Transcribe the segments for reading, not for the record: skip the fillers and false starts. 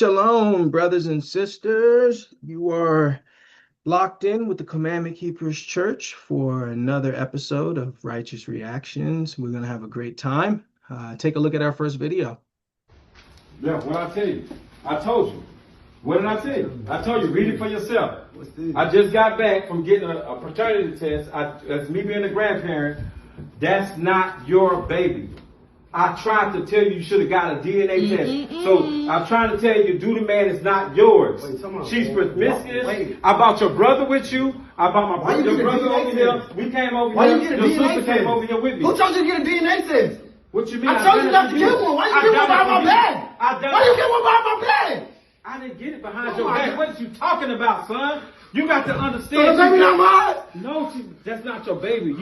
Shalom, brothers and sisters. You are locked in with the Commandment Keepers Church for another episode of Righteous Reactions. We're going to have a great time. Take a look at our first video. Yeah, what I tell you? I told you. What did I tell you? I told you, read it for yourself. I just got back from getting a paternity test. That's me being a grandparent. That's not your baby. I tried to tell you you should have got a DNA test. So I'm trying to tell you, do the man is not yours. She's promiscuous. I brought your brother with you. I brought my your brother over here. We came over here. Your sister came over here with me. Who told you to get a DNA test? What you mean? I told you not to get one. Why you get one behind my back? Why you get one behind my back? I didn't get it behind your back. What are you talking about, son? You got to understand. So the baby not mine? No, that's not your baby.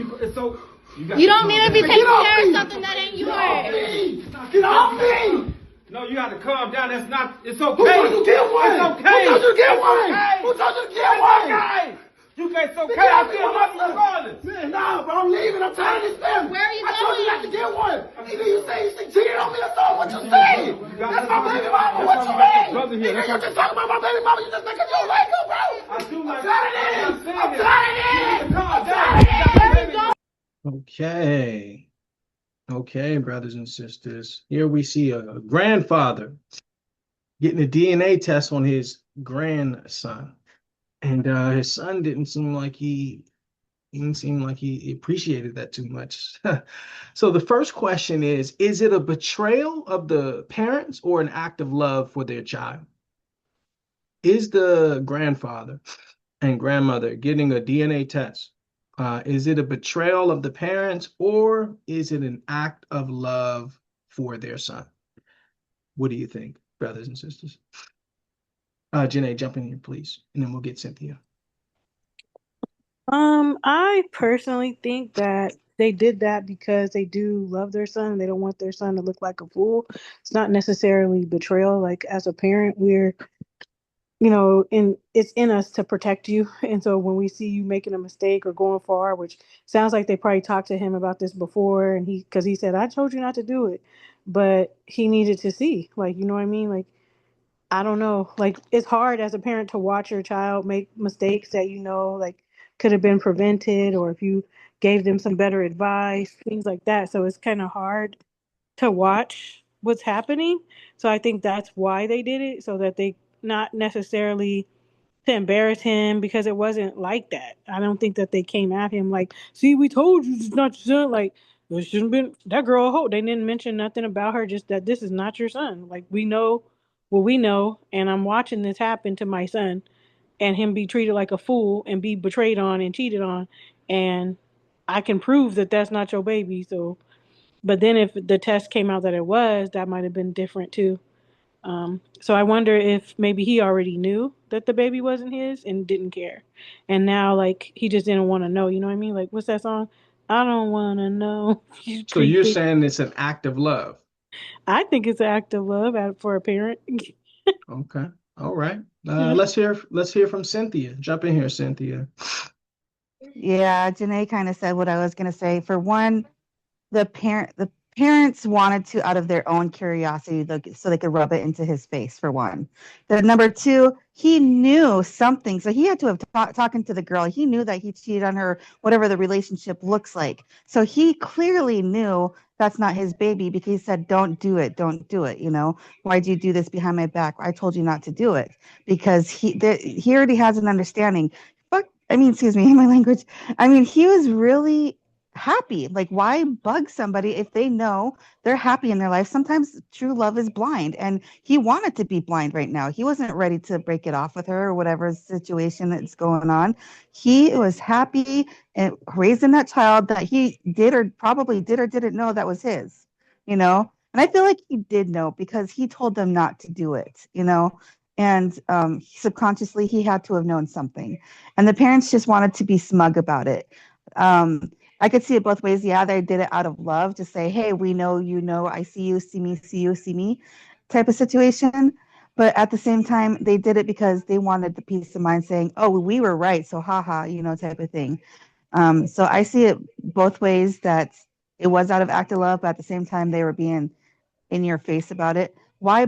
You don't need to be taking care of something that ain't yours. Get off me! No, you got to calm down. That's not. It's okay. Who told you to get one? It's okay. Who told you to get one? Okay. Who told you to get one? Okay. You can't. It's okay. Get I off me feel with like my regardless. Man, nah, bro, I'm leaving. I'm tired of this family. Where are you I told you going? not to get one. Either you say you cheated on me or so. What you say? That's my baby mama. What you mean? Brother here. Nigga, you just talking about my baby mama. You just thinking you don't like her, bro. I do like. I'm tired of this. I'm it. tired of this. Calm I'm down. tired of this. Okay, brothers and sisters. Here we see a grandfather getting a DNA test on his grandson. And his son didn't seem like he appreciated that too much. So the first question is it a betrayal of the parents or an act of love for their child? Is the grandfather and grandmother getting a DNA test? Is it a betrayal of the parents or is it an act of love for their son? What do you think, brothers and sisters? Janae, jump in here, please, and then we'll get Cynthia. I personally think that they did that because they do love their son. They don't want their son to look like a fool. It's not necessarily betrayal. Like as a parent, we're, it's in us to protect you. And so when we see you making a mistake or going far, which sounds like they probably talked to him about this before, and because he said, I told you not to do it, but he needed to see, like, you know what I mean? Like, I don't know. Like, it's hard as a parent to watch your child make mistakes that, like could have been prevented, or if you gave them some better advice, things like that. So it's kind of hard to watch what's happening. So I think that's why they did it, so that they not necessarily to embarrass him, because it wasn't like that. I don't think that they came at him like, see, we told you it's not your son. Like, it shouldn't have been that girl a hoe. They didn't mention nothing about her, just that this is not your son. Like, we know what we know, and I'm watching this happen to my son and him be treated like a fool and be betrayed on and cheated on. And I can prove that that's not your baby. So, but then if the test came out that it was, that might have been different too. So I wonder if maybe he already knew that the baby wasn't his and didn't care. And now, like, he just didn't want to know. You know what I mean? Like, what's that song? I don't want to know. So you're saying it's an act of love? I think it's an act of love for a parent. Okay. All right. Let's hear from Cynthia. Jump in here, Cynthia. Yeah, Janae kind of said what I was going to say. For one, the parents wanted to, out of their own curiosity, so they could rub it into his face, for one. The number two, he knew something, so he had to have talking to the girl. He knew that he cheated on her, whatever the relationship looks like. So he clearly knew that's not his baby, because he said, don't do it, why'd you do this behind my back? I told you not to do it, because he already has an understanding. But excuse me, my language, he was really happy. Like, why bug somebody if they know they're happy in their life? Sometimes true love is blind, and he wanted to be blind right now. He wasn't ready to break it off with her or whatever situation that's going on. He was happy and raising that child that he did or probably did or didn't know that was his, and I feel like he did know, because he told them not to do it, and subconsciously he had to have known something, and the parents just wanted to be smug about it. I could see it both ways. Yeah, they did it out of love to say, hey, we know, I see you, see me, see you, see me type of situation. But at the same time, they did it because they wanted the peace of mind, saying, oh, we were right, so haha, type of thing. So I see it both ways, that it was out of act of love, but at the same time, they were being in your face about it. Why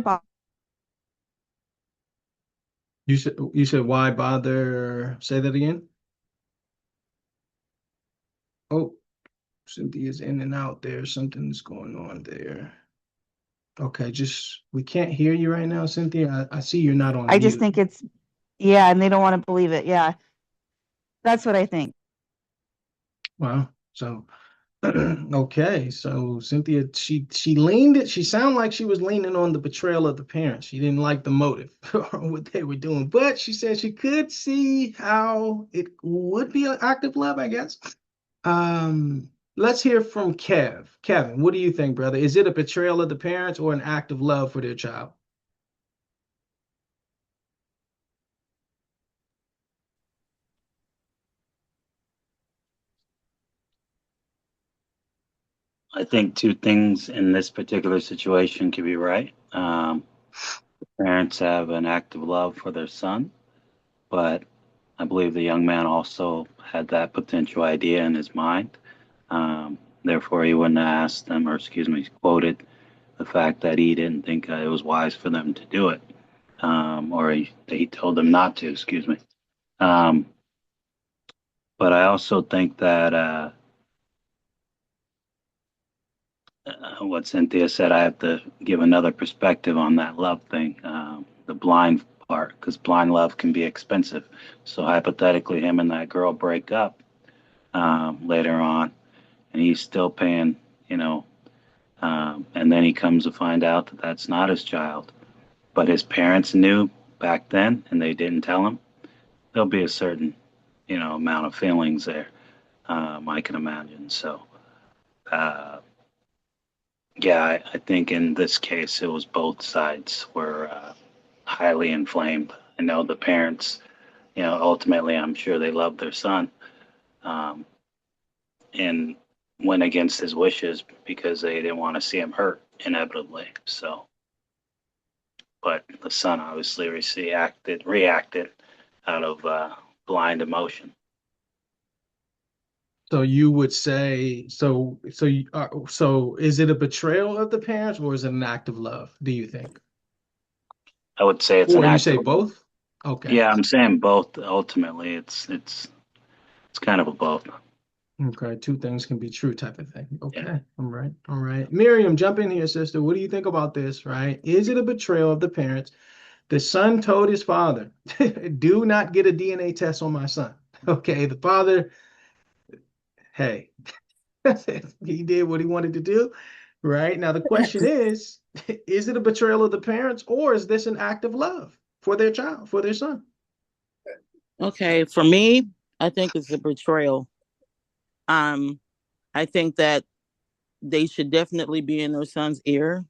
You said why bother? Say that again. Oh, Cynthia's in and out there. Something's going on there. Okay, just we can't hear you right now, Cynthia. I see you're not on I just mute. think it's, yeah, and they don't want to believe it. Yeah, that's what I think. Wow. So okay, so Cynthia, she leaned it. She sounded like she was leaning on the betrayal of the parents. She didn't like the motive or what they were doing, but she said she could see how it would be an act of love, I guess. Let's hear from Kev. Kevin, what do you think, brother? Is it a betrayal of the parents or an act of love for their child? I think two things in this particular situation could be right. Parents have an active love for their son, but I believe the young man also had that potential idea in his mind. Therefore, he wouldn't have asked them, or excuse me, quoted the fact that he didn't think it was wise for them to do it, or he told them not to, excuse me. Um, but I also think that what Cynthia said, I have to give another perspective on that love thing, the blind part, because blind love can be expensive. So hypothetically, him and that girl break up later on, and he's still paying, you know, and then he comes to find out that that's not his child, but his parents knew back then, and they didn't tell him. There'll be a certain, amount of feelings there. I can imagine. So. Uh, Yeah, I think in this case it was both sides were highly inflamed. I know the parents, ultimately I'm sure they loved their son, um, and went against his wishes because they didn't want to see him hurt inevitably. So, but the son obviously reacted out of blind emotion. So you would say so is it a betrayal of the parents or is it an act of love, do you think? I would say it's an Or you act say of love. both? Okay. Yeah, I'm saying both. Ultimately, it's kind of a both. Okay, two things can be true type of thing. Yeah. Okay, all right, all right. Miriam, jump in here, sister. What do you think about this, right? Is it a betrayal of the parents? The son told his father, do not get a DNA test on my son. Okay, the father, hey, he did what he wanted to do, right? Now the question is it a betrayal of the parents or is this an act of love for their child, for their son? Okay, for me, I think it's a betrayal. Um, I think that they should definitely be in their son's ear,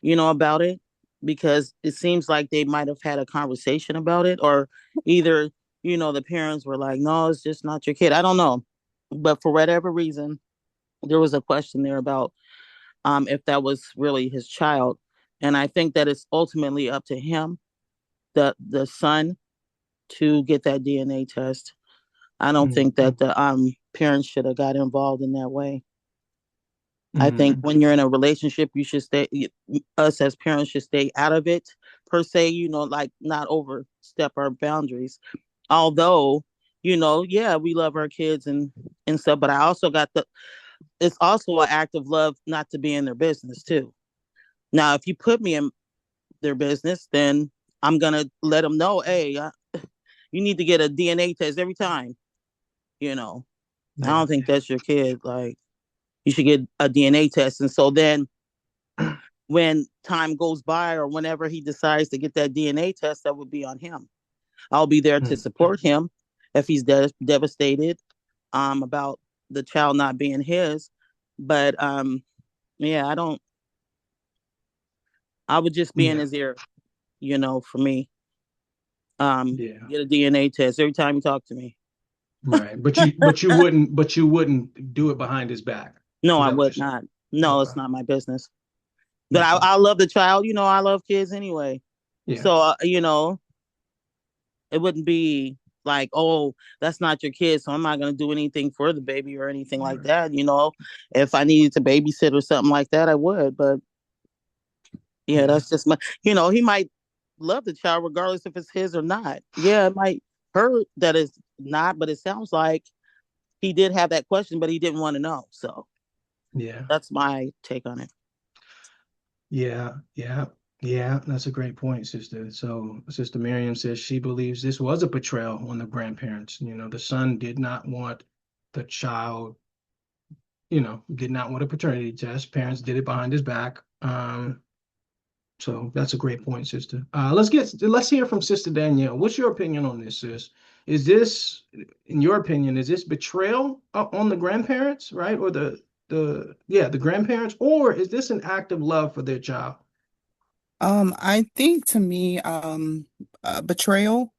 about it, because it seems like they might have had a conversation about it, or either, the parents were like, no, it's just not your kid. I don't know. But for whatever reason, there was a question there about if that was really his child. And I think that it's ultimately up to him, the son, to get that DNA test. I don't think Mm-hmm. that the parents should have got involved in that way. I think Mm-hmm. when you're in a relationship, you should stay. Us as parents should stay out of it, per se. Like not overstep our boundaries. Although, yeah, we love our kids and stuff, but I also got the. It's also an act of love not to be in their business too. Now, if you put me in their business, then I'm gonna let them know, hey, you need to get a DNA test every time. You know, I Yeah. don't think that's your kid. Like, you should get a DNA test. And so then when time goes by or whenever he decides to get that DNA test, that would be on him. I'll be there to Mm-hmm. support him if he's devastated about the child not being his. But yeah, I would just be in Yeah. his ear, for me. Yeah. Get a DNA test every time you talk to me. Right. But you wouldn't do it behind his back. No, Is I that what you're would saying? not. No, Okay. it's not my business. But I, Okay. I love the child. I love kids anyway. Yeah. So, it wouldn't be like, oh, that's not your kid, so I'm not going to do anything for the baby or anything like Right. that. If I needed to babysit or something like that, I would. But yeah, Yeah. that's just my, he might. love the child regardless if it's his or not. Yeah, it might hurt that it's not, but it sounds like he did have that question, but he didn't want to know. So Yeah. that's my take on it. Yeah, yeah, yeah. That's a great point, sister. So, Sister Miriam says she believes this was a betrayal on the grandparents. The son did not want the child, did not want a paternity test. Parents did it behind his back. So that's a great point, sister. Let's hear from Sister Danielle. What's your opinion on this, sis? Is this, in your opinion, is this betrayal on the grandparents, right? Or the grandparents, or is this an act of love for their child? I think to me, betrayal.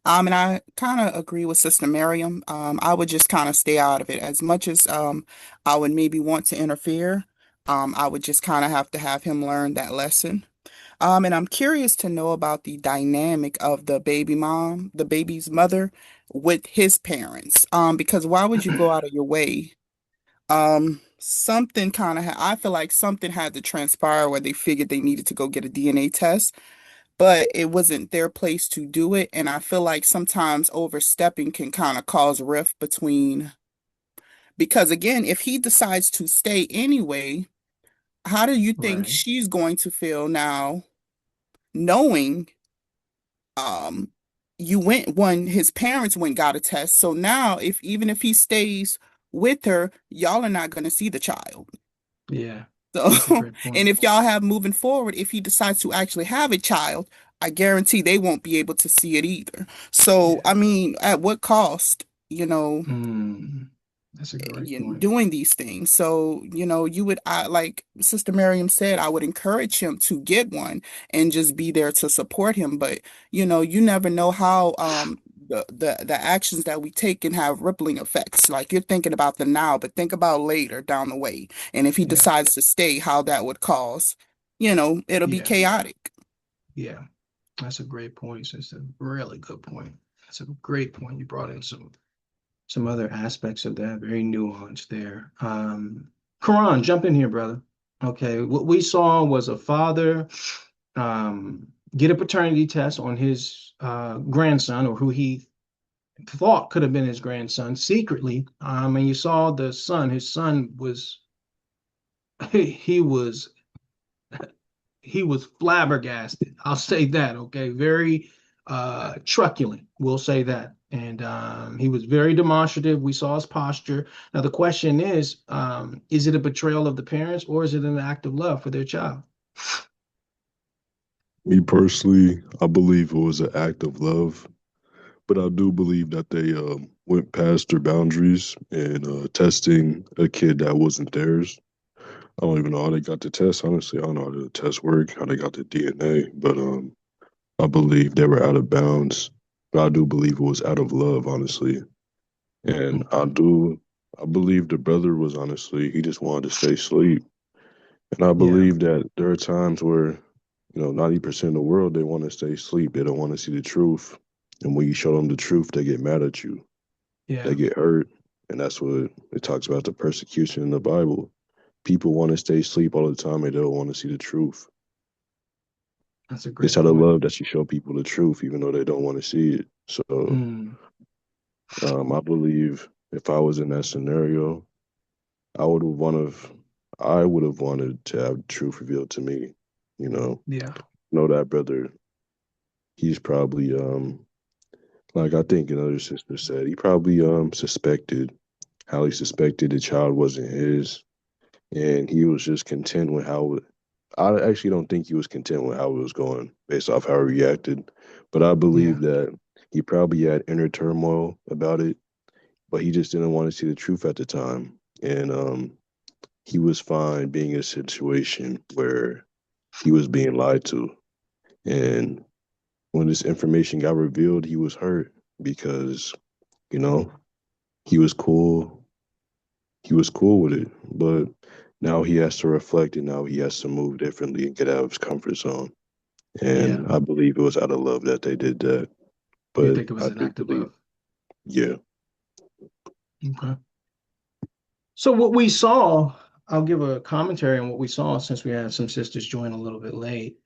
And I kind of agree with Sister Miriam. I would just kind of stay out of it as much as I would maybe want to interfere. I would just kind of have to have him learn that lesson. And I'm curious to know about the dynamic of the baby mom, the baby's mother, with his parents. Because why would you go out of your way? Something kind of, I feel like something had to transpire where they figured they needed to go get a DNA test, but it wasn't their place to do it. And I feel like sometimes overstepping can kind of cause rift between, because again, if he decides to stay anyway, how do you think Right. she's going to feel now knowing um you went when his parents went got a test? So now if even if he stays with her, y'all are not going to see the child. Yeah, So, that's a great and point. if y'all have moving forward, if he decides to actually have a child, I guarantee they won't be able to see it either. So, Yeah. I mean, at what cost, Mm, that's a great point. doing these things? So, you would, like Sister Miriam said, I would encourage him to get one and just be there to support him. But, you never know how, the actions that we take can have rippling effects. Like you're thinking about the now, but think about later down the way. And if he Yeah. decides to stay, how that would cause, it'll be Yeah. chaotic. Yeah. That's a great point. It's a really good point. That's a great point. You brought in some other aspects of that, very nuanced there. Karan, jump in here, brother. Okay, what we saw was a father get a paternity test on his grandson, or who he thought could have been his grandson, secretly. And you saw the son. His son was he was he was flabbergasted. I'll say that. Okay, very truculent. We'll say that. And he was very demonstrative. We saw his posture. Now the question is it a betrayal of the parents, or is it an act of love for their child? Me personally, I believe it was an act of love, but I do believe that they went past their boundaries and testing a kid that wasn't theirs. I don't even know how they got the test. Honestly, I don't know how the test worked, how they got the DNA, but I believe they were out of bounds. But I do believe it was out of love, honestly. And Okay. I believe the brother was honestly, he just wanted to stay asleep. And I Yeah. believe that there are times where, 90% of the world, they want to stay asleep. They don't want to see the truth. And when you show them the truth, they get mad at you. They Yeah. get hurt. And that's what it talks about the persecution in the Bible. People want to stay asleep all the time and they don't want to see the truth. That's a It's great out of point. love that you show people the truth, even though they don't want to see it. So Mm, I believe if I was in that scenario, I would have wanted, I would have wanted to have the truth revealed to me. You yeah. know that brother. He's probably like I think another sister said, he probably suspected how he suspected the child wasn't his, and he was just content with how I actually don't think he was content with how it was going based off how he reacted. But I Yeah. believe that he probably had inner turmoil about it, but he just didn't want to see the truth at the time. And he was fine being in a situation where he was being lied to. And when this information got revealed, he was hurt because, you know, he was cool. He was cool with it. But now he has to reflect and now he has to move differently and get out of his comfort zone. Yeah. And I believe it was out of love that they did that. You But think it was I an do act of believe, love? yeah. Okay. So what we saw I'll give a commentary on what we saw since we had some sisters join a little bit late.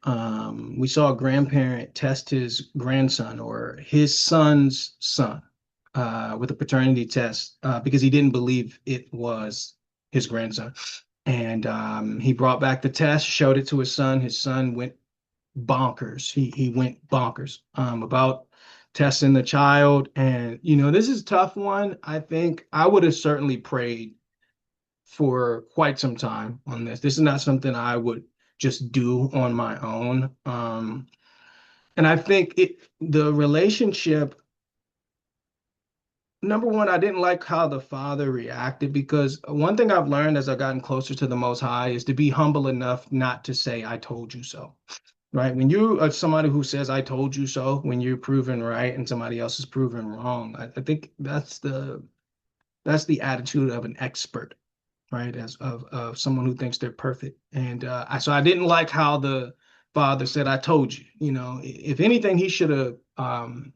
We saw a grandparent test his grandson or his son's son with a paternity test because he didn't believe it was his grandson. And he brought back the test, showed it to his son. His son went bonkers. He went bonkers about testing the child. And this is a tough one. I think I would have certainly prayed for quite some time on this. This is not something I would just do on my own. And I think the relationship, number one, I didn't like how the father reacted because one thing I've learned as I've gotten closer to the Most High is to be humble enough not to say, I told you so. Right? When you are somebody who says, I told you so, when you're proven right and somebody else is proven wrong, I think that's the attitude of an expert, right? As of someone who thinks they're perfect. And so I didn't like how the father said, "I told you." If anything, he should have hugged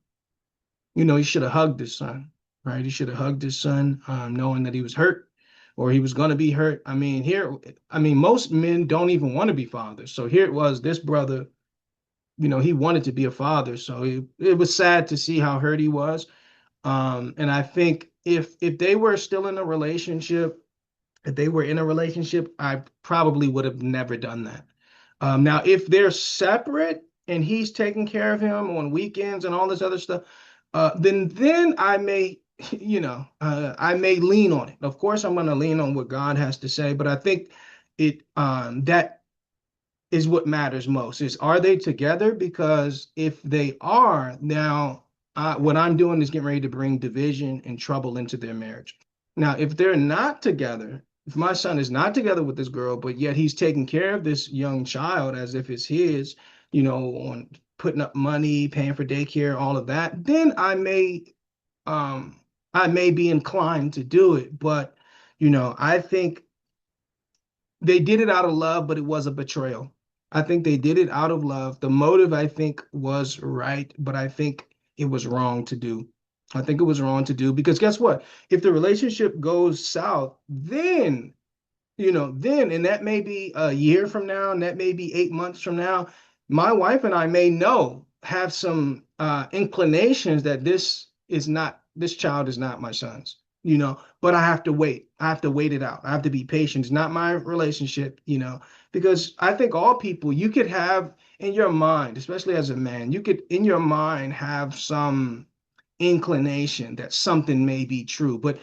his son, right? He should have hugged his son, knowing that he was hurt or he was going to be hurt. Most men don't even want to be fathers. So here it was, this brother, he wanted to be a father. So it was sad to see how hurt he was. And I think if they were still in a relationship, if they were in a relationship, I probably would have never done that. Now, if they're separate and he's taking care of him on weekends and all this other stuff, then I may, I may lean on it. Of course, I'm going to lean on what God has to say, but I think that is what matters most is, are they together? Because if they are, now what I'm doing is getting ready to bring division and trouble into their marriage. Now, if they're not together, if my son is not together with this girl, but yet he's taking care of this young child as if it's his, on putting up money, paying for daycare, all of that, then I may be inclined to do it. But, I think they did it out of love, but it was a betrayal. I think they did it out of love. The motive, I think, was right, but I think it was wrong to do. I think it was wrong to do because guess what? If the relationship goes south, and that may be a year from now, and that may be 8 months from now, my wife and I may have some inclinations that this child is not my son's, but I have to wait. I have to wait it out. I have to be patient. It's not my relationship, because I think all people, you could have in your mind, especially as a man, you could in your mind have some inclination that something may be true, but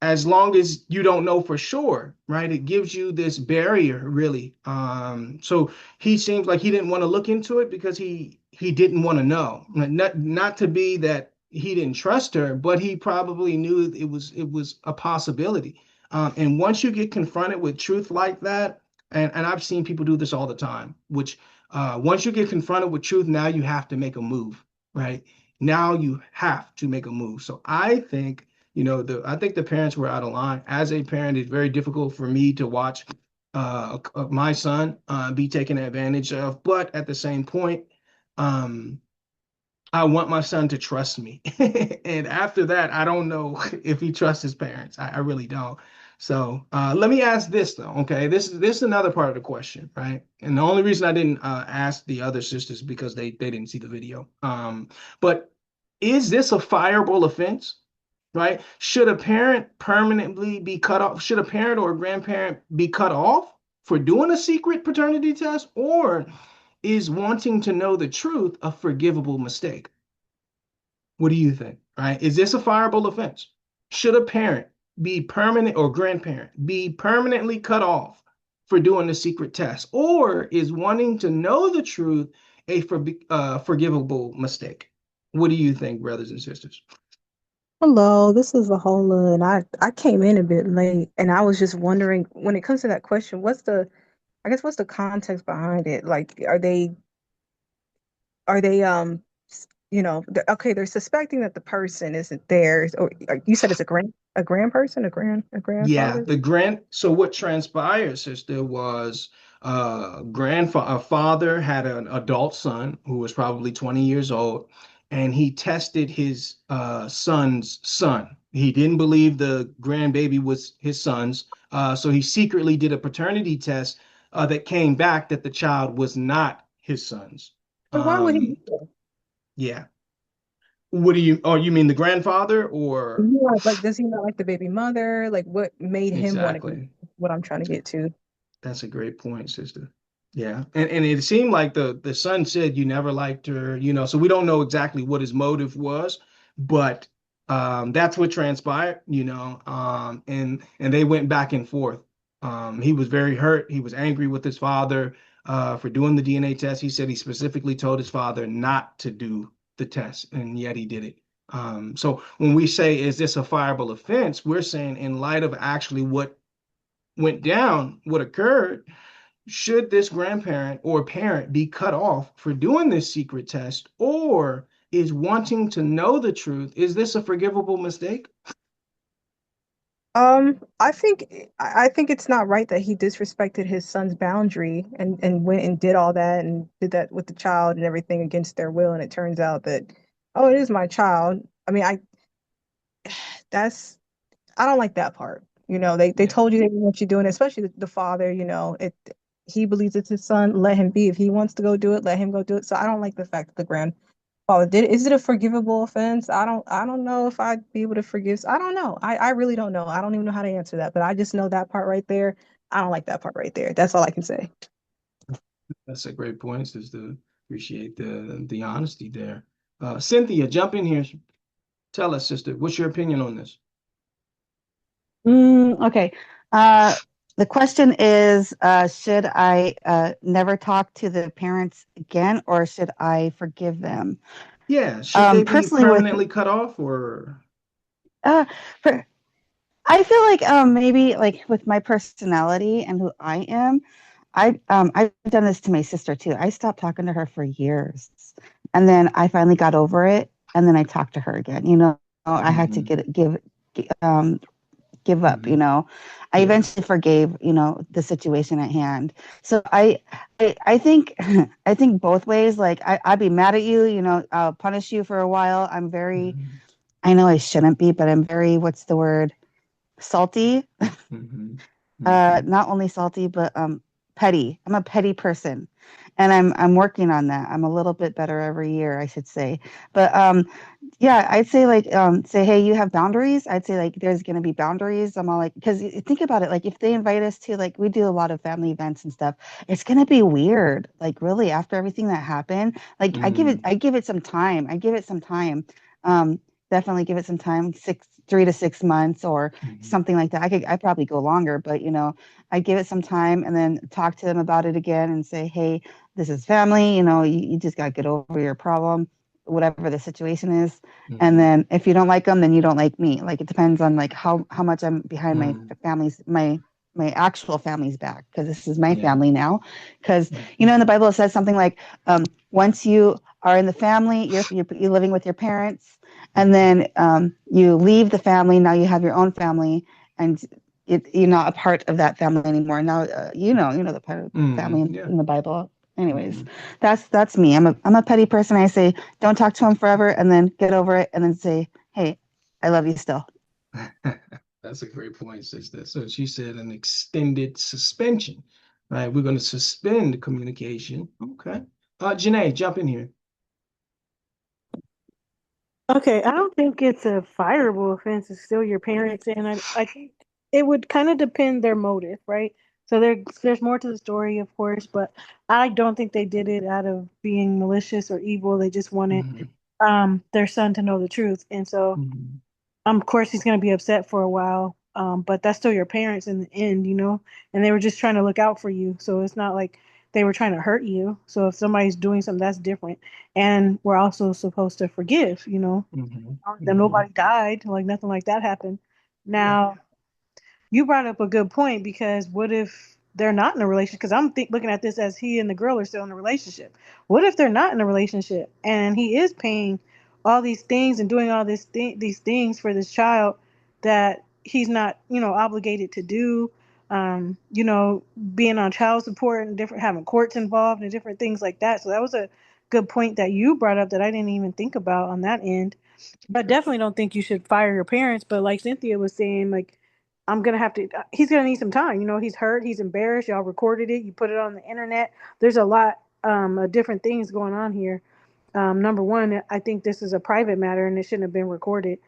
as long as you don't know for sure, right? It gives you this barrier, really. So he seems like he didn't want to look into it because he didn't want to know. Not to be that he didn't trust her, but he probably knew it was a possibility. And once you get confronted with truth like that, and I've seen people do this all the time, which once you get confronted with truth, now you have to make a move, right? Now you have to make a move. So I think I think the parents were out of line. As a parent, it's very difficult for me to watch my son be taken advantage of. But at the same point, um, I want my son to trust me. And after that, I don't know if he trusts his parents. I really don't. So let me ask this though. Okay, this is another part of the question, right? And the only reason I didn't ask the other sisters because they didn't see the video. But is this a fireable offense? Right? Should a parent permanently be cut off? Should a parent or a grandparent be cut off for doing a secret paternity test? Or is wanting to know the truth a forgivable mistake? What do you think? Right? Is this a fireable offense? Should a parent be permanent or grandparent be permanently cut off for doing the secret test? Or is wanting to know the truth a forgivable mistake? What do you think, brothers and sisters? Hello, this is Ahola, and I came in a bit late, and I was just wondering when it comes to that question, what's the context behind it? Like, are they okay, they're suspecting that the person isn't theirs, or you said it's a grand person, a Yeah, grandfather? so what transpired, sister, was a father had an adult son who was probably 20 years old, and he tested his son's son. He didn't believe the grandbaby was his son's. So he secretly did a paternity test that came back that the child was not his son's. But why would he do Um, that? yeah. What do you? Oh, you mean the grandfather or Yeah, like, does he not like the baby mother? Like, what made him want to be? exactly? What I'm trying to get to. That's a great point, sister. Yeah. And it seemed like the son said you never liked her, so we don't know exactly what his motive was, but that's what transpired, and they went back and forth. He was very hurt. He was angry with his father for doing the DNA test. He said he specifically told his father not to do the test, and yet he did it. So when we say, is this a fireable offense, we're saying in light of actually what went down, what occurred, should this grandparent or parent be cut off for doing this secret test, or is wanting to know the truth, is this a forgivable mistake? I think it's not right that he disrespected his son's boundary and went and did all that and did that with the child and everything against their will, and it turns out that, oh, it is my child. I mean, that's I don't like that part. They Yeah, told you they didn't want you doing it, especially the father, he believes it's his son, let him be. If he wants to go do it, let him go do it. So I don't like the fact that the grandfather did it. Is it a forgivable offense? I don't know if I'd be able to forgive. I don't know. I really don't know. I don't even know how to answer that, but I just know that part right there. I don't like that part right there. That's all I can say. that's a great point, is to appreciate the honesty there. Cynthia, jump in here. Tell us, sister, what's your opinion on this? Okay. Uh, the question is, should I never talk to the parents again, or should I forgive them? Yeah, should they be Personally, with permanently cut off or? uh, for, I feel like maybe like with my personality and who I am, I've done this to my sister too. I stopped talking to her for years, and then I finally got over it, and then I talked to her again. I had to Hmm. give up. Hmm. I Yeah. eventually forgave, the situation at hand. So I think I think both ways. Like I'd be mad at you, I'll punish you for a while. I'm very, Hmm. I know I shouldn't be, but I'm very, what's the word, salty. Hmm. Hmm. Not only salty, but petty. I'm a petty person, and I'm working on that. I'm a little bit better every year, I should say. But yeah, I'd say like say, hey, you have boundaries. I'd say like there's gonna be boundaries. I'm all like, because think about it, like if they invite us to, like, we do a lot of family events and stuff, it's gonna be weird. Like really, after everything that happened, like Hmm. I give it some time. I give it some time. Um, Definitely give it some time, 3 to 6 months or Hmm. something like that. I probably go longer, but I give it some time and then talk to them about it again and say, hey, this is family. You just got to get over your problem, whatever the situation is. And Hmm. then if you don't like them, then you don't like me. Like it depends on like how much I'm behind my Hmm. family's my actual family's back, because this is my Yeah. family now. Because Hmm. in the Bible it says something like, once you are in the family, you're living with your parents, and then you leave the family. Now you have your own family, and you're not a part of that family anymore. Now the part of family Yeah. in the Bible. Anyways, Hmm. that's me. I'm a petty person. I say don't talk to him forever, and then get over it, and then say, hey, I love you still. That's a great point, sister. So she said an extended suspension, right? We're going to suspend communication. Okay. Janae, jump in here. Okay, I don't think it's a fireable offense. It's still your parents, and I think it would kind of depend their motive, right? So there's more to the story, of course, but I don't think they did it out of being malicious or evil. They just wanted Hmm. their son to know the truth, and so Hmm. of course he's going to be upset for a while. But that's still your parents in the end, and they were just trying to look out for you. So it's not like they were trying to hurt you. So if somebody's doing something, that's different. And we're also supposed to forgive, Hmm. then Hmm. nobody died, like nothing like that happened. Yeah. Now, you brought up a good point, because what if they're not in a relationship? Because looking at this as he and the girl are still in a relationship. What if they're not in a relationship and he is paying all these things and doing all these things for this child that he's not, obligated to do? Being on child support and different, having courts involved and different things like that. So that was a good point that you brought up that I didn't even think about on that end. But definitely don't think you should fire your parents. But like Cynthia was saying, like, I'm gonna have to. He's gonna need some time. You know, he's hurt. He's embarrassed. Y'all recorded it. You put it on the internet. There's a lot of different things going on here. Number one, I think this is a private matter and it shouldn't have been recorded.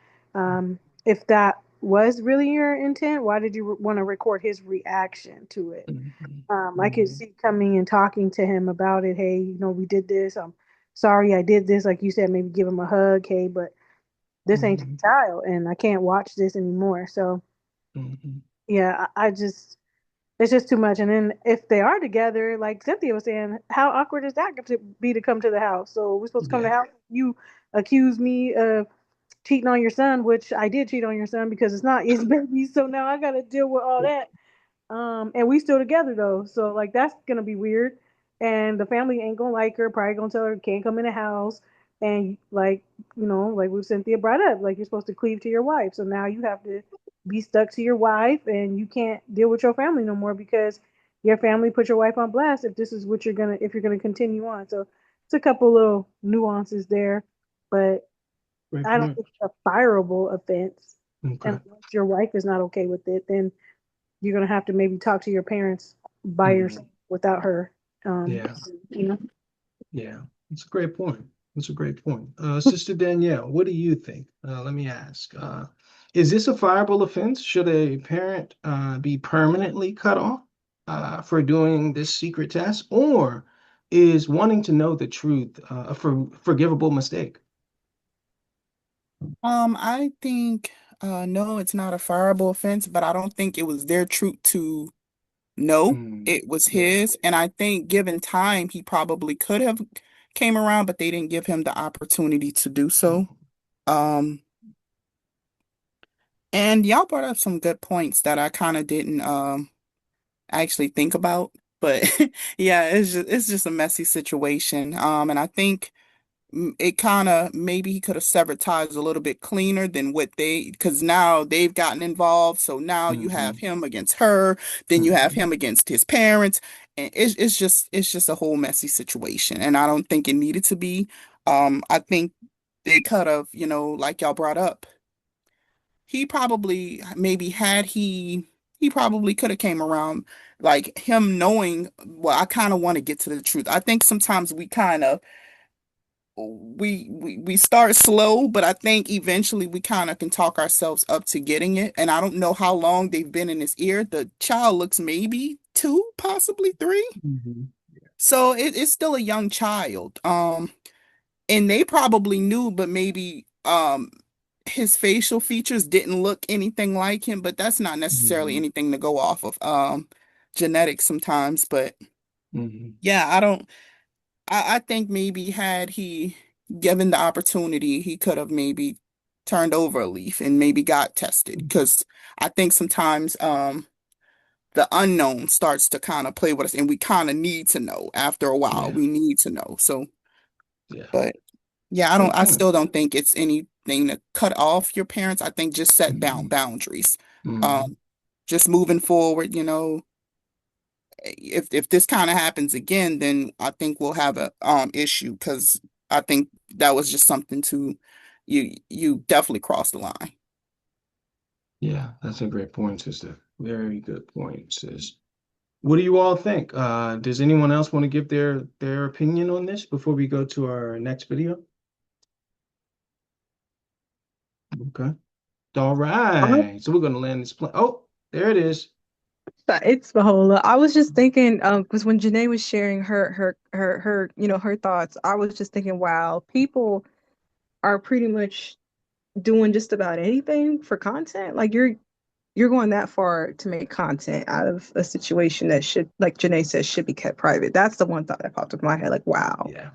If that was really your intent, why did you want to record his reaction to it? Mhm. I could Mhm. see coming and talking to him about it. Hey, you know, we did this. I'm sorry I did this. Like you said, maybe give him a hug. Hey, but this ain't Mhm. your child, and I can't watch this anymore. So Mhm. yeah, I just it's just too much. And then if they are together, like Cynthia was saying, how awkward is that going to be to come to the house? So we're supposed to come to the Yeah. house. You accuse me of cheating on your son, which I did cheat on your son because it's not his baby. So now I got to deal with all that. And we still together though, so like that's gonna be weird. And the family ain't gonna like her. Probably gonna tell her can't come in the house. And like like what Cynthia brought up, like you're supposed to cleave to your wife. So now you have to be stuck to your wife, and you can't deal with your family no more because your family put your wife on blast. If this is what if you're gonna continue on, so it's a couple little nuances there, but Great I don't point. think it's a fireable offense. And Okay. once your wife is not okay with it, then you're gonna have to maybe talk to your parents by yourself Mhm. without her. Yeah. You know. Yeah. It's a great point. It's a great point. Sister Danielle, what do you think? Let me ask. Is this a fireable offense? Should a parent be permanently cut off for doing this secret test, or is wanting to know the truth a forgivable mistake? I think no, it's not a fireable offense, but I don't think it was their truth to know Mm, it was yeah. his. And I think given time, he probably could have came around, but they didn't give him the opportunity to do so. Um, and y'all brought up some good points that I kind of didn't actually think about. But yeah, it's just a messy situation. And I think it kind of maybe he could have severed ties a little bit cleaner than what because now they've gotten involved. So now you have Hmm. him against her, then you have Hmm. him against his parents, and it's just a whole messy situation. And I don't think it needed to be. I think they could have, like y'all brought up, he probably maybe had he probably could have came around like him knowing, well, I kind of want to get to the truth. I think sometimes we kind of we start slow, but I think eventually we kind of can talk ourselves up to getting it. And I don't know how long they've been in his ear. The child looks maybe 2, possibly 3. Hmm. So it's still a young child. And they probably knew, but maybe his facial features didn't look anything like him, but that's not necessarily Hmm. anything to go off of genetics sometimes. But Hmm. yeah, I think maybe had he given the opportunity, he could have maybe turned over a leaf and maybe got tested. Because I think sometimes the unknown starts to kind of play with us, and we kind of need to know after a while. Yeah. We need to know. So, Yeah. but yeah, Great I point. still don't think it's anything to cut off your parents. I think just set down Hmm. boundaries. Hmm. Um, just moving forward, if this kind of happens again, then I think we'll have a issue because I think that was just something to you definitely crossed the line. Yeah, that's a great point, sister. Very good point, sis. What do you all think? Does anyone else want to give their opinion on this before we go to our next video? Okay. All right. So we're gonna land this plane. Oh, there it is. It's Mahola. I was just thinking, because when Janae was sharing her thoughts, I was just thinking, wow, people are pretty much doing just about anything for content. Like you're going that far to make content out of a situation that should, like Janae says, should be kept private. That's the one thought that popped up in my head. Like, wow, Yeah.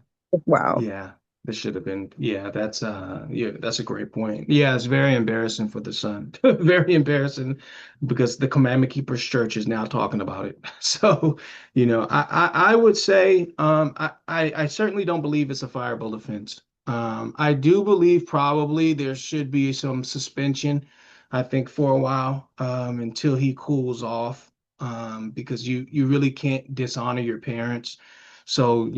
wow. Yeah, this should have been. Yeah, that's a great point. Yeah, it's very embarrassing for the son. Very embarrassing because the Commandment Keepers Church is now talking about it. So, I would say I certainly don't believe it's a fireable offense. I do believe probably there should be some suspension, I think, for a while, until he cools off, because you really can't dishonor your parents. So,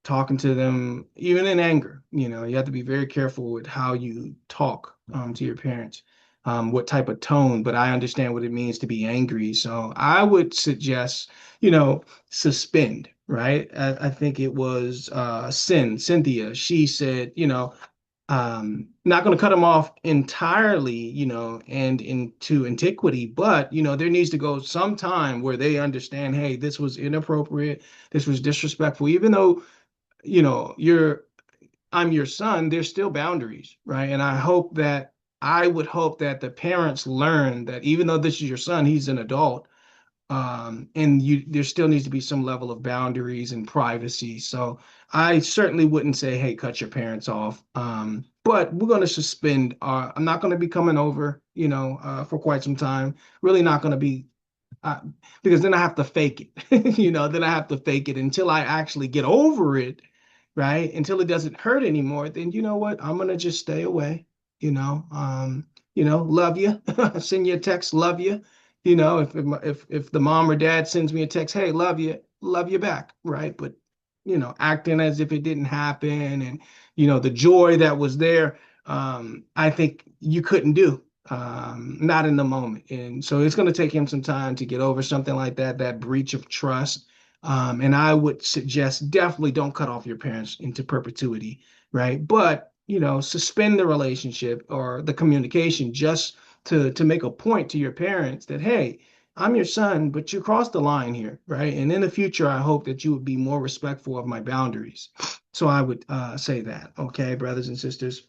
talking to them, even in anger. You have to be very careful with how you talk to your parents. what type of tone, but I understand what it means to be angry. So I would suggest, suspend, right? I think it was Cynthia. She said, not going to cut them off entirely, and into antiquity, but there needs to go some time where they understand, hey, this was inappropriate, this was disrespectful, even though, you're I'm your son, there's still boundaries, right? And I would hope that the parents learn that even though this is your son, he's an adult, and there still needs to be some level of boundaries and privacy. So I certainly wouldn't say, hey, cut your parents off. But we're going to suspend. I'm not going to be coming over, for quite some time. Really not going to be, uh, because then I have to fake it. Then I have to fake it until I actually get over it, right? Until it doesn't hurt anymore. Then you know what? I'm gonna just stay away. Love you. Send you a text, love you. If the mom or dad sends me a text, hey, love you back, right? But acting as if it didn't happen, and the joy that was there, I think you couldn't do, not in the moment. And so it's going to take him some time to get over something like that breach of trust. And I would suggest definitely don't cut off your parents into perpetuity, right? But suspend the relationship or the communication just to make a point to your parents that, hey, I'm your son, but you crossed the line here, right? And in the future, I hope that you would be more respectful of my boundaries. So I would say that, okay, brothers and sisters.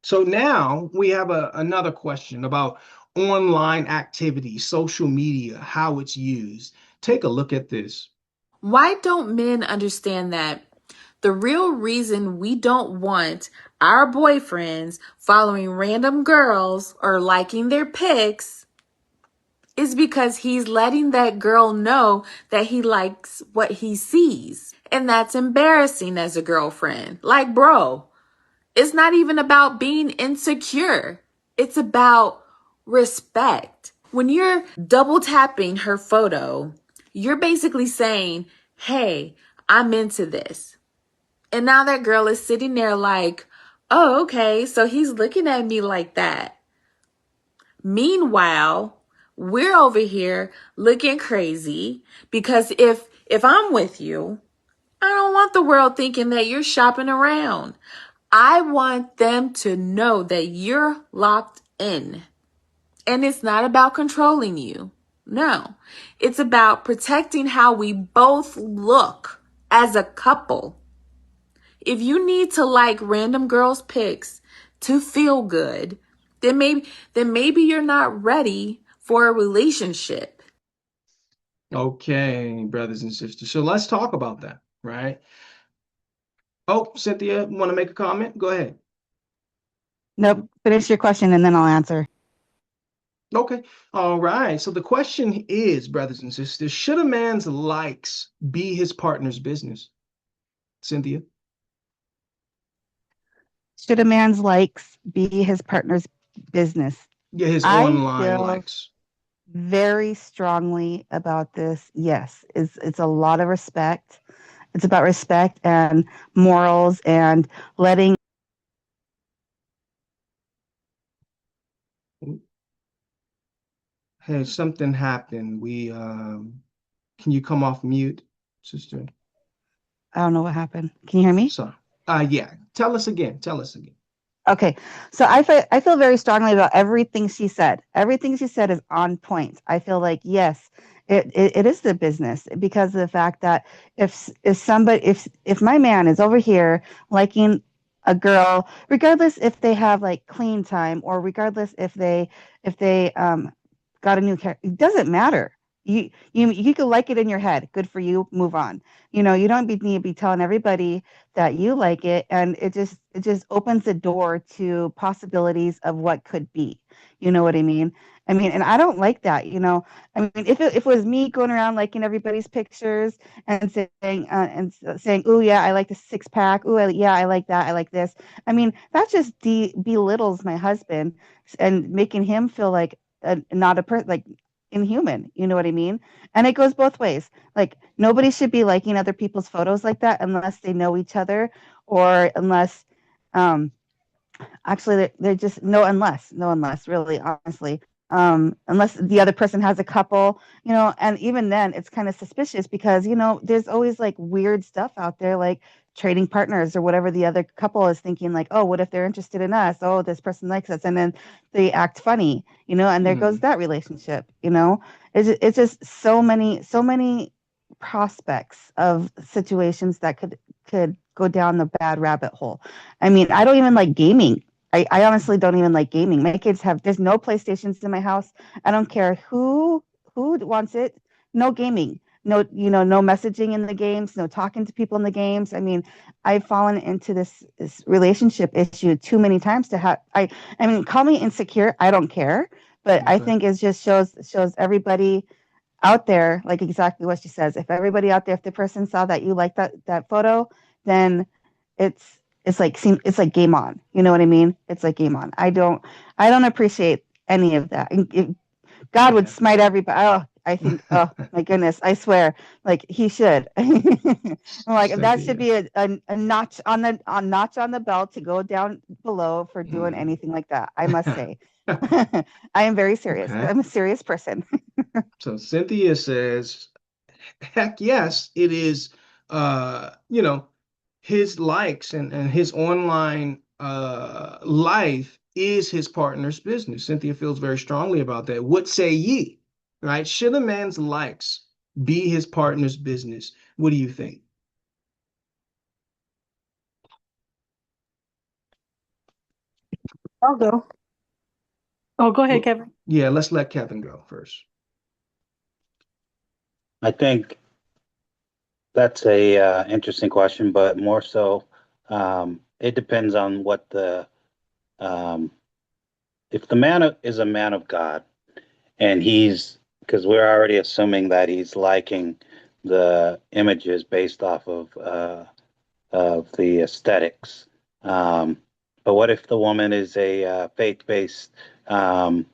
So now we have another question about online activity, social media, how it's used. Take a look at this. Why don't men understand that the real reason we don't want our boyfriends following random girls or liking their pics is because he's letting that girl know that he likes what he sees. And that's embarrassing as a girlfriend. Like, bro, it's not even about being insecure. It's about respect. When you're double tapping her photo, you're basically saying, hey, I'm into this. And now that girl is sitting there like, oh, okay, so he's looking at me like that. Meanwhile, we're over here looking crazy because if I'm with you, I don't want the world thinking that you're shopping around. I want them to know that you're locked in. And it's not about controlling you. No, it's about protecting how we both look as a couple. If you need to like random girls' pics to feel good, then maybe you're not ready for a relationship. Okay, brothers and sisters. So let's talk about that, right? Oh, Cynthia, want to make a comment? Go ahead. Nope. Finish your question and then I'll answer. Okay. All right. So the question is, brothers and sisters, should a man's likes be his partner's business? Cynthia? Should a man's likes be his partner's business? Yeah, his I online feel likes. very strongly about this. Yes, it's a lot of respect. It's about respect and morals and letting. Hey, something happened. Can you come off mute, sister? I don't know what happened. Can you hear me? So, yeah. Tell us again. Tell us again. Okay, so I feel very strongly about everything she said. Everything she said is on point. I feel like yes, it is the business because of the fact that if my man is over here liking a girl, regardless if they have like clean time or regardless if they got a new car, it doesn't matter. You could like it in your head. Good for you. Move on. You don't need to be telling everybody that you like it, and it just opens the door to possibilities of what could be. You know what I mean? And I don't like that. If it was me going around liking everybody's pictures and saying, "Oh yeah, I like the six pack. Oh yeah, I like that. I like this." That just belittles my husband and making him feel like not a person, like inhuman. You know what I mean? And it goes both ways. Like nobody should be liking other people's photos like that unless they know each other or unless um Actually, they're just no unless really honestly, unless the other person has a couple, and even then it's kind of suspicious because there's always like weird stuff out there like trading partners or whatever. The other couple is thinking like, oh, what if they're interested in us? Oh, this person likes us, and then they act funny, and there goes Mm, that relationship. It's just so many prospects of situations that could go down the bad rabbit hole. I mean, I don't even like gaming. I honestly don't even like gaming. My kids there's no PlayStations in my house. I don't care who wants it. No gaming. No, no messaging in the games, no talking to people in the games. I mean, I've fallen into this relationship issue too many times to have I mean, call me insecure. I don't care. But I okay. think it just shows everybody out there, like exactly what she says. If everybody out there, if the person saw that you like that photo, then it's like game on. You know what I mean? It's like game on. I don't appreciate any of that. God would Yeah. smite everybody. Oh, I think. Oh my goodness! I swear, like he should. I'm like that should Cynthia. be a notch on the belt to go down below for doing Mm. anything like that. I must say, I am very serious. Okay. I'm a serious person. So Cynthia says, heck yes, it is, you know, his likes and his online life is his partner's business. Cynthia feels very strongly about that. What say ye? Right? Should a man's likes be his partner's business? What do you think? I'll go. Oh, go ahead, Well, Kevin. yeah, let's let Kevin go first. I think that's a interesting question, but more so, it depends on what the um, if the is a man of God and he's because we're already assuming that he's liking the images based off of the aesthetics. Um, but what if the woman is a faith-based, um,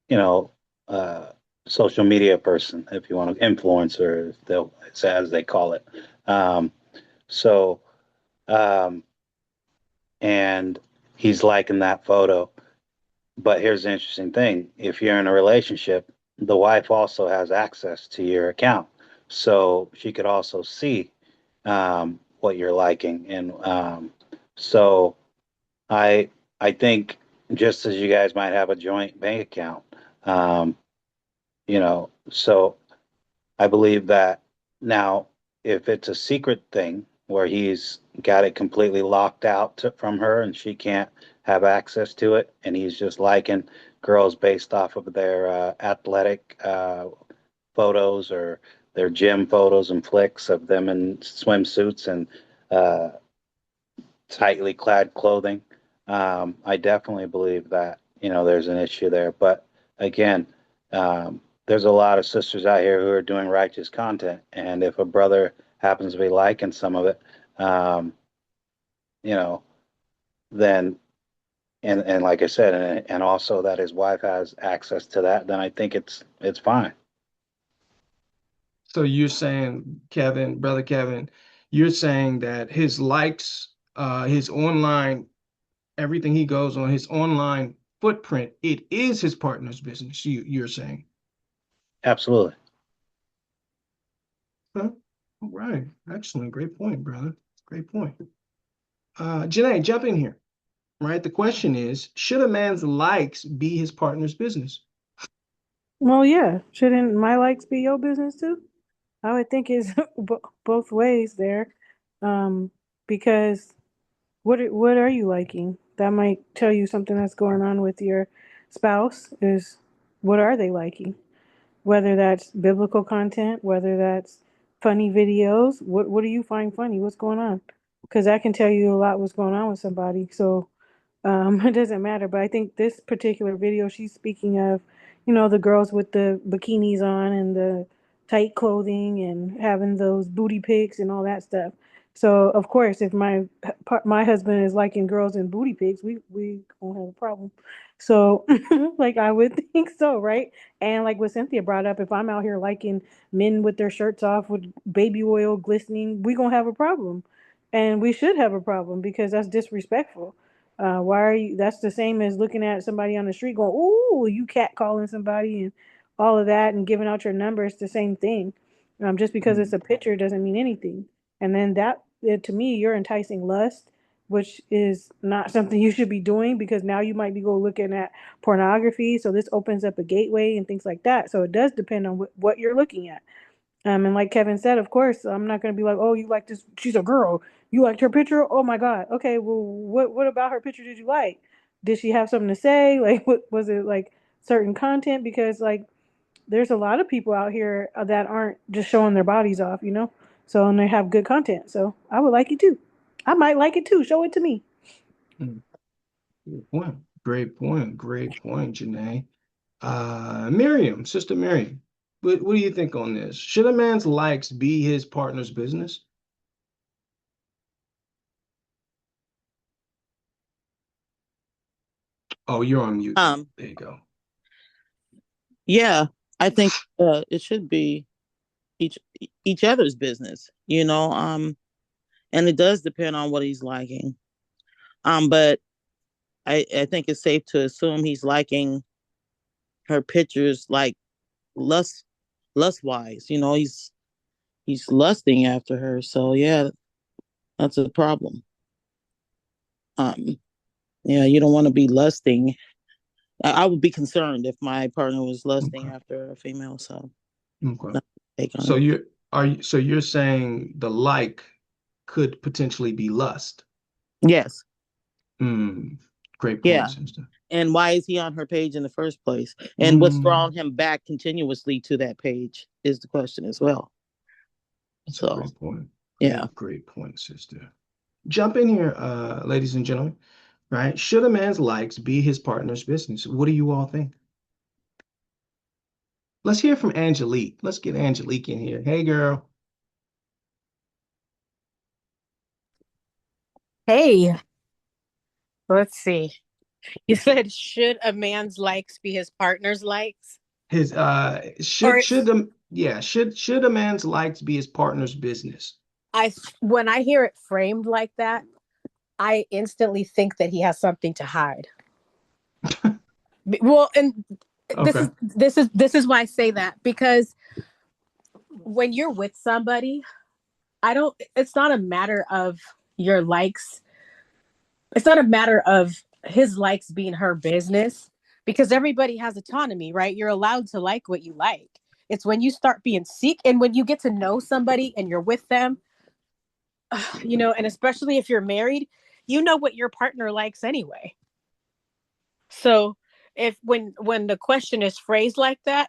you know, uh, social media person, if you want to influencer, they'll as they call it. Um, so, um, and he's liking that photo. But here's the interesting thing: if you're in a relationship, the wife also has access to your account, so she could also see what you're liking, and so I I think just as you guys might have a joint bank account, um, so I believe that now, if it's a secret thing where he's got it completely locked out from her and she can't have access to it, and he's just liking girls based off of their athletic photos or their gym photos and flicks of them in swimsuits and uh, tightly clad clothing, I definitely believe that there's an issue there. But again, there's a lot of sisters out here who are doing righteous content, and if a brother happens to be liking some of it, um, you know, then and like I said, and also that his wife has access to that, then I think it's fine. So you're saying, Kevin, brother Kevin, you're saying that his likes, his online, everything he goes on, his online footprint, it is his partner's business. You're saying. Absolutely. Huh? All right. Excellent. Great point, brother. Great point. Janae, jump in here. Right. The question is, should a man's likes be his partner's business? Well, yeah. Shouldn't my likes be your business too? I would think it's both ways there, um, because what are you liking? That might tell you something that's going on with your spouse. Is what are they liking? Whether that's biblical content, whether that's funny videos. What do you find funny? What's going on? Because that can tell you a lot what's going on with somebody. So it doesn't matter. But I think this particular video she's speaking of, the girls with the bikinis on and the tight clothing and having those booty pics and all that stuff. So of course, if my husband is liking girls in booty pics, we gonna have a problem. So like I would think so, right? And like what Cynthia brought up, if I'm out here liking men with their shirts off with baby oil glistening, we gonna have a problem, and we should have a problem because that's disrespectful. Why are you? That's the same as looking at somebody on the street going, "Ooh, you cat calling somebody," and all of that, and giving out your number. It's the same thing. Just because it's Mm, a picture doesn't mean anything. And then to me, you're enticing lust, which is not something you should be doing because now you might be go looking at pornography. So this opens up a gateway and things like that. So it does depend on what you're looking at. And like Kevin said, of course, I'm not going to be like, oh, you like this? She's a girl. You liked her picture? Oh my God. Okay, well, what about her picture did you like? Did she have something to say? Like, what was it like certain content? Because like, there's a lot of people out here that aren't just showing their bodies off, you know. So and they have good content. So I would like it too. I might like it too. Show it to me. mm. Good point. Great point. Great point, Janae. Miriam, Sister Miriam, what do you think on this? Should a man's likes be his partner's business? Oh, you're on mute. Um, There you go. yeah, I think it should be each each other's business, you know. And it does depend on what he's liking. But I think it's safe to assume he's liking her pictures like lust lust wise. You know, he's lusting after her. So yeah, that's a problem. Um, yeah, you don't want to be lusting. I would be concerned if my partner was lusting Okay. after a female. So Okay. that's my take on So it. you're saying the like could potentially be lust. Yes, Mm, great point, yeah. sister. And why is he on her page in the first place? And what's Mm, drawn him back continuously to that page is the question as well. that's a So great point. yeah, Great point, sister. Jump in here, ladies and gentlemen. Right? Should a man's likes be his partner's business? What do you all think? Let's hear from Angelique. Let's get Angelique in here. Hey, girl. Hey, let's see. You said, should a man's likes be his partner's likes? His Or should the yeah should a man's likes be his partner's business? when I hear it framed like that, I instantly think that he has something to hide. Well, and Okay. this is why I say that because when you're with somebody, I don't it's not a matter of your likes. It's not a matter of his likes being her business because everybody has autonomy, right? You're allowed to like what you like. It's when you start being seek and when you get to know somebody and you're with them, and especially if you're married, you know what your partner likes anyway. So if when the question is phrased like that,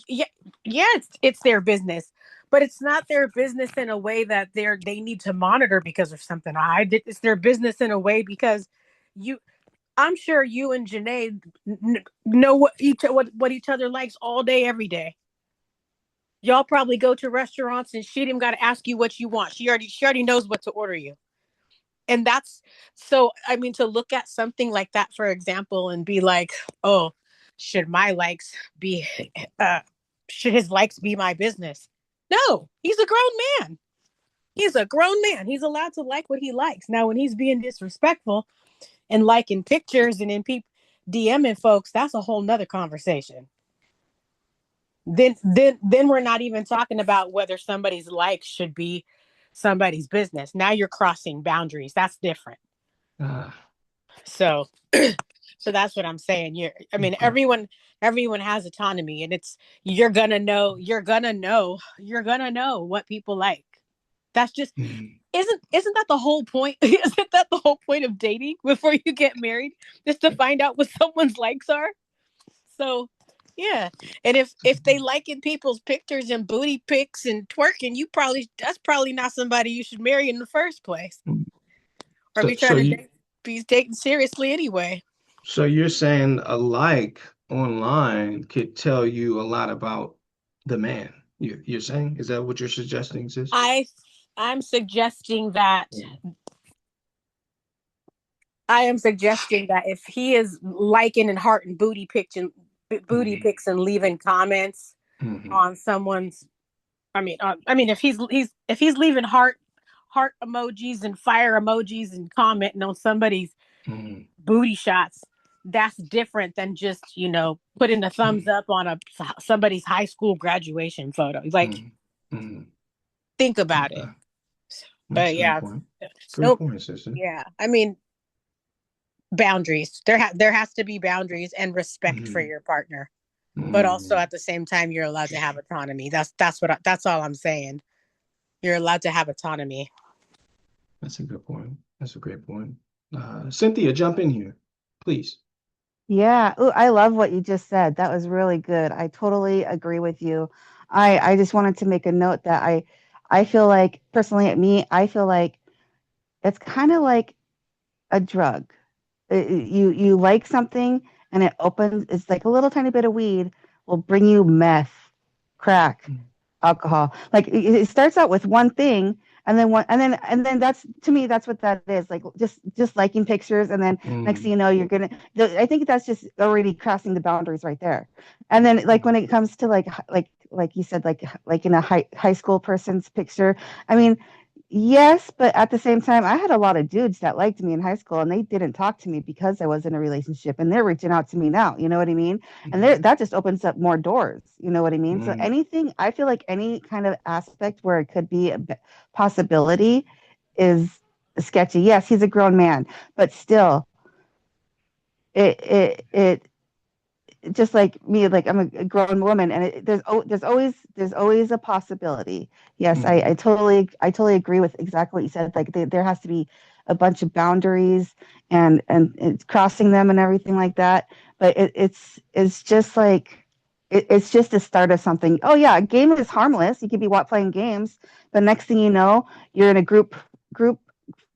yeah, yeah, it's their business, but it's not their business in a way that they need to monitor because of something I did. It's their business in a way because you I'm sure you and Janae know what each other likes all day, every day. Y'all probably go to restaurants and she didn't got to ask you what you want. She already knows what to order you. And that's so. I mean, to look at something like that, for example, and be like, oh, should my likes be, uh, should his likes be my business? No, he's a grown man. He's a grown man. He's allowed to like what he likes. Now, when he's being disrespectful and liking pictures and in people DMing folks, that's a whole nother conversation. Then we're not even talking about whether somebody's likes should be somebody's business. Now you're crossing boundaries. That's different. Uh, So so that's what I'm saying. I mean, okay. everyone has autonomy, and it's you're gonna know what people like. That's just Mm, isn't that the whole point? Isn't that the whole point of dating before you get married? Just to find out what someone's likes are. So yeah, and if they liking people's pictures and booty pics and twerking, that's probably not somebody you should marry in the first place, mm. or So be trying to be taken seriously anyway. so you're saying a like online could tell you a lot about the man. You're saying, is that what you're suggesting, sis? I I'm suggesting that if he is liking and heart and booty Mm-hmm. pics and leaving comments Mm-hmm. on someone's, if he's leaving heart emojis and fire emojis and commenting on somebody's Mm-hmm. booty shots, that's different than just, putting a thumbs Mm, up on somebody's high school graduation photo. Like, mm, mm. think about it. Okay, that's But a good yeah, point. Good so point, sister. yeah, I mean, boundaries. There has to be boundaries and respect for Mm, your partner. But also mm. at the same time, you're allowed to have autonomy. That's all I'm saying. You're allowed to have autonomy. That's a good point. That's a great point. Cynthia, jump in here, please. Yeah. Ooh, I love what you just said. That was really good. I totally agree with you. I just wanted to make a note that I feel like personally at me, I feel like it's kind of like a drug. You like something and it opens, it's like a little tiny bit of weed will bring you meth, crack, Mm, alcohol. Like it starts out with one thing, and then that's, to me, that's what that is. Like just liking pictures, and then next thing mm, you know, you're gonna. I think that's just already crossing the boundaries right there. And then like when it comes to like you said, like in a high school person's picture. I mean, yes, but at the same time, I had a lot of dudes that liked me in high school, and they didn't talk to me because I was in a relationship, and they're reaching out to me now. You know what I mean? And mm, that just opens up more doors. You know what I mean? So mm, anything, I feel like any kind of aspect where it could be a possibility is sketchy. Yes, he's a grown man, but still, it just like me, like I'm a grown woman, and there's always a possibility. Yes, I mm, totally agree with exactly what you said. Like there has to be a bunch of boundaries, and it's crossing them and everything like that. But it's just like it's just the start of something. Oh yeah, a game is harmless. You could be playing games, but next thing you know, you're in a group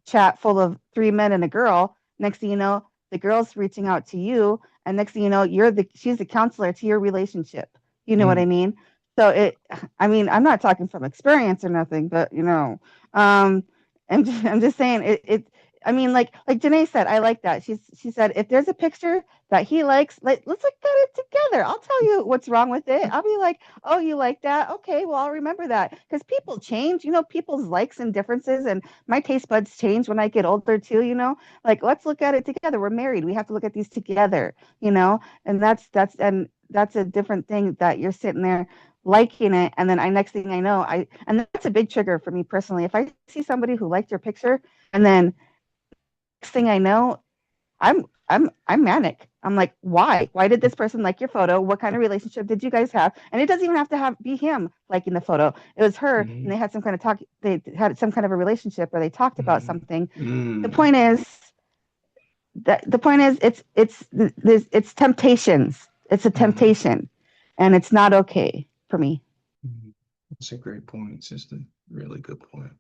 chat full of three men and a girl. Next thing you know, the girl's reaching out to you, and next thing you know, she's the counselor to your relationship. You know what mm, I mean? So I mean, I'm not talking from experience or nothing, but um, I'm just saying I mean, like Janae said, I like that. She said if there's a picture that he likes, let's look at it together. I'll tell you what's wrong with it. I'll be like, oh, you like that? Okay, well, I'll remember that because people change. People's likes and differences, and my taste buds change when I get older too. Like let's look at it together. We're married. We have to look at these together. And that's a different thing that you're sitting there liking it, and then next thing I know, and that's a big trigger for me personally. If I see somebody who liked your picture, and then next thing I know, I'm manic. I'm like, why? Why did this person like your photo? What kind of relationship did you guys have? And it doesn't even have to be him liking the photo. It was her, and mm, they had some kind of talk. They had some kind of a relationship, or they talked about mm, something. The mm, point is it's temptations. It's a mm, temptation, and it's not okay for me. mm. That's a great point, sister. Really good point.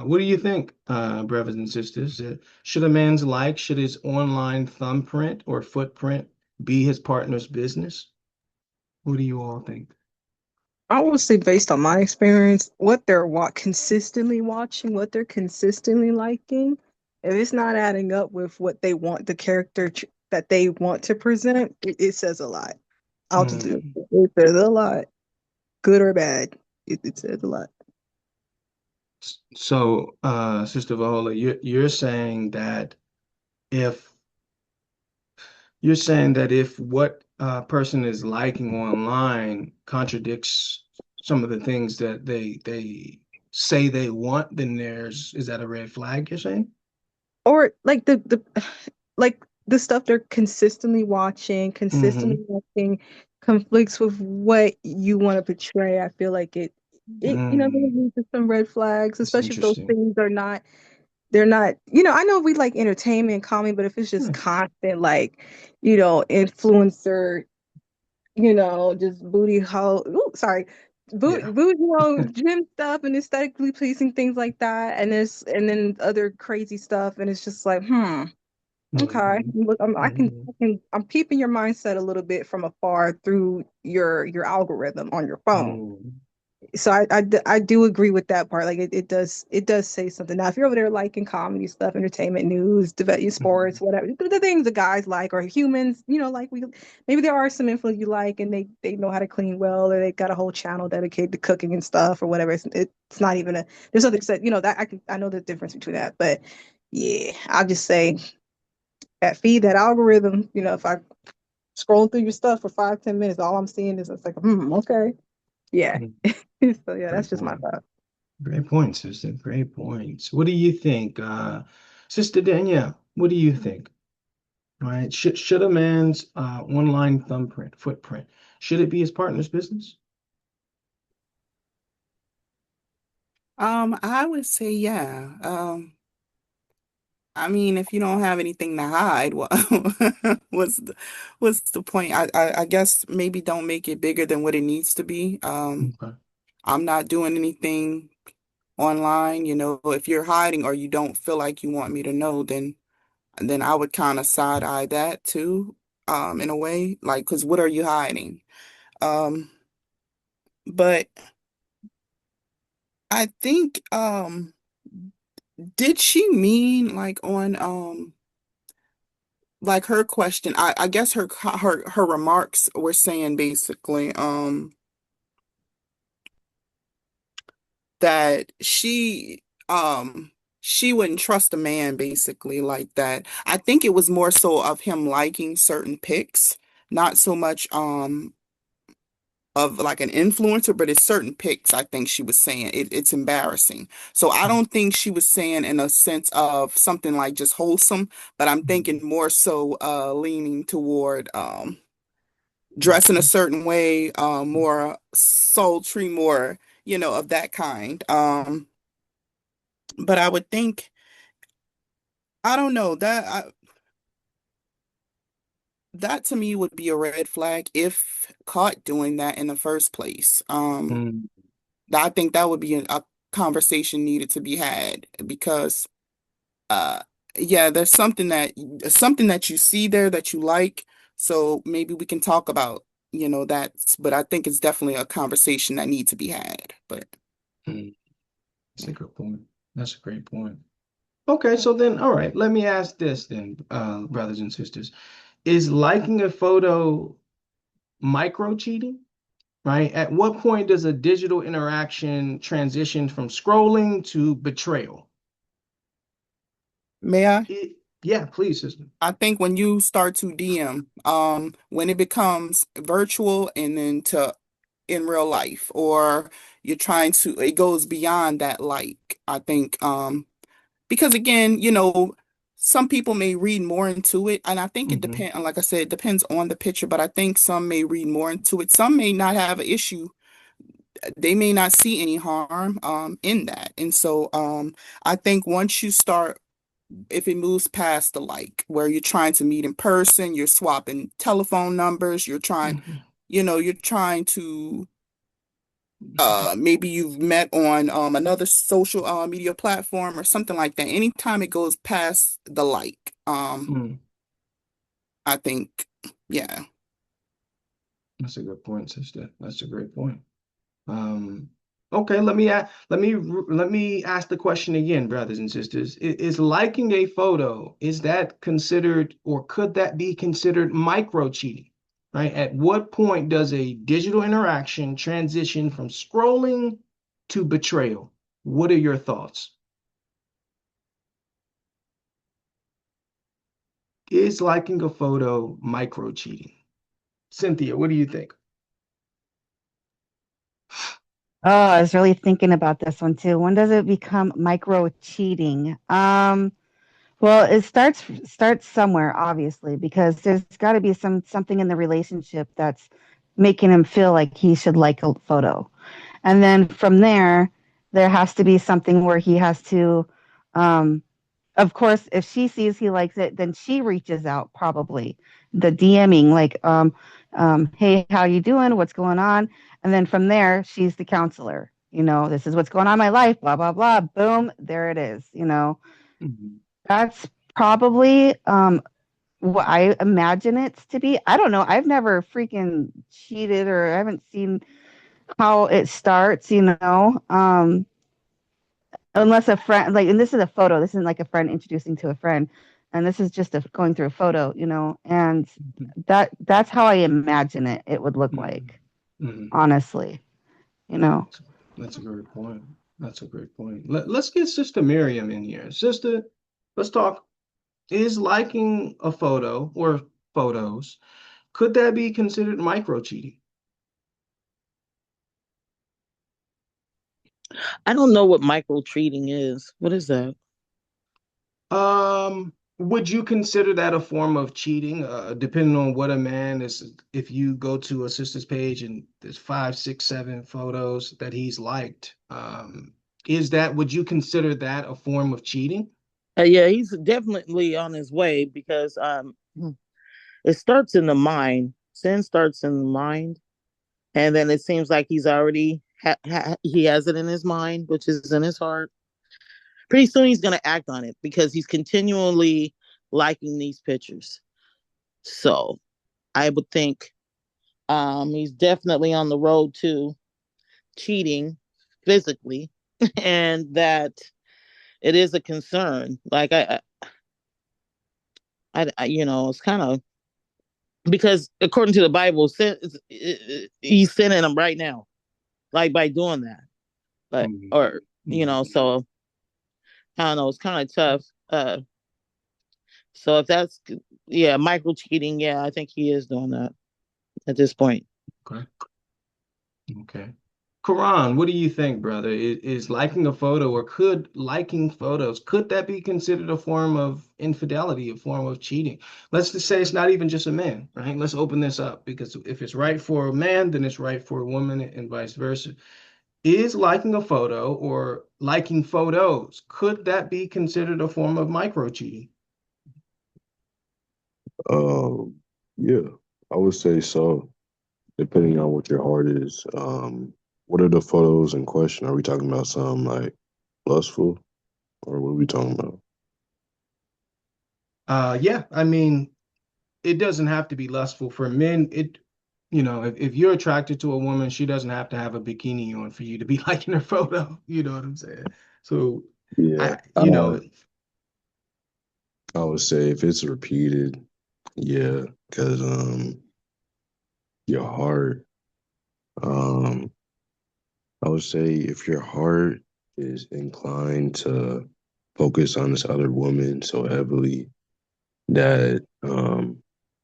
What do you think, brothers and sisters? Should a man's should his online thumbprint or footprint be his partner's business? What do you all think? I would say based on my experience, what they're consistently watching, what they're consistently liking, if it's not adding up with what they want the that they want to present, it says a lot. I'll just do Mm. it. It says a lot, good or bad. It says a lot. So, Sister Viola, you're saying that if what a person is liking online contradicts some of the things that they say they want, then is that a red flag, you're saying? Or like the like the stuff they're consistently Mm-hmm. watching conflicts with what you want to portray. I feel like it Mm. leads to some red flags, That's especially if those interesting. things are not they're not, I know we like entertainment and comedy, but if it's just Yeah. constant, like, influencer, just booty hole, ooh, sorry, Yeah. gym stuff and aesthetically pleasing things like that, and then other crazy stuff, and it's just like, okay, Mm-hmm. look, Mm-hmm. I'm peeping your mindset a little bit from afar through your algorithm on your phone. Mm-hmm. So I do agree with that part. Like it does say something. Now, if you're over there liking comedy stuff, entertainment news, development, sports, whatever, the things the guys like or humans, like maybe there are some influence you like, and they know how to clean well, or they got a whole channel dedicated to cooking and stuff or whatever. It's not even there's nothing said, that I know the difference between that. But yeah, I'll just say that feed, that algorithm, if I scroll through your stuff for 5, 10 minutes, all I'm seeing is it's like, okay. Yeah. Mhm. So yeah, that's Great just my point. thought. Great point, sister. Great points. What do you think, Sister Danielle? What do you think? All right. Should a man's online thumbprint, footprint, should it be his partner's business? I would say yeah. I mean, if you don't have anything to hide, what what's the point? I guess maybe don't make it bigger than what it needs to be. Okay. I'm not doing anything online, if you're hiding or you don't feel like you want me to know, then I would kind of side eye that too, in a way, like, because what are you hiding? Um, but I think, did she mean like on, like her question? I guess her remarks were saying basically, that she wouldn't trust a man basically like that. I think it was more so of him liking certain pics, not so much of like an influencer, but it's certain pics. I think she was saying it's embarrassing. So I don't think she was saying in a sense of something like just wholesome, but I'm thinking more so leaning toward dressing a certain way, more sultry, more, of that kind. But I would think, I don't know, that to me would be a red flag if caught doing that in the first place. Mm, I think that would be a conversation needed to be had because uh yeah, there's something that you see there that you like, so maybe we can talk about, that, but I think it's definitely a conversation that needs to be had. But mm. That's a good point. That's a great point. Okay, so then, all right, let me ask this then, brothers and sisters. Is liking a photo micro cheating? Right? At what point does a digital interaction transition from scrolling to betrayal? may I? Yeah, please, sister. I think when you start to DM, when it becomes virtual and then to in real life, or you're trying to, it goes beyond that. Like, I think, because again, some people may read more into it, and I think it Hmm. depends, like I said, it depends on the picture, but I think some may read more into it. Some may not have an issue. They may not see any harm, in that. And so, I think once you start, if it moves past the like where you're trying to meet in person, you're swapping telephone numbers, Hmm. you're trying to maybe you've met on another social media platform or something like that. Anytime it goes past the like, Mm, I think, yeah. that's a good point, sister. That's a great point. Um, okay, let me ask the question again, brothers and sisters. Is liking a photo, is that considered or could that be considered micro cheating? Right? At what point does a digital interaction transition from scrolling to betrayal? What are your thoughts? Is liking a photo micro cheating? Cynthia, what do you think? Oh, I was really thinking about this one too. When does it become micro cheating? Well, it starts somewhere, obviously, because there's got to be something in the relationship that's making him feel like he should like a photo. And then from there has to be something where he has to, um, of course, if she sees he likes it, then she reaches out, probably the DMing, like, hey, how you doing? What's going on? And then from there, she's the counselor. This is what's going on in my life, blah, blah, blah. Boom, there it is. Mhm. That's probably what I imagine it to be. I don't know. I've never freaking cheated, or I haven't seen how it starts, unless a friend, like, and this is a photo. This isn't like a friend introducing to a friend, and this is just going through a photo, and Mhm. that's how I imagine it would look Mhm. like, Mhm. honestly, you know. That's a great point. That's a great point. Let's get Sister Miriam in here. Sister, let's talk. Is liking a photo or photos, could that be considered micro cheating? I don't know what micro treating is. What is that? Would you consider that a form of cheating? Depending on what a man is, if you go to a sister's page and there's five, six, seven photos that he's liked, would you consider that a form of cheating? Yeah, he's definitely on his way because it starts in the mind. Sin starts in the mind, and then it seems like he's already he has it in his mind, which is in his heart. Pretty soon he's going to act on it because he's continually liking these pictures. So I would think he's definitely on the road to cheating physically, and that it is a concern. Like it's kind of because according to the Bible, he's sinning them right now, like by doing that. But Mhm. or so I don't know. It's kind of tough. So if that's yeah, micro cheating, yeah, I think he is doing that at this point. Okay. Okay. Quran, what do you think, brother? Is liking a photo or could liking photos, could that be considered a form of infidelity, a form of cheating? Let's just say it's not even just a man, right? Let's open this up because if it's right for a man, then it's right for a woman and vice versa. Is liking a photo or liking photos, could that be considered a form of micro cheating? Um, yeah, I would say so, depending on what your heart is. What are the photos in question? Are we talking about something like lustful, or what are we talking about? Yeah, I mean, it doesn't have to be lustful for men. If you're attracted to a woman, she doesn't have to have a bikini on for you to be liking her photo. You know what I'm saying? So Yeah, I, you know, I would say if it's repeated, yeah, because your heart, um, I would say if your heart is inclined to focus on this other woman so heavily that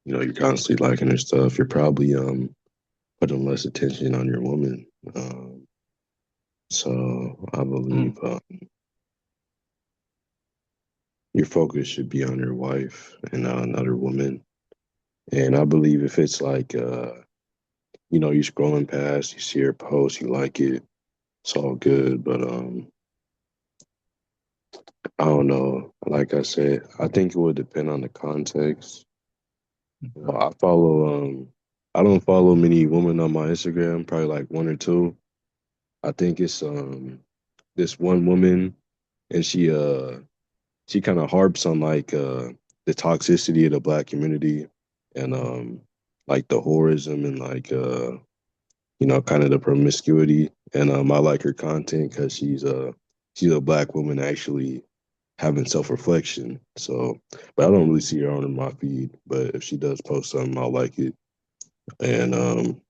you're constantly liking her stuff, you're probably putting less attention on your woman. So I mm, believe your focus should be on your wife and not another woman. And I believe if it's like you're scrolling past, you see her post, you like it, it's all good. But I don't know. Like I said, I think it would depend on the context. I follow I don't follow many women on my Instagram, probably like one or two. I think it's this one woman and she kind of harps on like the toxicity of the black community and like the whorism and like kind of the promiscuity. And I like her content because she's a black woman actually having self reflection. So, but I don't really see her on my feed. But if she does post something, I'll like it. And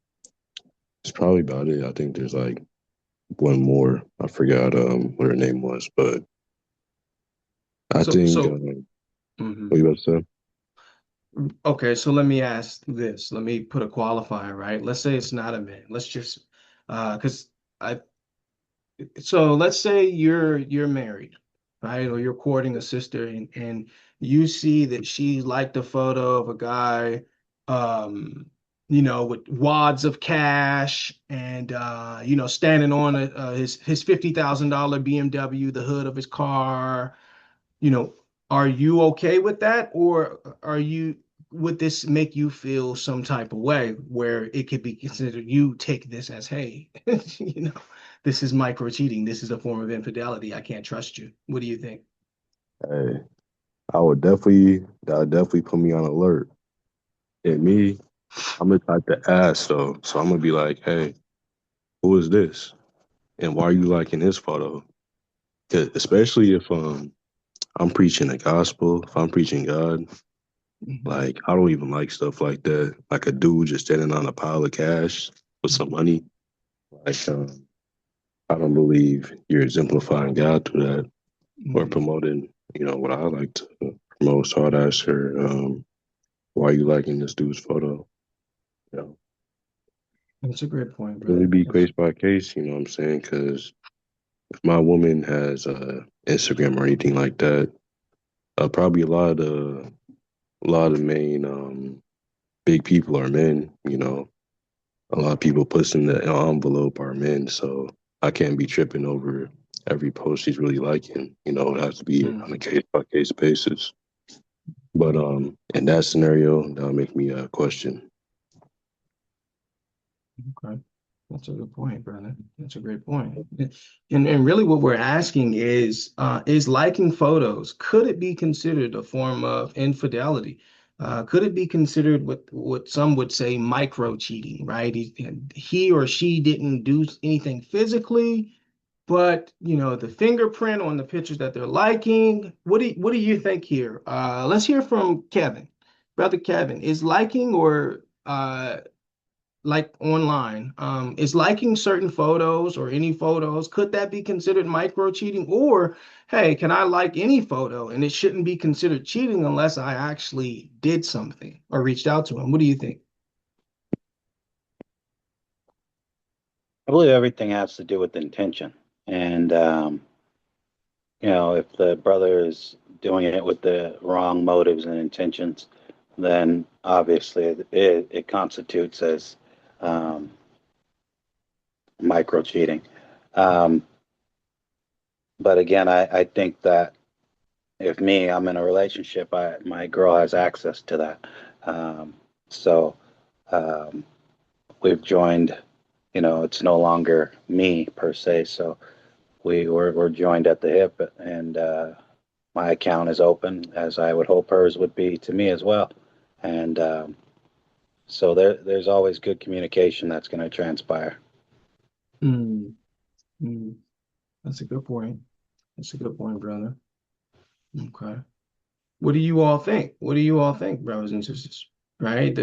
it's probably about it. I think there's like one more. I forgot what her name was, but I so think so what mhm. you about to say? Okay, so let me ask this. Let me put a qualifier, right? Let's say it's not a man. Let's just because I so let's say you're married, right? Or you're courting a sister and you see that she liked a photo of a guy with wads of cash and standing on his $50,000 BMW, the hood of his car, you know, are you okay with that, or would this make you feel some type of way where it could be considered you take this as, hey, this is micro cheating, this is a form of infidelity, I can't trust you. What do you think? Hey, that would definitely put me on alert. And me, I'm the type to ask though, so I'm gonna be like, hey, who is this? And why are you liking his photo? 'Cause especially if I'm preaching the gospel, if I'm preaching God, Mhm. like I don't even like stuff like that. Like a dude just standing on a pile of cash with some money. Like I don't believe you're exemplifying God through that or Mhm. promoting, what I like to. promote sought after. Why you liking this dude's photo? You know, That's a great point, really brother. be case by case. You know what I'm saying? Because if my woman has Instagram or anything like that, probably a lot of main big people are men. You know, a lot of people pushing the envelope are men, so I can't be tripping over every post she's really liking. You know, it has to be on a Mm, case by case basis. But in that scenario, that'll make me question. okay. That's a good point, brother. That's a great point. And really what we're asking is liking photos, could it be considered a form of infidelity? Could it be considered what some would say micro cheating, right? He or she didn't do anything physically, but the fingerprint on the pictures that they're liking. What do you think here? Let's hear from Kevin. Brother Kevin, is liking or like online, is liking certain photos or any photos, could that be considered micro cheating? Or, hey, can I like any photo and it shouldn't be considered cheating unless I actually did something or reached out to him? What do you think? I believe everything has to do with intention. And, if the brother is doing it with the wrong motives and intentions, then obviously it constitutes as um, micro cheating. Um, but again, I think that if I'm in a relationship, my girl has access to that. Um, so um, we've joined, it's no longer me per se. So we're joined at the hip, and my account is open, as I would hope hers would be to me as well. And so there's always good communication that's going to transpire. Mm, mm, that's a good point. That's a good point, brother. Okay. What do you all think? What do you all think, brothers and sisters? Right?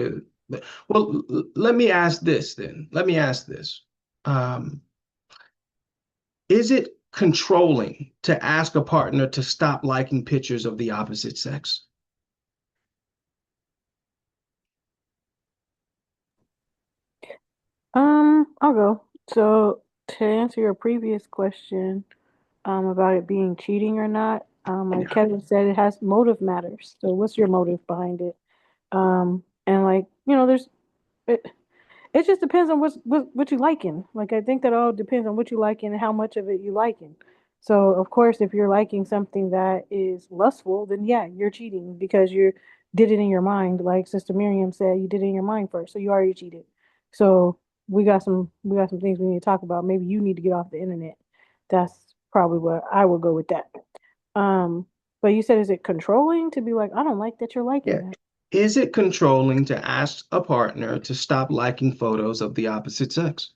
Well, let me ask this then. Let me ask this. Um, Is it controlling to ask a partner to stop liking pictures of the opposite sex? I'll go. So to answer your previous question, about it being cheating or not, like Yeah. Kevin said, it has motive matters. So what's your motive behind it? And like, there's it, it just depends on what you liking. Like I think that all depends on what you like and how much of it you liking. So of course, if you're liking something that is lustful, then yeah, you're cheating because you did it in your mind. Like Sister Miriam said, you did it in your mind first, so you already cheated. So we got some things we need to talk about. Maybe you need to get off the internet. That's probably what I would go with that. Um, but you said, is it controlling to be like, I don't like that you're liking Yeah. that? Is it controlling to ask a partner to stop liking photos of the opposite sex?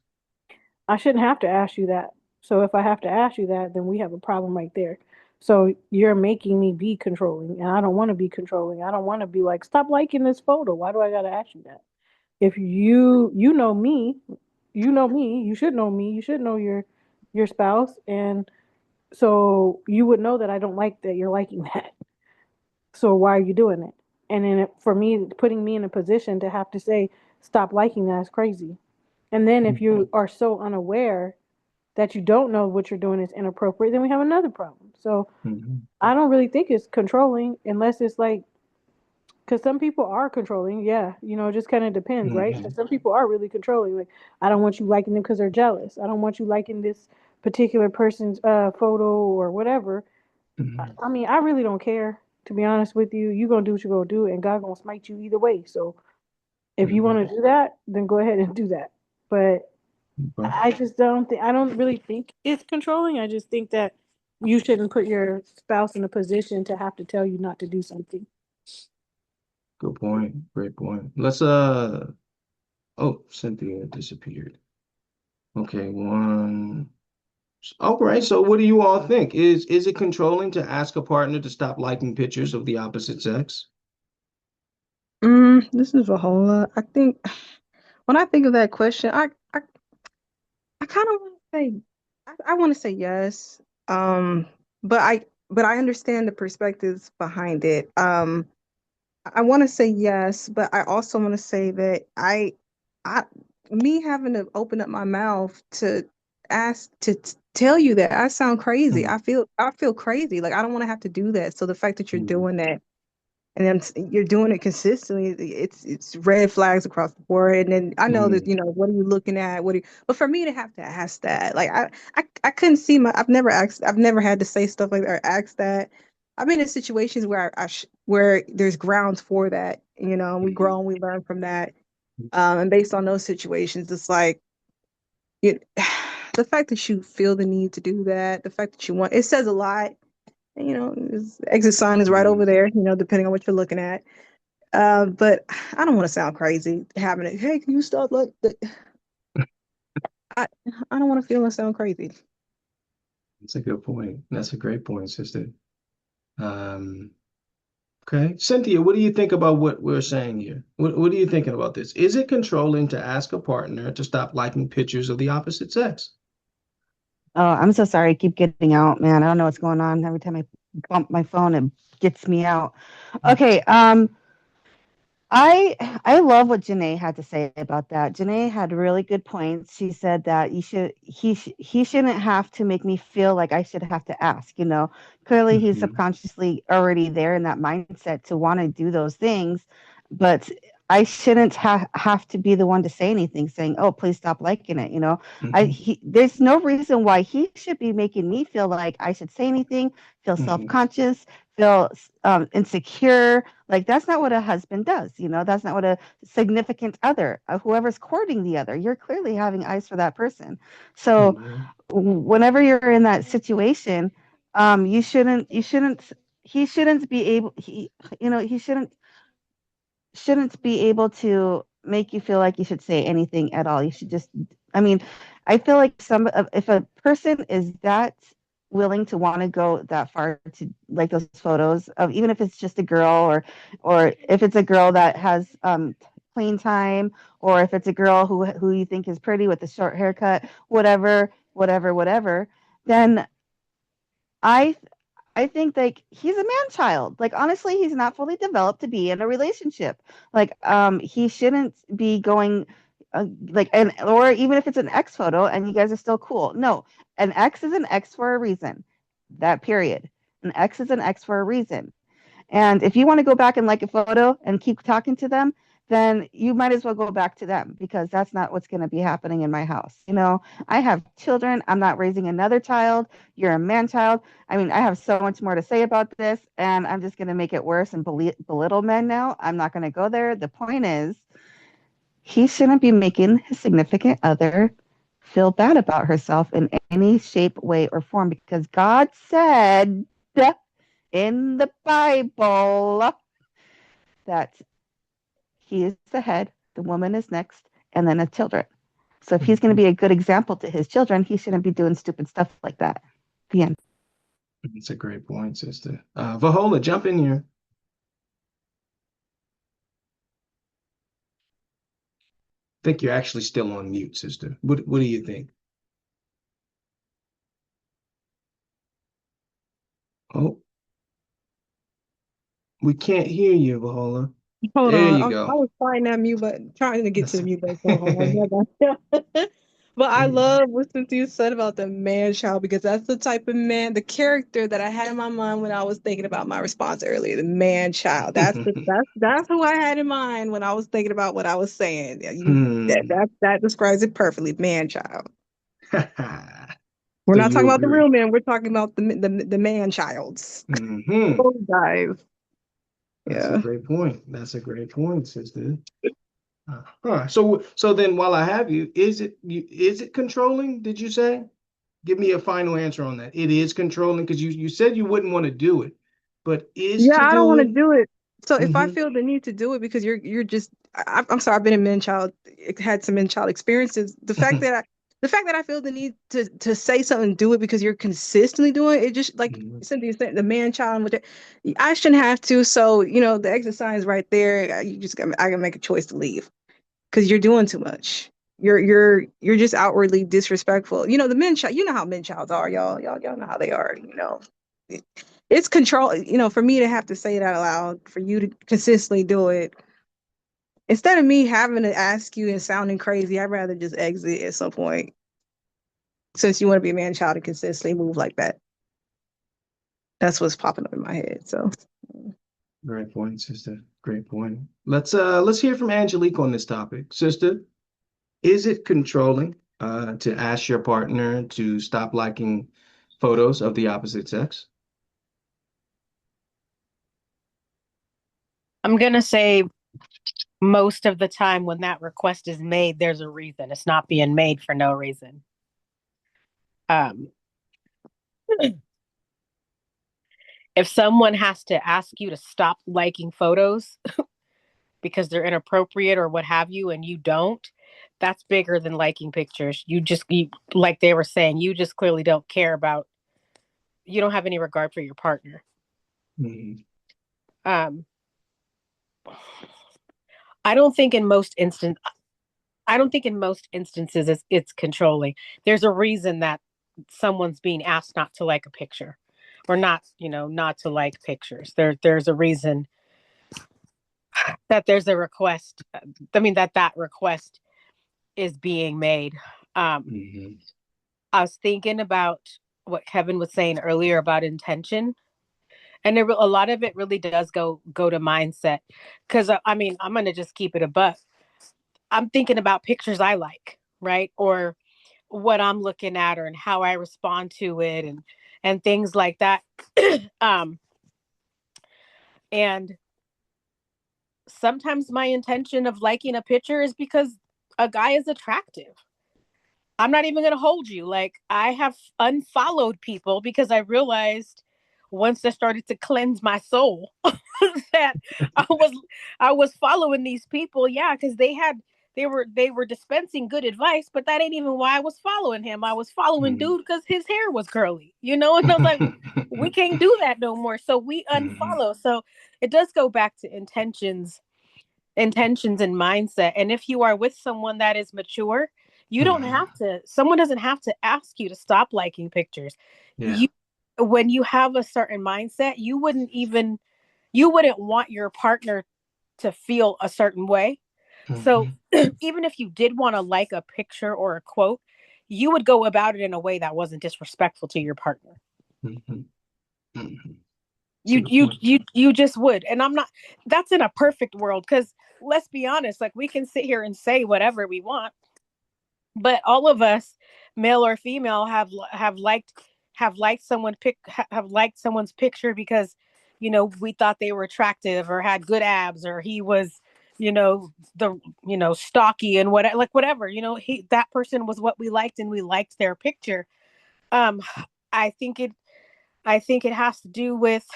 I shouldn't have to ask you that. So if I have to ask you that, then we have a problem right there. So you're making me be controlling, and I don't want to be controlling. I don't want to be like, stop liking this photo. Why do I gotta ask you that? If you know me, you know me, you should know me, you should know your spouse, and so you would know that I don't like that you're liking that. So why are you doing it? And then for me, putting me in a position to have to say, stop liking that is crazy. And then if you are so unaware that you don't know what you're doing is inappropriate, then we have another problem. So Mhm. I don't really think it's controlling unless it's like, because some people are controlling. Yeah, it just kind of depends, right? Because Mhm. some people are really controlling. Like, I don't want you liking them because they're jealous. I don't want you liking this particular person's photo or whatever. Mhm. I mean, I really don't care. To be honest with you, you gonna do what you gonna do, and God gonna smite you either way. So if you Mhm. want to do that, then go ahead and do that. But Okay. I don't really think it's controlling. I just think that you shouldn't put your spouse in a position to have to tell you not to do something. Good point. Great point. Oh, Cynthia disappeared. Okay, one. All right, so what do you all think? Is it controlling to ask a partner to stop liking pictures of the opposite sex? This is Vahola. I think when I think of that question, I kind of want to say I want to say yes. Um, but but I understand the perspectives behind it. I want to say yes, but I also want to say that I, me having to open up my mouth to ask tell you that I sound crazy. Mm, I feel crazy. Like I don't want to have to do that. So the fact that you're mm, doing that and then you're doing it consistently, it's red flags across the board. And then I know that mm, what are you looking at? What are you, but for me to have to ask that, like I couldn't see my. I've never asked. I've never had to say stuff like that or ask that. I've been in situations where where there's grounds for that. We mm, grow and we learn from that. And based on those situations, it's like it, the fact that you feel the need to do that, the fact that you want, it says a lot. And, the exit sign is right over mm. there. Depending on what you're looking at. But I don't want to sound crazy having it. Hey, can you stop? Like, I, I don't want to feel and sound crazy. That's a good point. That's a great point, sister. Um, okay. Cynthia, what do you think about what we're saying here? What are you thinking about this? Is it controlling to ask a partner to stop liking pictures of the opposite sex? Oh, I'm so sorry. I keep getting out, man. I don't know what's going on. Every time I bump my phone, it gets me out. Okay. I love what Janae had to say about that. Janae had really good points. She said that he shouldn't have to make me feel like I should have to ask, Clearly he's Mm-hmm. subconsciously already there in that mindset to want to do those things, but I shouldn't have to be the one to say anything saying, "Oh, please stop liking it." Mm-hmm. There's no reason why he should be making me feel like I should say anything, feel Mm-hmm. self-conscious, feel insecure. Like that's not what a husband does, That's not what a significant other, whoever's courting the other. You're clearly having eyes for that person. So Mm-hmm. whenever you're in that situation, you shouldn't, he shouldn't be able, he shouldn't be able to make you feel like you should say anything at all. You should just, I mean, I feel like if a person is that willing to want to go that far to like those photos of, even if it's just a girl, or if it's a girl that has clean time, or if it's a girl who you think is pretty with a short haircut, whatever, then I I think like he's a man child. Like honestly, he's not fully developed to be in a relationship. Like he shouldn't be going like, and or even if it's an ex photo and you guys are still cool. No, an ex is an ex for a reason. That period. An ex is an ex for a reason. And if you want to go back and like a photo and keep talking to them, then you might as well go back to them, because that's not what's going to be happening in my house. I have children. I'm not raising another child. You're a man child. I mean, I have so much more to say about this, and I'm just going to make it worse and belittle men now. I'm not going to go there. The point is, he shouldn't be making his significant other feel bad about herself in any shape, way, or form, because God said in the Bible that he is the head, the woman is next, and then the children. So if he's going to Mm-hmm. be a good example to his children, he shouldn't be doing stupid stuff like that. The end. That's a great point, sister. Vahola, jump in here. I think you're actually still on mute, sister. What do you think? Oh, we can't hear you, Vahola. Hold There on. you I go. was trying that mute button, trying to get to That's the mute button. So hold on. But I love what Cynthia said about the man child, because that's the type of man, the character that I had in my mind when I was thinking about my response earlier. The man child. That's who I had in mind when I was thinking about what I was saying. Yeah, Hmm. that describes it perfectly. Man child. We're So not you talking about the real agree? men. We're talking about the man childs. Hmm. Those guys. That's a Yeah. great point. That's a great point, sister. So then, while I have you, is it controlling? Did you say? Give me a final answer on that. It is controlling because you said you wouldn't want to do it, but is Yeah, to I don't do want to it? do it. So if I Hmm. feel the need to do it because you're just I'm sorry, I've been in men child, had some men child experiences. The fact that I feel the need to say something, do it because you're consistently doing it, just like Cynthia said, the man child, with it, I shouldn't have to. So the exit sign is right there. I can make a choice to leave because you're doing too much. You're just outwardly disrespectful. The men child. You know how men childs are, y'all. Y'all know how they are. it's control. For me to have to say it out loud, for you to consistently do it, instead of me having to ask you and sounding crazy, I'd rather just exit at some point. Since you want to be a man child and consistently move like that, that's what's popping up in my head. So, Great point, sister. Great point. Let's hear from Angelique on this topic. Sister, is it controlling to ask your partner to stop liking photos of the opposite sex? I'm gonna say most of the time when that request is made, there's a reason. It's not being made for no reason. Um, if someone has to ask you to stop liking photos because they're inappropriate or what have you, and you don't, that's bigger than liking pictures. Like they were saying, you just clearly don't care about, you don't have any regard for your partner. Mm-hmm. Um, I don't think in most instant, I don't think in most instances it's controlling. There's a reason that someone's being asked not to like a picture or not to like pictures. There's a reason that there's a request. I mean, that request is being made. Um, Mm-hmm. I was thinking about what Kevin was saying earlier about intention. And a lot of it really does go to mindset. Because I mean, I'm gonna just keep it a buck. I'm thinking about pictures I like, right? Or what I'm looking at, or and how I respond to it, and things like that. um, and sometimes my intention of liking a picture is because a guy is attractive. I'm not even going to hold you. Like, I have unfollowed people because I realized once I started to cleanse my soul that I was I was following these people, yeah, because they were dispensing good advice, but that ain't even why I was following him. I was following Mm-hmm. dude because his hair was curly, and I was like, we can't do that no more. So we Mm-hmm. unfollow. So it does go back to intentions and mindset. And if you are with someone that is mature, you don't Mm-hmm. have to, someone doesn't have to ask you to stop liking pictures. Yeah. You, when you have a certain mindset, you wouldn't want your partner to feel a certain way. So Mm-hmm. even if you did want to like a picture or a quote, you would go about it in a way that wasn't disrespectful to your partner. Mm-hmm. Mm-hmm. That's a You good you point. you you just would. And I'm not, that's in a perfect world, because let's be honest, like we can sit here and say whatever we want, but all of us, male or female, have liked someone's picture because we thought they were attractive or had good abs, or he was the stocky and whatever, he that person was what we liked, and we liked their picture. um i think it I think it has to do with,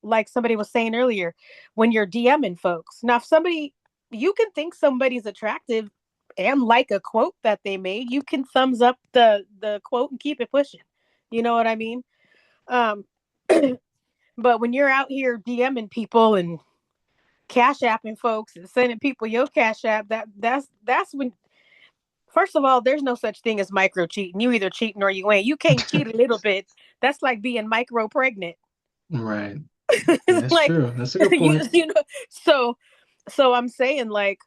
like somebody was saying earlier, when you're DMing folks. Now, if somebody, you can think somebody's attractive and like a quote that they made, you can thumbs up the quote and keep it pushing. You know what I mean? Um, but when you're out here DMing people and cash apping folks and sending people your cash app, that's when, first of all, there's no such thing as micro cheating. You either cheating or you ain't. You can't cheat a little bit. That's like being micro pregnant. Right. Yeah, It's that's like true. That's a good you, point. you know so I'm saying, like,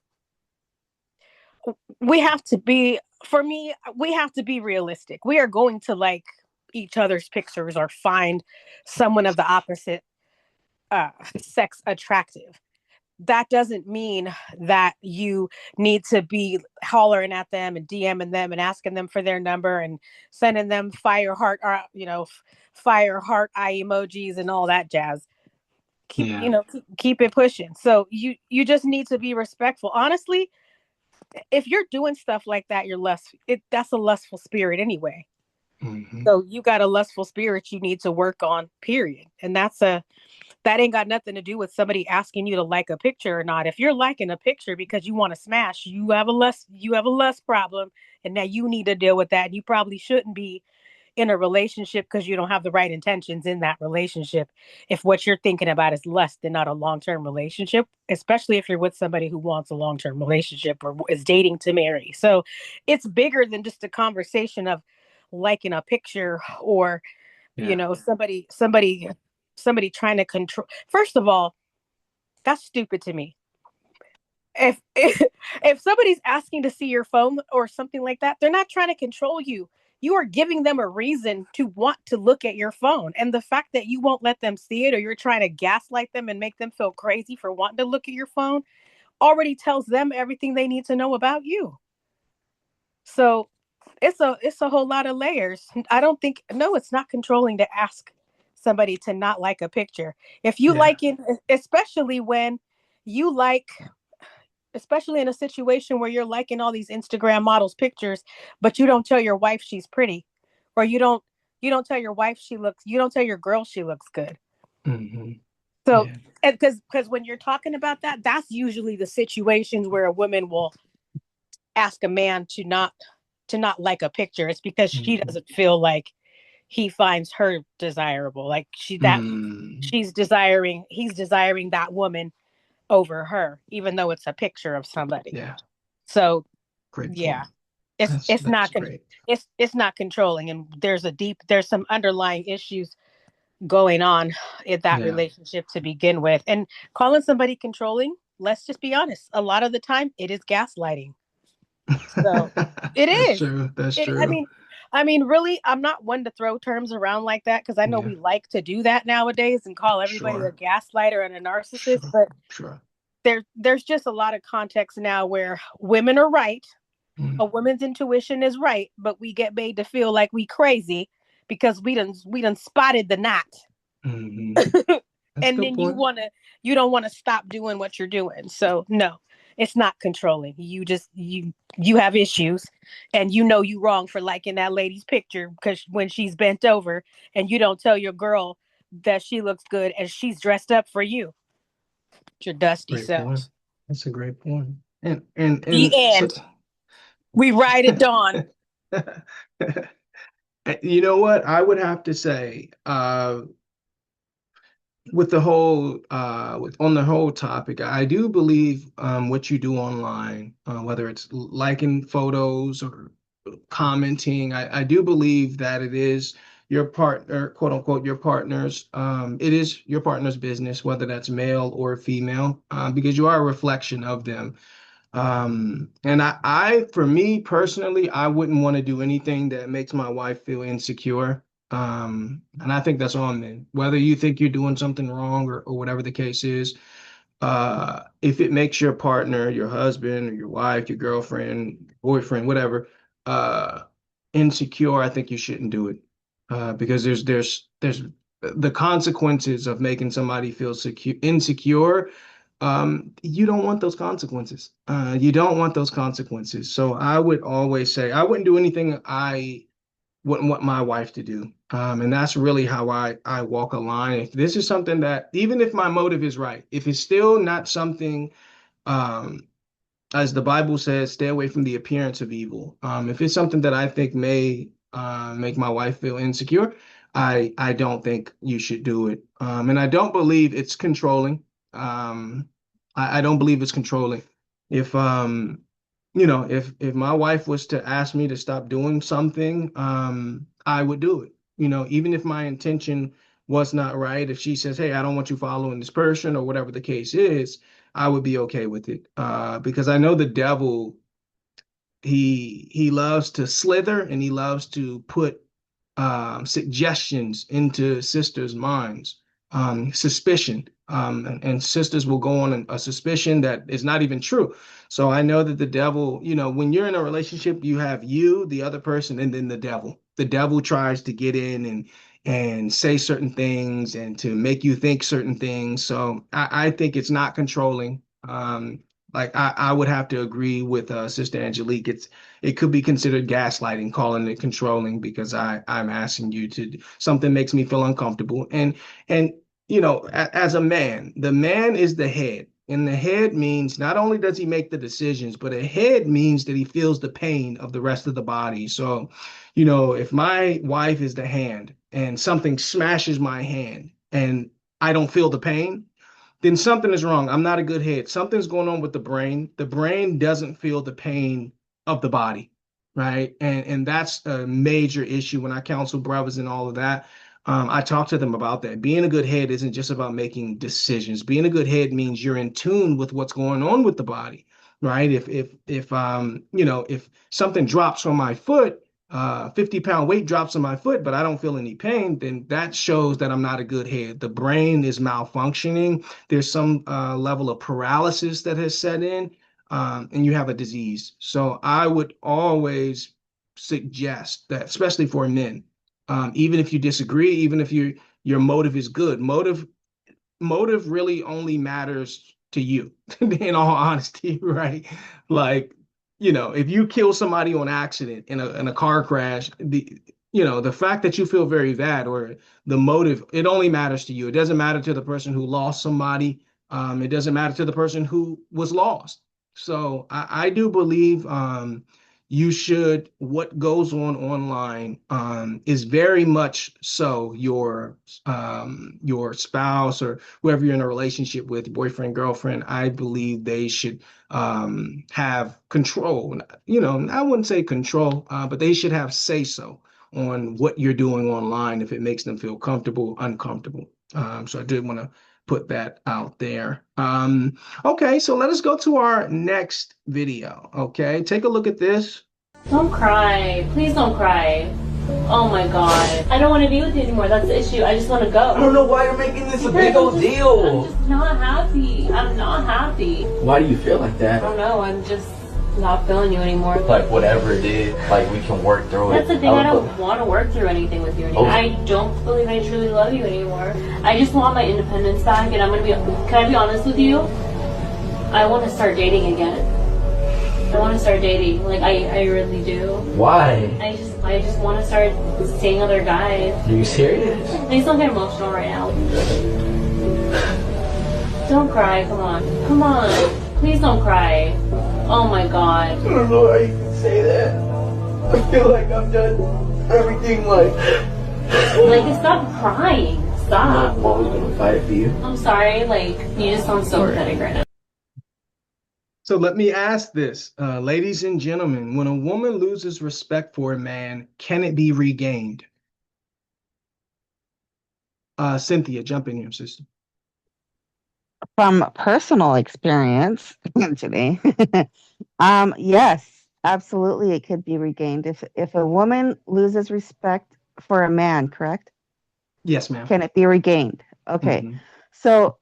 we have to be, for me, we have to be realistic. We are going to like each other's pictures or find someone of the opposite sex attractive. That doesn't mean that you need to be hollering at them and DMing them and asking them for their number and sending them fire heart, or fire heart eye emojis and all that jazz. keep Yeah. you know keep it pushing. So you just need to be respectful. Honestly, if you're doing stuff like that, that's a lustful spirit anyway. Mm-hmm. So you got a lustful spirit you need to work on, period. And that ain't got nothing to do with somebody asking you to like a picture or not. If you're liking a picture because you want to smash, you have a lust problem, and now you need to deal with that. You probably shouldn't be in a relationship because you don't have the right intentions in that relationship. If what you're thinking about is less than not a long-term relationship, especially if you're with somebody who wants a long-term relationship or is dating to marry. So it's bigger than just a conversation of liking a picture, or Yeah. somebody somebody trying to control. First of all, that's stupid to me. If somebody's asking to see your phone or something like that, they're not trying to control you. You are giving them a reason to want to look at your phone. And the fact that you won't let them see it, or you're trying to gaslight them and make them feel crazy for wanting to look at your phone, already tells them everything they need to know about you. So it's a whole lot of layers. I don't think, no, it's not controlling to ask somebody to not like a picture. If you Yeah. like it, especially when you like, especially in a situation where you're liking all these Instagram models pictures, but you don't tell your wife she's pretty, or you don't tell your wife she looks, you don't tell your girl she looks good. Hmm. So, Yeah. because when you're talking about that, that's usually the situations where a woman will ask a man to not like a picture. It's because she Hmm. doesn't feel like he finds her desirable. Like Mm. he's desiring that woman over her, even though it's a picture of somebody. Yeah. So Great yeah, point. it's That's it's that's not great. it's not controlling, and there's some underlying issues going on in that Yeah. relationship to begin with. And calling somebody controlling, let's just be honest, a lot of the time it is gaslighting. So it That's is. true. That's It. I true. mean, I mean, really, I'm not one to throw terms around like that because I know Yeah. we like to do that nowadays and call everybody a Sure. gaslighter and a narcissist. Sure. But Sure. there's just a lot of context now where women are right, a Mm. woman's intuition is right, but we get made to feel like we crazy because we done spotted the knot. Hmm. That's a And good then point. you don't want to stop doing what you're doing. So no, it's not controlling. You have issues, and you know you wrong for liking that lady's picture because when she's bent over and you don't tell your girl that she looks good and she's dressed up for you, your dusty Great point. self. That's a great point. And The so end. We ride at dawn. you know what? I would have to say, with the whole on the whole topic, I do believe what you do online, whether it's liking photos or commenting, I do believe that it is your partner, quote unquote, your partner's. It is your partner's business, whether that's male or female, because you are a reflection of them. And for me personally, I wouldn't want to do anything that makes my wife feel insecure. And I think that's on men. Whether you think you're doing something wrong or whatever the case is, if it makes your partner, your husband, or your wife, your girlfriend, boyfriend, whatever, uh, insecure, I think you shouldn't do it. Because there's the consequences of making somebody feel insecure. You don't want those consequences. You don't want those consequences. So I would always say I wouldn't do anything I wouldn't want my wife to do. And that's really how I walk a line. If this is something that, even if my motive is right, if it's still not something, um, as the Bible says, stay away from the appearance of evil. If it's something that I think may make my wife feel insecure, I don't think you should do it. And I don't believe it's controlling. I don't believe it's controlling. If if my wife was to ask me to stop doing something, I would do it. Even if my intention was not right, if she says, "Hey, I don't want you following this person," or whatever the case is, I would be okay with it. Because I know the devil, he loves to slither and he loves to put suggestions into sisters' minds, suspicion. And sisters will go on a suspicion that is not even true. So I know that the devil, when you're in a relationship, you have you, the other person, and then the devil. The devil tries to get in and say certain things and to make you think certain things. So I think it's not controlling. Like I would have to agree with Sister Angelique. It could be considered gaslighting, calling it controlling, because I'm asking you to something makes me feel uncomfortable. And as a man, the man is the head. And the head means not only does he make the decisions, but a head means that he feels the pain of the rest of the body. So, if my wife is the hand and something smashes my hand and I don't feel the pain, then something is wrong. I'm not a good head. Something's going on with the brain. The brain doesn't feel the pain of the body, right? And that's a major issue when I counsel brothers and all of that. I talk to them about that. Being a good head isn't just about making decisions. Being a good head means you're in tune with what's going on with the body, right? If you know, if something drops from my foot, 50-pound weight drops on my foot, but I don't feel any pain, then that shows that I'm not a good head. The brain is malfunctioning. There's some level of paralysis that has set in, and you have a disease. So I would always suggest that, especially for men, even if you disagree, even if your motive is good, motive really only matters to you, in all honesty, right? Like, if you kill somebody on accident in a car crash, the fact that you feel very bad, or the motive, it only matters to you. It doesn't matter to the person who lost somebody. It doesn't matter to the person who was lost. So I do believe you should, what goes on online is very much so your spouse or whoever you're in a relationship with, boyfriend, girlfriend. I believe they should have control. I wouldn't say control, but they should have say so on what you're doing online, if it makes them feel comfortable, uncomfortable. So I did want to put that out there. Okay, so let us go to our next video. Okay, take a look at this. Don't cry. Please don't cry. Oh my god. I don't want to be with you anymore. That's the issue. I just want to go. I don't know why you're making this a big old deal. I'm just not happy. I'm not happy. Why do you feel like that? I don't know. I'm just not feeling you anymore. Like whatever it is, like we can work through it. That's the thing. I don't want to work through anything with you anymore. Oh. I don't believe I truly love you anymore. I just want my independence back, and I'm gonna be. Can I be honest with you? I want to start dating again. I want to start dating. Like I really do. Why? I just want to start seeing other guys. Are you serious? Please don't get emotional right now. Don't cry. Come on. Come on. Please don't cry. Oh my god. I don't know how you can say that. I feel like I've done everything like stop crying. Stop. I'm always gonna fight for you. I'm sorry. Like, you just sound so pathetic right now. So let me ask this, ladies and gentlemen, when a woman loses respect for a man, can it be regained? Cynthia, jump in here, sister. From personal experience today, yes, absolutely, it could be regained. If a woman loses respect for a man, correct? Yes, ma'am. Can it be regained? Okay. Mm-hmm. So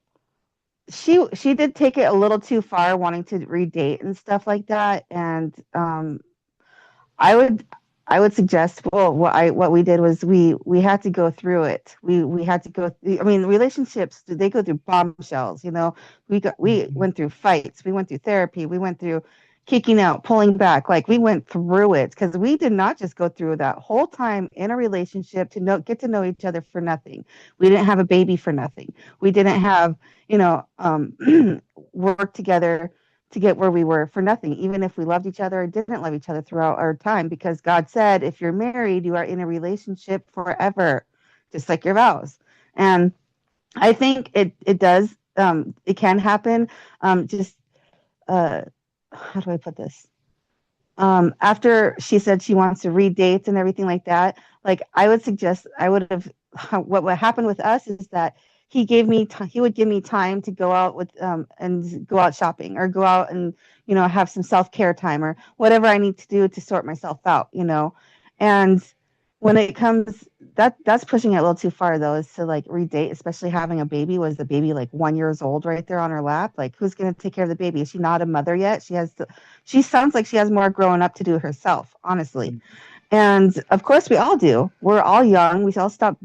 she did take it a little too far, wanting to redate and stuff like that. And I would suggest, well, what we did was we had to go through it. We had to go. I mean, relationships, they go through bombshells. We went through fights. We went through therapy. We went through kicking out, pulling back. Like, we went through it, because we did not just go through that whole time in a relationship to get to know each other for nothing. We didn't have a baby for nothing. We didn't have work together to get where we were for nothing, even if we loved each other or didn't love each other throughout our time, because God said, if you're married, you are in a relationship forever, just like your vows. And I think it does, it can happen. How do I put this? After she said she wants to read dates and everything like that, like, I would suggest, what happened with us is that he would give me time to go out with and go out shopping, or go out and have some self-care time, or whatever I need to do to sort myself out. And when it comes, that's pushing it a little too far, though, is to like redate, especially having a baby. Was the baby like 1 year old right there on her lap? Like, who's going to take care of the baby? Is she not a mother yet? She sounds like she has more growing up to do herself, honestly. And of course, we all do. We're all young. We all stop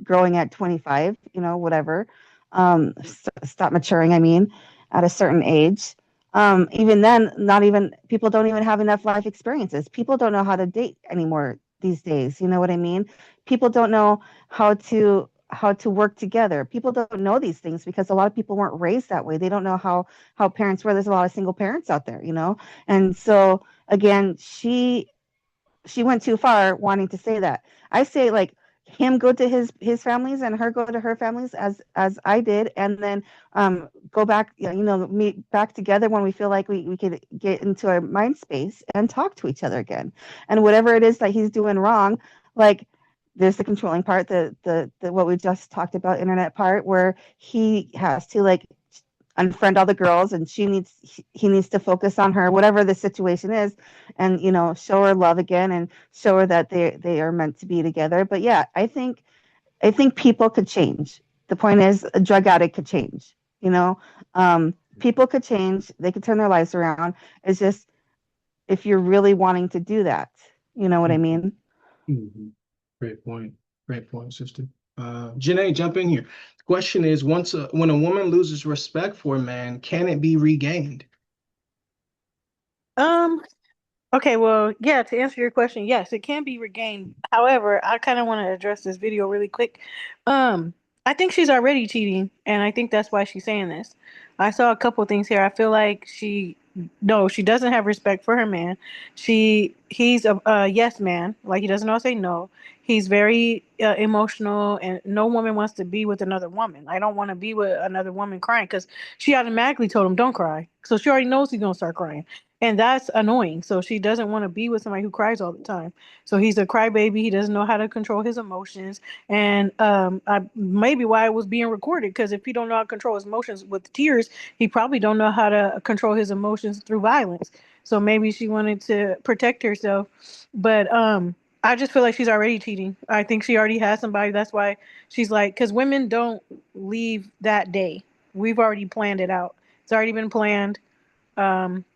growing at 25, whatever. Stop maturing, I mean, at a certain age. Even then, people don't even have enough life experiences. People don't know how to date anymore these days. You know what I mean? People don't know how to work together. People don't know these things because a lot of people weren't raised that way. They don't know how parents were. There's a lot of single parents out there, And so, again, she went too far wanting to say that. I say, like, him go to his families and her go to her families, as I did, and then go back, meet back together when we feel like we could get into our mind space and talk to each other again. And whatever it is that he's doing wrong, like, there's the controlling part, the what we just talked about, internet part, where he has to like unfriend all the girls, and he needs to focus on her, whatever the situation is, and show her love again and show her that they are meant to be together. But yeah, I think people could change. The point is, a drug addict could change. People could change. They could turn their lives around. It's just if you're really wanting to do that, you know what I mean? Mhm. Great point. Great point, sister. Janae, jump in here. The question is, when a woman loses respect for a man, can it be regained? Um, Okay, well, yeah, to answer your question, yes, it can be regained. However, I kind of want to address this video really quick. Um, I think she's already cheating, and I think that's why she's saying this. I saw a couple things here. I feel like no, she doesn't have respect for her man. He's a yes man, like he doesn't know how to say no. He's very emotional, and no woman wants to be with another woman. I don't want to be with another woman crying because she automatically told him don't cry, so she already knows he's gonna start crying. And that's annoying. So she doesn't want to be with somebody who cries all the time. So he's a crybaby. He doesn't know how to control his emotions. And maybe why it was being recorded, because if he don't know how to control his emotions with tears, he probably don't know how to control his emotions through violence. So maybe she wanted to protect herself. But I just feel like she's already cheating. I think she already has somebody. That's why she's like, because women don't leave that day. We've already planned it out. It's already been planned.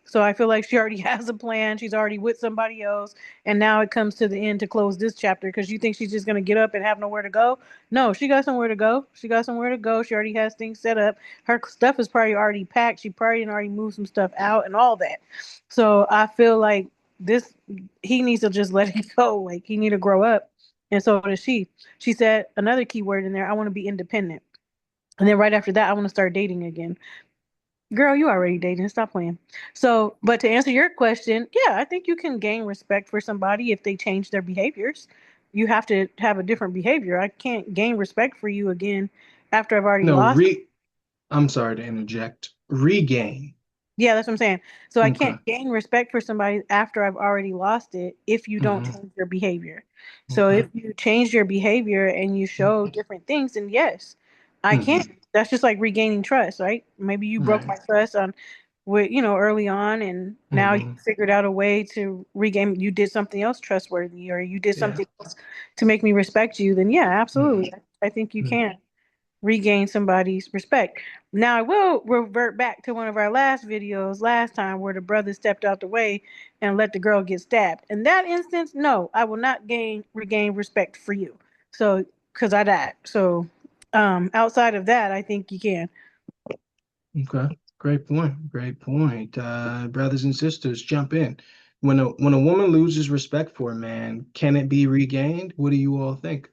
So I feel like she already has a plan. She's already with somebody else, and now it comes to the end to close this chapter. Because you think she's just gonna get up and have nowhere to go? No, she got somewhere to go. She got somewhere to go. She already has things set up. Her stuff is probably already packed. She probably already moved some stuff out and all that. So I feel like this, he needs to just let it go. Like he need to grow up, and so does she. She said another key word in there. I want to be independent. And then right after that, I want to start dating again. Girl, you already dating. Stop playing. So, but to answer your question, yeah, I think you can gain respect for somebody if they change their behaviors. You have to have a different behavior. I can't gain respect for you again after I've already No, lost. I'm sorry to interject. Regain. Yeah, that's what I'm saying. So I Okay. can't gain respect for somebody after I've already lost it if you don't Hmm. change your behavior. So Okay. if you change your behavior and you show different things, then yes, I can. Hmm. That's just like regaining trust, right? Maybe you broke Right. my trust on with early on, and now you Hmm. figured out a way to regain. You did something else trustworthy, or you did Yeah. something else to make me respect you. Then yeah, absolutely, Hmm. I think you can regain somebody's respect. Now, I will revert back to one of our last videos last time where the brother stepped out the way and let the girl get stabbed. In that instance, no, I will not regain respect for you. So, because I died. So, outside of that, I think you can. Okay. Great point. Great point. Brothers and sisters, jump in. When a woman loses respect for a man, can it be regained? What do you all think?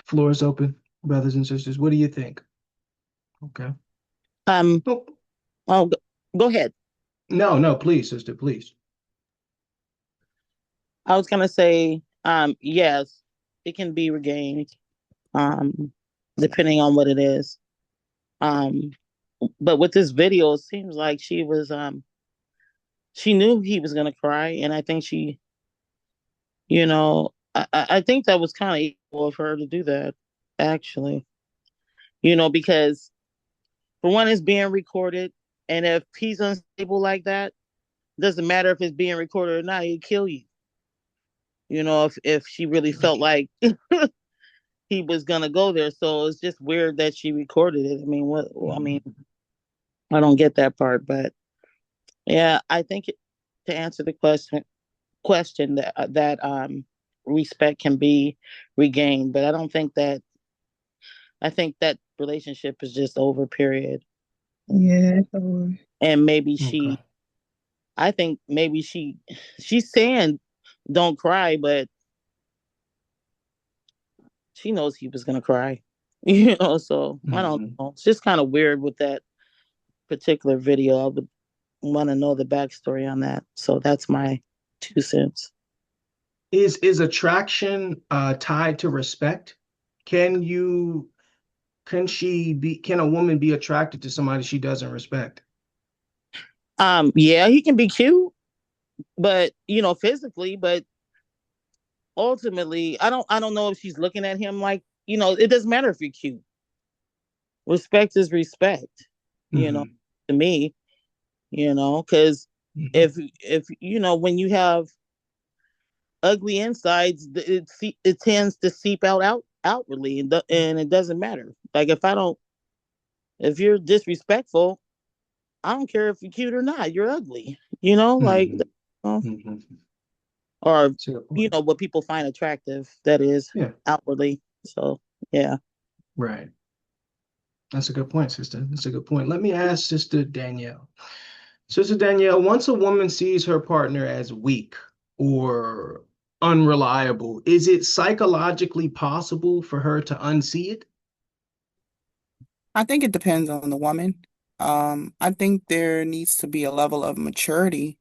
Floor is open, brothers and sisters. What do you think? Okay. Um, Oh, oh, go ahead. no, no, please, sister, please. I was gonna say, yes, it can be regained, um, depending on what it is. Um, but with this video, it seems like she knew he was gonna cry, and I think I think that was kind of evil of her to do that, actually. Because for one, it's being recorded, and if he's unstable like that, doesn't matter if it's being recorded or not, he'd kill you. If she really felt like he was gonna go there. So it's just weird that she recorded it. I mean, what? I mean, I don't get that part, but yeah, I think to answer the question that respect can be regained, but I don't think that. I think that relationship is just over. Period. Yeah. And maybe Okay. I think maybe she's saying don't cry, but she knows he was gonna cry. So I don't Hmm. know. It's just kind of weird with that particular video. I would want to know the backstory on that. So that's my 2 cents. Is attraction tied to respect? Can you can a woman be attracted to somebody she doesn't respect? Yeah, he can be cute. but physically, but ultimately, I don't know if she's looking at him like, it doesn't matter if you're cute. Respect is respect, you know, Mm-hmm. to me, because Mm-hmm. if when you have ugly insides, it tends to seep outwardly, and it doesn't matter. Like if you're disrespectful, I don't care if you're cute or not. You're ugly. Like, Mm-hmm. uh, Mm-hmm. or That's a good point. what people find attractive. That is Yeah, outwardly. So yeah. right. That's a good point, sister. That's a good point. Let me ask Sister Danielle. Sister Danielle, once a woman sees her partner as weak or unreliable, is it psychologically possible for her to unsee it? I think it depends on the woman. I think there needs to be a level of maturity,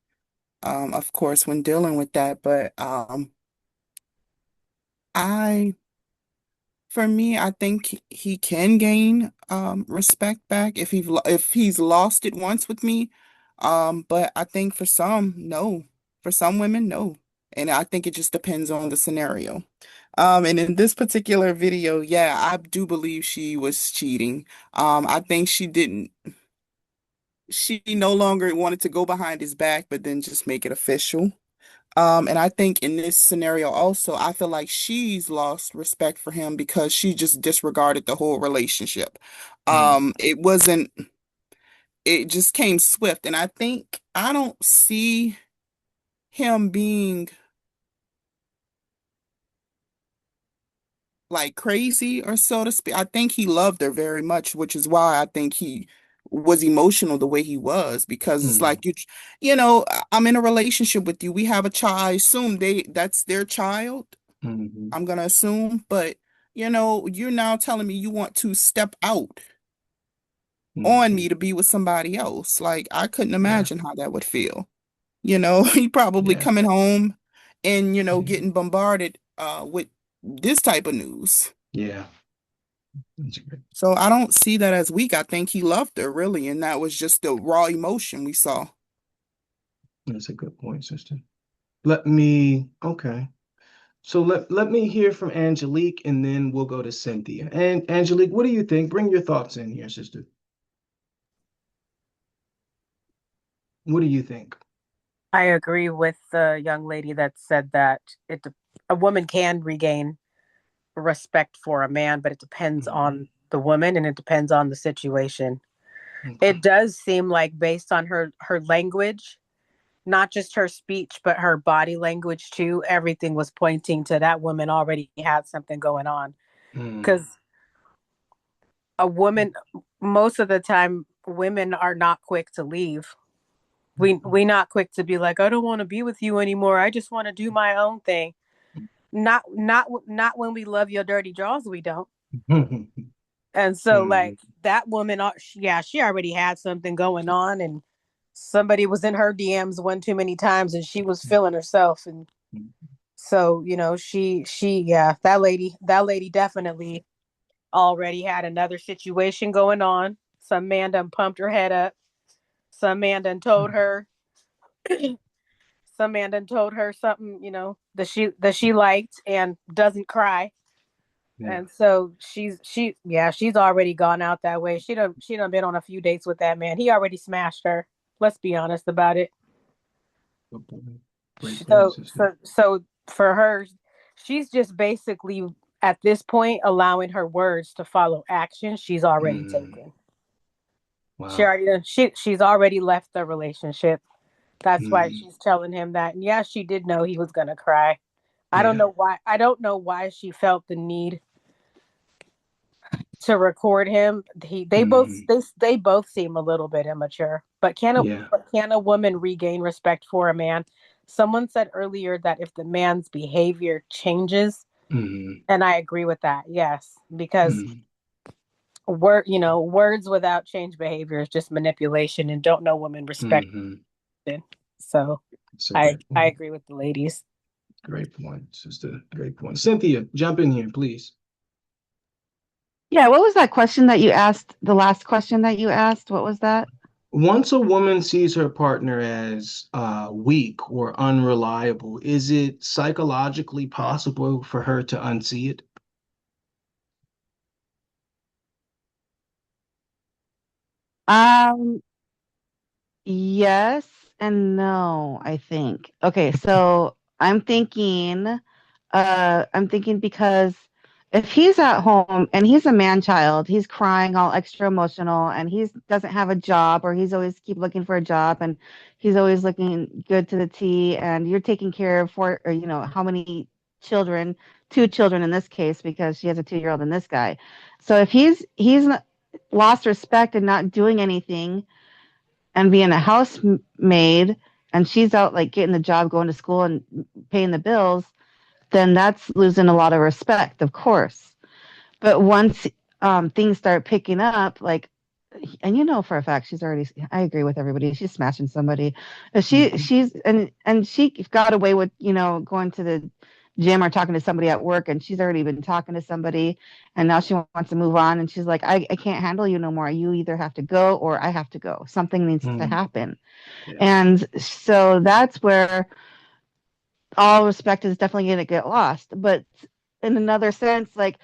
of course, when dealing with that. But I For me, I think he can gain respect back if he's lost it once with me. But I think for some, no. For some women, no. And I think it just depends on the scenario. And in this particular video, yeah, I do believe she was cheating. I think she no longer wanted to go behind his back, but then just make it official. And I think in this scenario also, I feel like she's lost respect for him because she just disregarded the whole relationship. Mm, It wasn't, it just came swift. And I think I don't see him being like crazy or so to speak. I think he loved her very much, which is why I think he was emotional the way he was because it's mm, like I'm in a relationship with you. We have a child. I assume that's their child. mhm, I'm gonna assume, but you're now telling me you want to step out on mhm. me to be with somebody else. Like I couldn't Yeah, imagine how that would feel. He probably yeah, coming home and yeah, getting bombarded with this type of news. yeah. That's good. So I don't see that as weak. I think he loved her really, and that was just the raw emotion we saw. That's a good point, sister. Okay. So let me hear from Angelique and then we'll go to Cynthia. And Angelique, what do you think? Bring your thoughts in here, sister. What do you think? I agree with the young lady that said that a woman can regain respect for a man, but it depends Mhm. on the woman and it depends on the situation. Okay. It does seem like based on her language, not just her speech, but her body language too, everything was pointing to that woman already had something going on. Mm, Because a woman, most of the time, women are not quick to leave. We not quick to be like, I don't want to be with you anymore. I just want to do my own thing. Not when we love your dirty draws. We don't. mhm, And so mhm, like that woman, yeah, she already had something going on, and somebody was in her DMs one too many times, and she was feeling herself, and so yeah, that lady definitely already had another situation going on. Some man done pumped her head up. Some man done told her. Some man done told her something, that she liked and doesn't cry. yeah. And so she's already gone out that way. She done been on a few dates with that man. He already smashed her. Let's be honest about it. Good point. Great point, So sister. so so for her, she's just basically at this point allowing her words to follow action she's already Mm, taken. wow. She's already left the relationship. That's why Mm, she's telling him that. And yeah, she did know he was gonna cry. yeah. I don't know why she felt the need to record him. Mm, They both seem a little bit immature. yeah. But can a woman regain respect for a man? Someone said earlier that if the man's behavior changes, Mm, and I agree with that. Yes, because mm, words without change behavior is just manipulation, and don't know women respect mm. it. So That's a I great I point. agree with the ladies. Great point, sister. Great point. Cynthia, jump in here, please. Yeah, what was that question that you asked? The last question that you asked, what was that? Once a woman sees her partner as weak or unreliable, is it psychologically possible for her to unsee it? Um, Yes and no, I think. Okay, so I'm thinking because if he's at home and he's a man child, he's crying all extra emotional and he doesn't have a job or he's always keep looking for a job and he's always looking good to the T and you're taking care of four or how many children, two children in this case because she has a 2-year-old and this guy. So if he's lost respect and not doing anything and being a housemaid and she's out like getting the job, going to school and paying the bills, then that's losing a lot of respect, of course. But once things start picking up, like, and for a fact she's already. I agree with everybody. She's smashing somebody. Mhm. And she got away with going to the gym or talking to somebody at work, and she's already been talking to somebody, and now she wants to move on, and she's like, I can't handle you no more. You either have to go or I have to go. Something needs to Mhm. happen, Yeah. and so that's where all respect is definitely going to get lost. But in another sense, like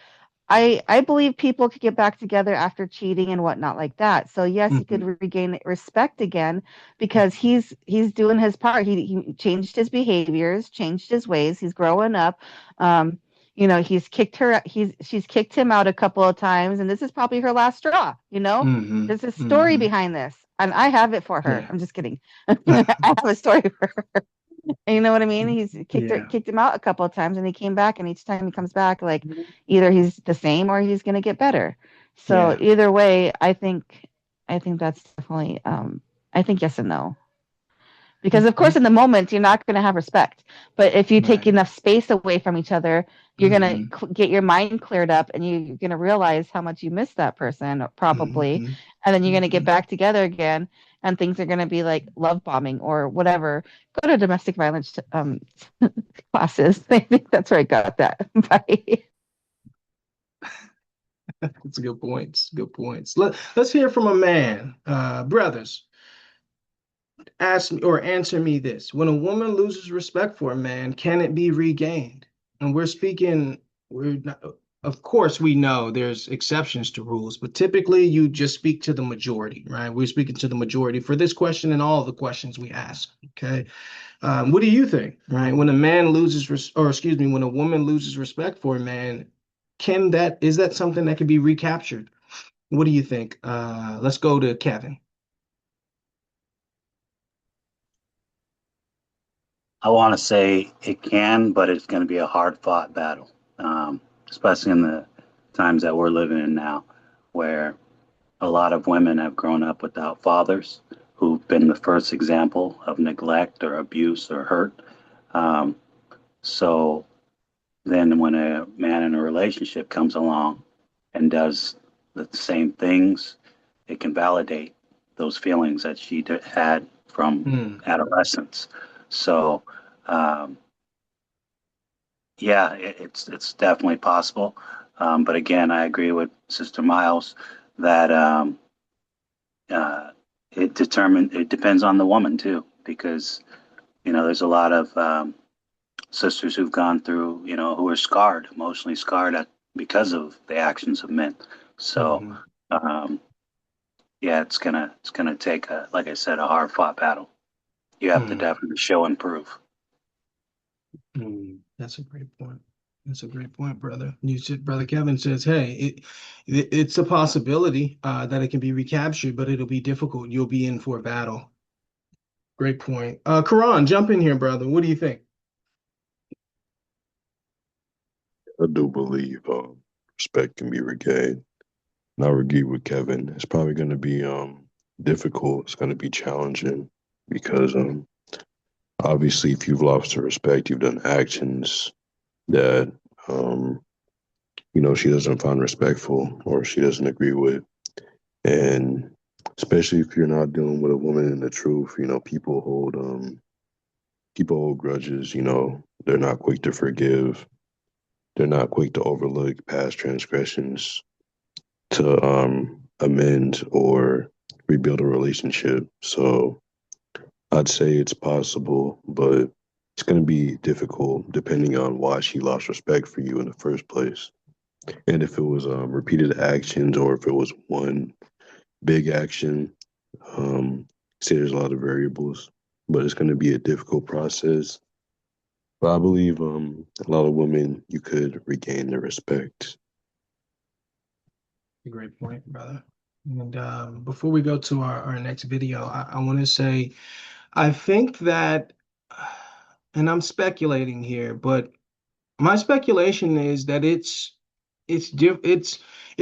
I believe people could get back together after cheating and whatnot like that. So yes, he could Mhm. regain respect again because he's doing his part. He changed his behaviors, changed his ways. He's growing up. She's kicked him out a couple of times, and this is probably her last straw. Mhm. There's a story Mhm. behind this, and I have it for her. Yeah. I'm just kidding. I have a story for her. And you know what I mean? He's Yeah. kicked him out a couple of times, and he came back. And each time he comes back, like either he's the same or he's going to get better. So Yeah. either way, I think that's definitely. I think yes and no. Because of course, Okay. in the moment, you're not going to have respect. But if you take Right. enough space away from each other, you're going to Mhm. get your mind cleared up, and you're going to realize how much you miss that person, probably. Mhm. And then you're going to get Mhm. back together again, and things are going to be like love bombing or whatever. Go to domestic violence classes. I think that's where I got that. Bye. That's good points. Good points. Let's hear from a man. Brothers, ask me or answer me this. When a woman loses respect for a man, can it be regained? And we're not, of course, we know there's exceptions to rules, but typically you just speak to the majority, right? We're speaking to the majority for this question and all the questions we ask. Okay. What do you think, right? When a man loses, or excuse me, when a woman loses respect for a man, is that something that can be recaptured? What do you think? Let's go to Kevin. I want to say it can, but it's going to be a hard fought battle, especially in the times that we're living in now, where a lot of women have grown up without fathers who've been the first example of neglect or abuse or hurt. Um, so then when a man in a relationship comes along and does the same things, it can validate those feelings that she had from Hmm. adolescence. So, um, yeah, it's definitely possible. But again, I agree with Sister Miles that uh, it depends on the woman too, because there's a lot of sisters who've gone through, who are scarred, emotionally scarred because of the actions of men. So, Hmm. um, yeah, it's gonna take like I said, a hard fought battle. You have to Hmm. definitely show and prove. That's a great point. That's a great point, brother. Brother Kevin says, "Hey, it's a possibility that it can be recaptured, but it'll be difficult. You'll be in for a battle." Great point. Karan, jump in here, brother. What do you think? I do believe respect can be regained. And I agree with Kevin. It's probably going to be difficult. It's going to be challenging because obviously, if you've lost her respect, you've done actions that um, she doesn't find respectful or she doesn't agree with, and especially if you're not dealing with a woman in the truth, people hold grudges. They're not quick to forgive. They're not quick to overlook past transgressions to amend or rebuild a relationship. So I'd say it's possible, but it's going to be difficult depending on why she lost respect for you in the first place. And if it was repeated actions or if it was one big action, say there's a lot of variables, but it's going to be a difficult process. But I believe a lot of women, you could regain their respect. A great point, brother. And before we go to our next video, I want to say I think that, and I'm speculating here, but my speculation is that it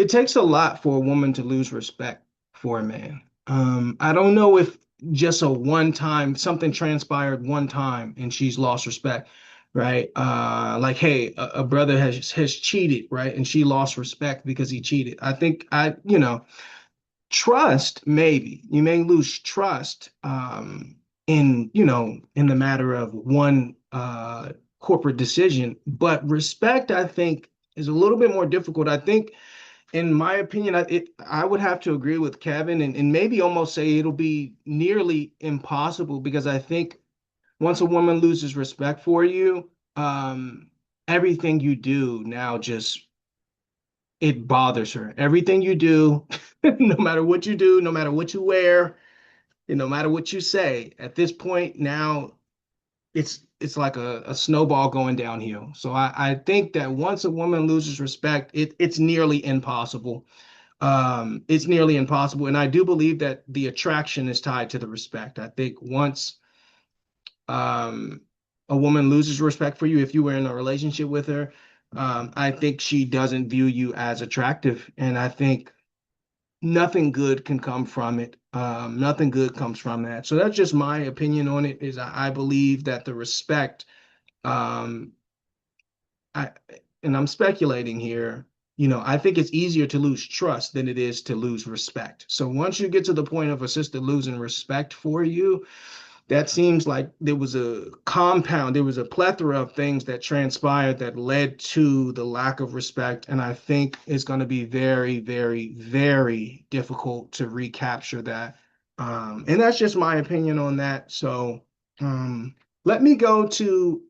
takes a lot for a woman to lose respect for a man. I don't know if just a one time something transpired one time and she's lost respect, right? Like, hey, a brother has cheated, right? And she lost respect because he cheated. I think trust, maybe you may lose trust in in the matter of one corporate decision, but respect, I think, is a little bit more difficult. I think, in my opinion, I would have to agree with Kevin, and maybe almost say it'll be nearly impossible, because I think once a woman loses respect for you, everything you do now just, it bothers her. Everything you do, no matter what you do, no matter what you wear, and no matter what you say, at this point now, it's like a snowball going downhill. So I think that once a woman loses respect, it's nearly impossible. It's nearly impossible. And I do believe that the attraction is tied to the respect. I think once um, a woman loses respect for you, if you were in a relationship with her, I think she doesn't view you as attractive. And I think nothing good can come from it. Nothing good comes from that. So that's just my opinion on it. Is I believe that the respect, um, I and I'm speculating here. I think it's easier to lose trust than it is to lose respect. So once you get to the point of a sister losing respect for you, that seems like there was a plethora of things that transpired that led to the lack of respect. And I think it's going to be very, very, very difficult to recapture that. And that's just my opinion on that. So let me go to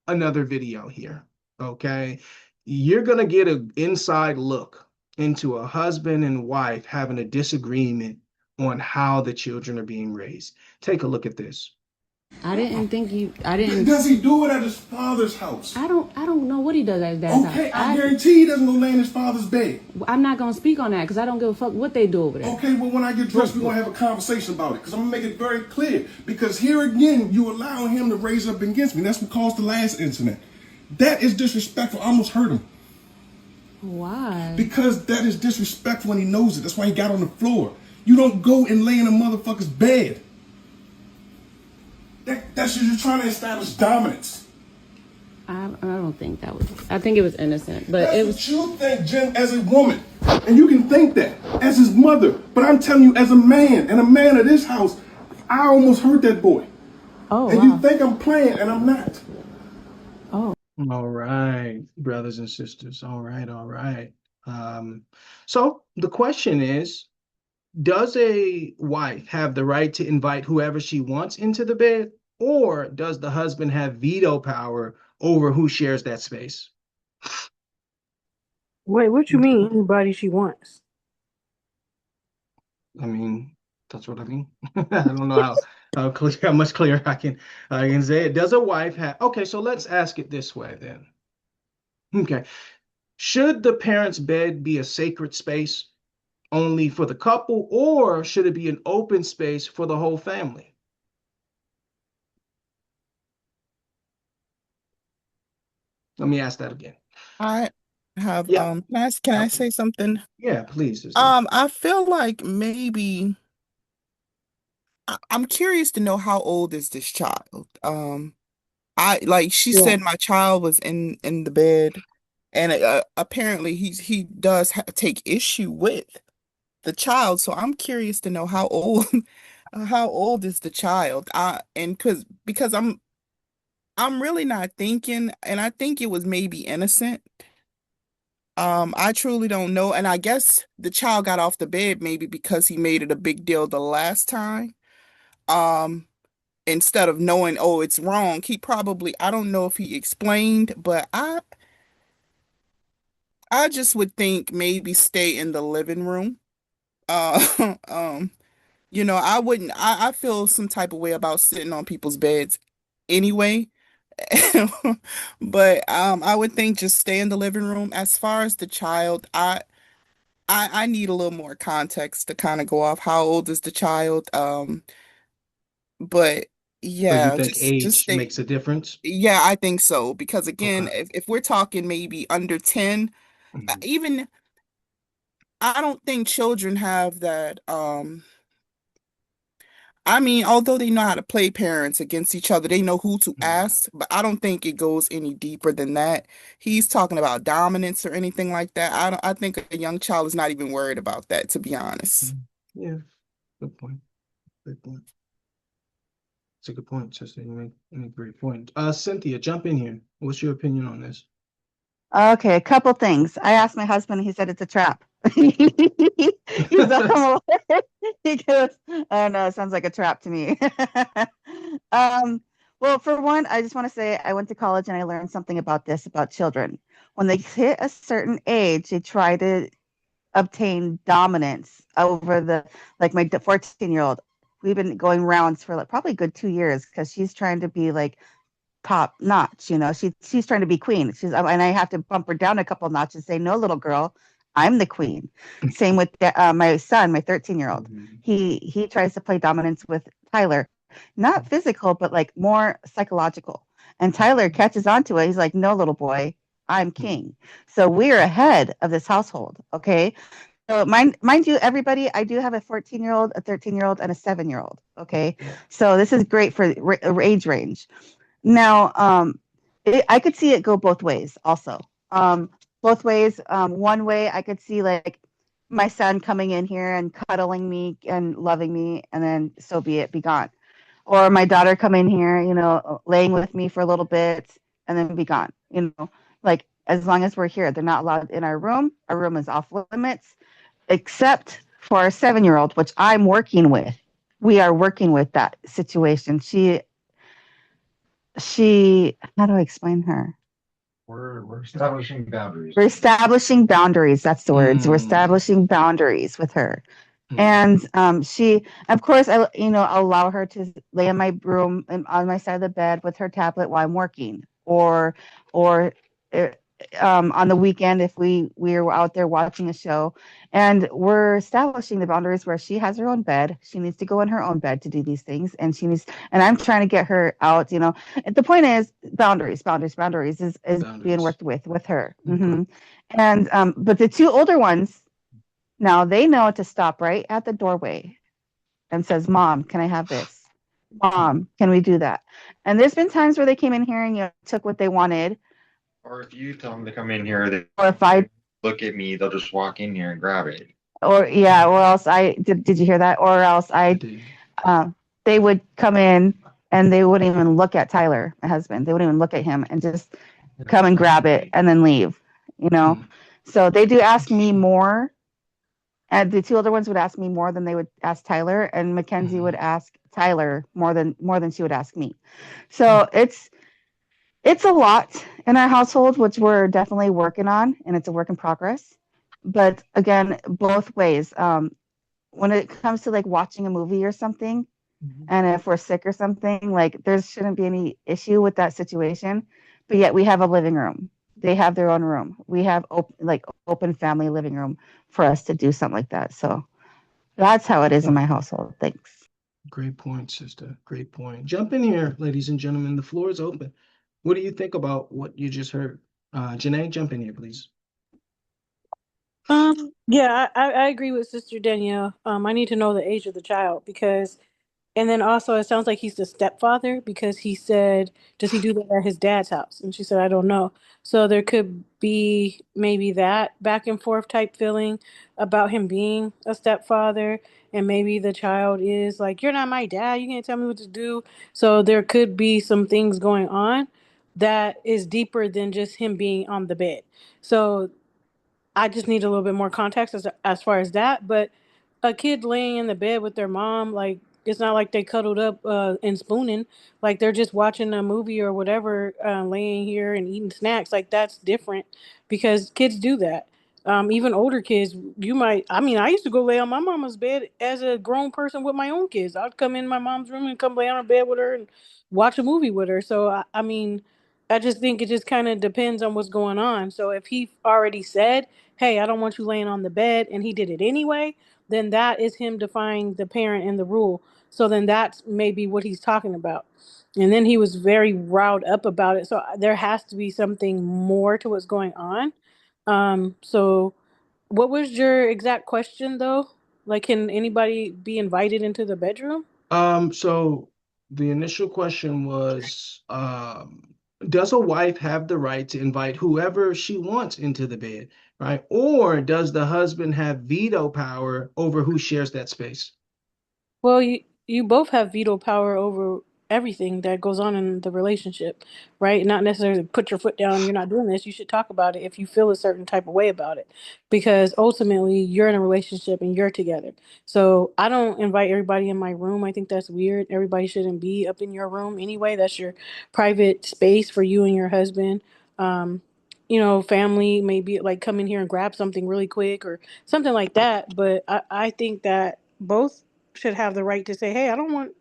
another video here. Okay. You're going to get an inside look into a husband and wife having a disagreement on how the children are being raised. Take a look at this. I didn't think you. I didn't. Does he do it at his father's house? I don't. I don't know what he does at his dad's house. Okay, I guarantee he doesn't go lay in his father's bed. I'm not gonna speak on that because I don't give a fuck what they do over there. Okay, well, when I get dressed, we're gonna have a conversation about it because I'm gonna make it very clear. Because here again, you allow him to raise up against me. That's what caused the last incident. That is disrespectful. I almost hurt him. Why? Because that is disrespectful and he knows it. That's why he got on the floor. You don't go and lay in a motherfucker's bed. That's just you're trying to establish dominance. I don't think that was. I think it was innocent, but That's it was. What you think, Jen, as a woman, and you can think that as his mother. But I'm telling you, as a man and a man of this house, I almost hurt that boy. Oh, and wow. you think I'm playing, and I'm not. Oh. All right, brothers and sisters. All right, all right. So the question is, does a wife have the right to invite whoever she wants into the bed, or does the husband have veto power over who shares that space? Wait, what you mean? Anybody she wants? I mean, that's what I mean. I don't know how much clearer I can say it. Does a wife have? Okay, so let's ask it this way then. Okay, should the parents' bed be a sacred space only for the couple, or should it be an open space for the whole family? Let me ask that again. I have Yeah. can I say something? Yeah, please, sister. I feel like maybe I'm curious to know how old is this child? I like she Yeah. said my child was in the bed, and apparently he does take issue with the child. So I'm curious to know how old how old is the child? And because I'm really not thinking, and I think it was maybe innocent. I truly don't know. And I guess the child got off the bed maybe because he made it a big deal the last time. Um, Instead of knowing, oh, it's wrong, he probably, I don't know if he explained, but I just would think maybe stay in the living room. Um, I wouldn't, I feel some type of way about sitting on people's beds anyway. But I would think just stay in the living room. As far as the child, I need a little more context to kind of go off. How old is the child? But So you yeah, think just age stay. makes a difference? Yeah, I think so. Because again, Okay. if we're talking maybe under 10, Mhm. even I don't think children have that. I mean, although they know how to play parents against each other, they know who to Mhm. ask, but I don't think it goes any deeper than that. He's talking about dominance or anything like that. I think a young child is not even worried about that, to be honest. Mhm. Yeah, good point. Good point. It's a good point, sister. You make a great point. Cynthia, jump in here. What's your opinion on this? Okay, a couple things. I asked my husband, he said it's a trap. He's all, he goes, oh no, it sounds like a trap to me. um, well, for one, I just want to say I went to college and I learned something about this about children. When they hit a certain age, they try to obtain dominance over the like my 14-year-old. We've been going rounds for like probably a good 2 years because she's trying to be like top notch. She's trying to be queen. And I have to bump her down a couple notches and say, no, little girl, I'm the queen. Same with my son, my 13-year-old. Mhm. He tries to play dominance with Tyler, not physical, but like more psychological. And Tyler catches on to it. He's like, no, little boy, I'm Mhm. king. So we're ahead of this household. Okay. So mind you, everybody, I do have a 14-year-old, a 13-year-old, and a 7-year-old. Okay. Yeah. So this is great for age range. Now, I could see it go both ways also. Both ways. One way I could see like my son coming in here and cuddling me and loving me, and then so be it, be gone. Or my daughter come in here, laying with me for a little bit and then be gone. Like as long as we're here, they're not allowed in our room. Our room is off limits, except for our 7-year-old, which I'm working with. We are working with that situation. She how do I explain her? We're establishing boundaries. We're establishing boundaries. That's the words. We're Mm. establishing boundaries with her. Mm. And she, of course, I'll allow her to lay in my room and on my side of the bed with her tablet while I'm working, or uh, on the weekend if we're out there watching a show, and we're establishing the boundaries where she has her own bed. She needs to go in her own bed to do these things, and and I'm trying to get her out. And the point is boundaries is being Boundaries. worked with her. Okay. And but the two older ones now they know to stop right at the doorway and says, "Mom, can I have this? Mhm. Mom, can we do that?" And there's been times where they came in here and took what they wanted, Or if you tell them to come in here, they or if I, look at me, they'll just walk in here and grab it. or yeah, or else I did. Did you hear that? Or else I I, did. uh, they would come in and they wouldn't even look at Tyler, my husband. They wouldn't even look at him and just come and grab it and then leave. You know, Mm. so they do ask me more. And the two older ones would ask me more than they would ask Tyler, and Mackenzie would Mhm. ask Tyler more than she would ask me. Mm. So it's a lot in our household, which we're definitely working on, and it's a work in progress. But again, both ways. When it comes to like watching a movie or something, Mhm. and if we're sick or something, like there shouldn't be any issue with that situation. But yet we have a living room. They have their own room. We have open family living room for us to do something like that. So that's how it is in Point. my household. Thanks. Great point, sister. Great point. Jump in here, ladies and gentlemen. The floor is open. What do you think about what you just heard? Janae, jump in here, please. Yeah, I agree with Sister Danielle. I need to know the age of the child because, and then also it sounds like he's the stepfather because he said, does he do that at his dad's house? And she said, I don't know. So there could be maybe that back and forth type feeling about him being a stepfather. And maybe the child is like, you're not my dad. You can't tell me what to do. So there could be some things going on that is deeper than just him being on the bed. So I just need a little bit more context as far as that. But a kid laying in the bed with their mom, like it's not like they cuddled up and spooning, like they're just watching a movie or whatever, laying here and eating snacks. Like that's different because kids do that. Even older kids, you might. I mean, I used to go lay on my mama's bed as a grown person with my own kids. I'd come in my mom's room and come lay on her bed with her and watch a movie with her. So I mean, I just think it just kind of depends on what's going on. So if he already said, hey, I don't want you laying on the bed, and he did it anyway, then that is him defying the parent and the rule. So then that's maybe what he's talking about. And then he was very riled up about it. So there has to be something more to what's going on. So what was your exact question though? Like, can anybody be invited into the bedroom? So the initial question was, does a wife have the right to invite whoever she wants into the bed, right? Or does the husband have veto power over who shares that space? Well, you both have veto power over everything that goes on in the relationship, right? Not necessarily put your foot down, you're not doing this. You should talk about it if you feel a certain type of way about it. Because ultimately you're in a relationship and you're together. So I don't invite everybody in my room. I think that's weird. Everybody shouldn't be up in your room anyway. That's your private space for you and your husband. Um, family maybe like come in here and grab something really quick or something like that. But I think that both should have the right to say, "Hey, I don't want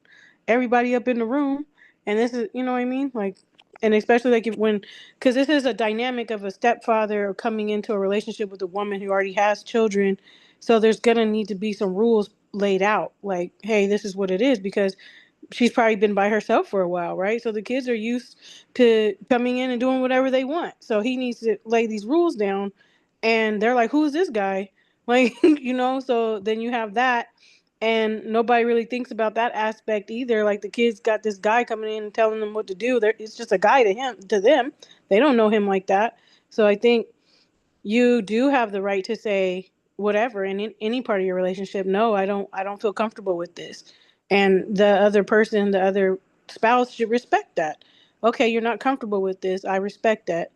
everybody up in the room." And this is, you know what I mean? Like, and especially like if when, because this is a dynamic of a stepfather coming into a relationship with a woman who already has children. So there's gonna need to be some rules laid out. Like, hey, this is what it is because she's probably been by herself for a while, right? So the kids are used to coming in and doing whatever they want. So he needs to lay these rules down, and they're like, "Who's this guy?" Like, So then you have that, and nobody really thinks about that aspect either. Like the kids got this guy coming in and telling them what to do. It's just a guy to them. They don't know him like that. So I think you do have the right to say whatever in any part of your relationship. No, I don't feel comfortable with this, and the other person, the other spouse should respect that. Okay, you're not comfortable with this. I respect that.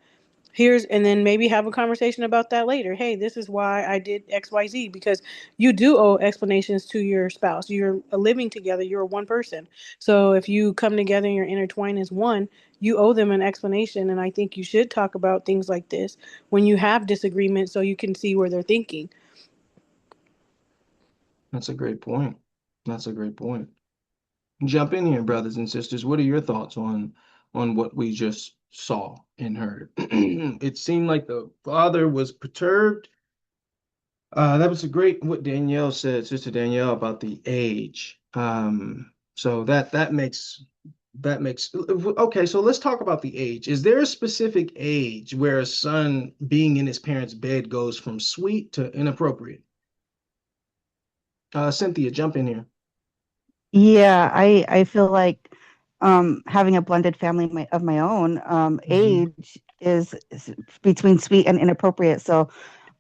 And then maybe have a conversation about that later. Hey, this is why I did XYZ, because you do owe explanations to your spouse. You're living together, you're one person. So if you come together and you're intertwined as one, you owe them an explanation. And I think you should talk about things like this when you have disagreements so you can see where they're thinking. That's a great point. That's a great point. Jump in here, brothers and sisters. What are your thoughts on what we just saw and heard? It seemed like the father was perturbed. That was a great what Danielle said, Sister Danielle, about the age. So that makes okay. So let's talk about the age. Is there a specific age where a son being in his parents' bed goes from sweet to inappropriate? Cynthia, jump in here. Yeah, I feel like having a blended family of my own, Hmm. age is between sweet and inappropriate. So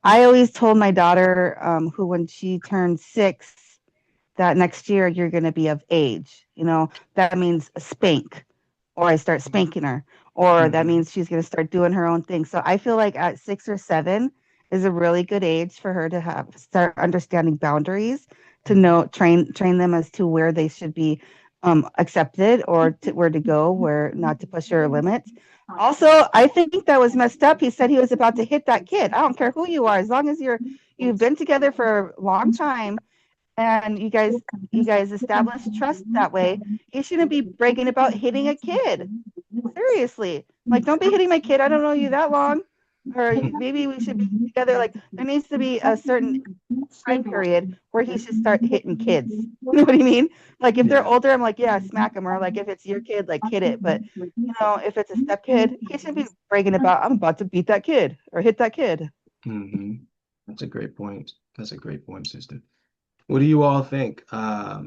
I always told my daughter, who when she turned 6, that next year you're going to be of age. That means spank, or I start spanking her, or that Hmm. means she's going to start doing her own thing. So I feel like at 6 or 7 is a really good age for her to have start understanding boundaries, to know train them as to where they should be accepted, or to where to go, where not to push her limits. Also, I think that was messed up. He said he was about to hit that kid. I don't care who you are, as long as you've been together for a long time and you guys establish trust that way. He shouldn't be bragging about hitting a kid. Seriously, like, don't be hitting my kid. I don't know you that long. Or maybe we should be together. Like, there needs to be a certain time period where he should start hitting kids. You know what I mean? Like, if they're Yeah. older, I'm like, yeah, smack him. Or like, if it's your kid, like, hit it. But if it's a step kid, he shouldn't be bragging about, I'm about to beat that kid or hit that kid. Hmm. That's a great point. That's a great point, sister. What do you all think?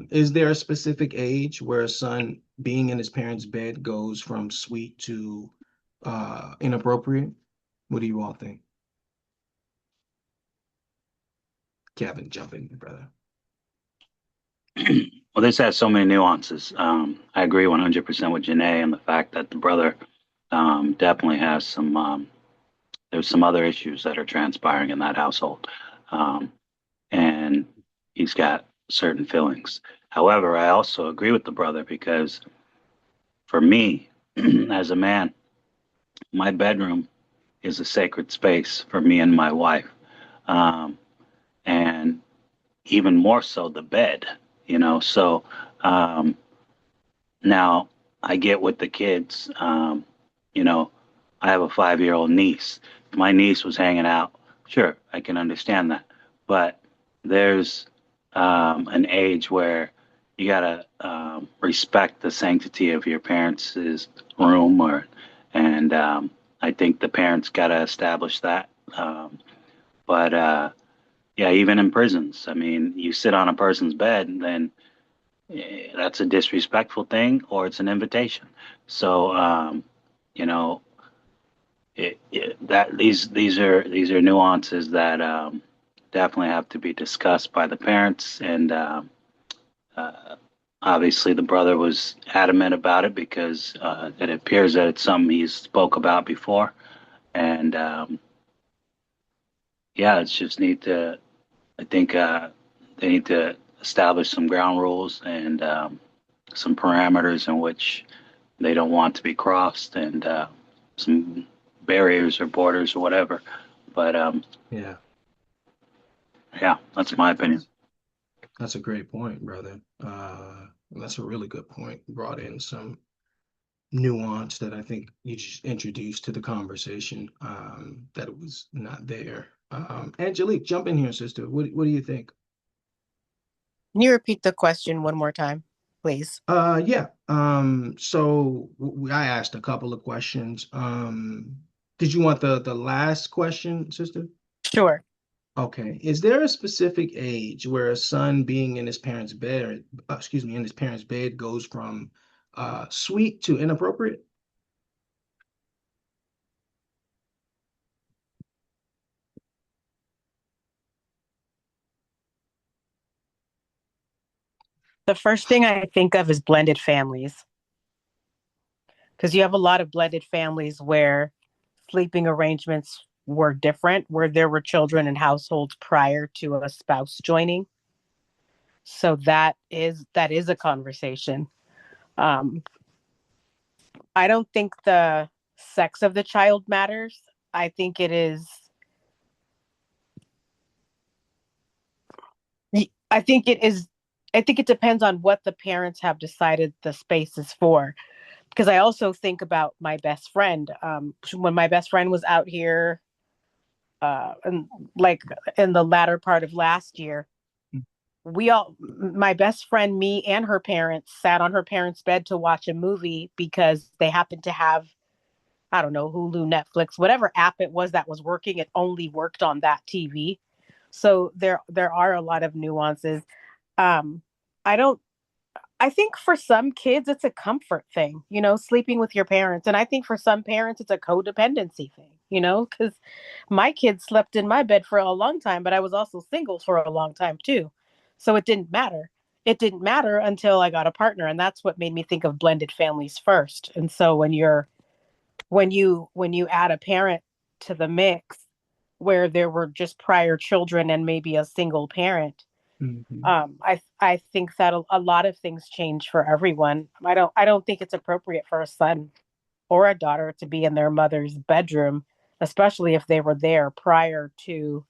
Is there a specific age where a son being in his parents' bed goes from sweet to inappropriate? What do you all think? Kevin, jump in, brother. Well, this has so many nuances. I agree 100% with Janae and the fact that the brother definitely has some there's some other issues that are transpiring in that household. And he's got certain feelings. However, I also agree with the brother because for me, as a man, my bedroom is a sacred space for me and my wife. Um, and even more so the bed, you know. So um, now I get with the kids. You know, I have a 5-year-old niece. If my niece was hanging out, sure, I can understand that. But there's an age where you gotta respect the sanctity of your parents' room, and I think the parents gotta establish that. But yeah, even in prisons, I mean, you sit on a person's bed, then that's a disrespectful thing, or it's an invitation. So you know, that these are nuances that definitely have to be discussed by the parents, and uh, obviously the brother was adamant about it because it appears that it's something he's spoke about before, and yeah, it's just need to. I think they need to establish some ground rules and some parameters in which they don't want to be crossed, and some barriers or borders or whatever. But Yeah, yeah, that's my opinion. that's a great point, brother. That's a really good point. Brought in some nuance that I think you just introduced to the conversation that it was not there. Angelique, jump in here, sister. What do you think? Can you repeat the question one more time, please? Yeah. So I asked a couple of questions. Did you want the last question, sister? Sure. Okay. Is there a specific age where a son being in his parents' bed, excuse me, in his parents' bed goes from sweet to inappropriate? The first thing I think of is blended families, because you have a lot of blended families where sleeping arrangements were different, where there were children in households prior to a spouse joining. So that is a conversation. Um, I don't think the sex of the child matters. I think it is. I think it is. I think it depends on what the parents have decided the space is for. Because I also think about my best friend. When my best friend was out here, and like in the latter part of last year, my best friend, me and her parents sat on her parents' bed to watch a movie because they happened to have, I don't know, Hulu, Netflix, whatever app it was that was working, it only worked on that TV. So there are a lot of nuances. Um, I don't I think for some kids, it's a comfort thing, sleeping with your parents. And I think for some parents, it's a codependency thing, because my kids slept in my bed for a long time, but I was also single for a long time too. So it didn't matter. It didn't matter until I got a partner. And that's what made me think of blended families first. And so when you add a parent to the mix where there were just prior children and maybe a single parent, Mhm. I think that a lot of things change for everyone. I don't think it's appropriate for a son or a daughter to be in their mother's bedroom, especially if they were there prior to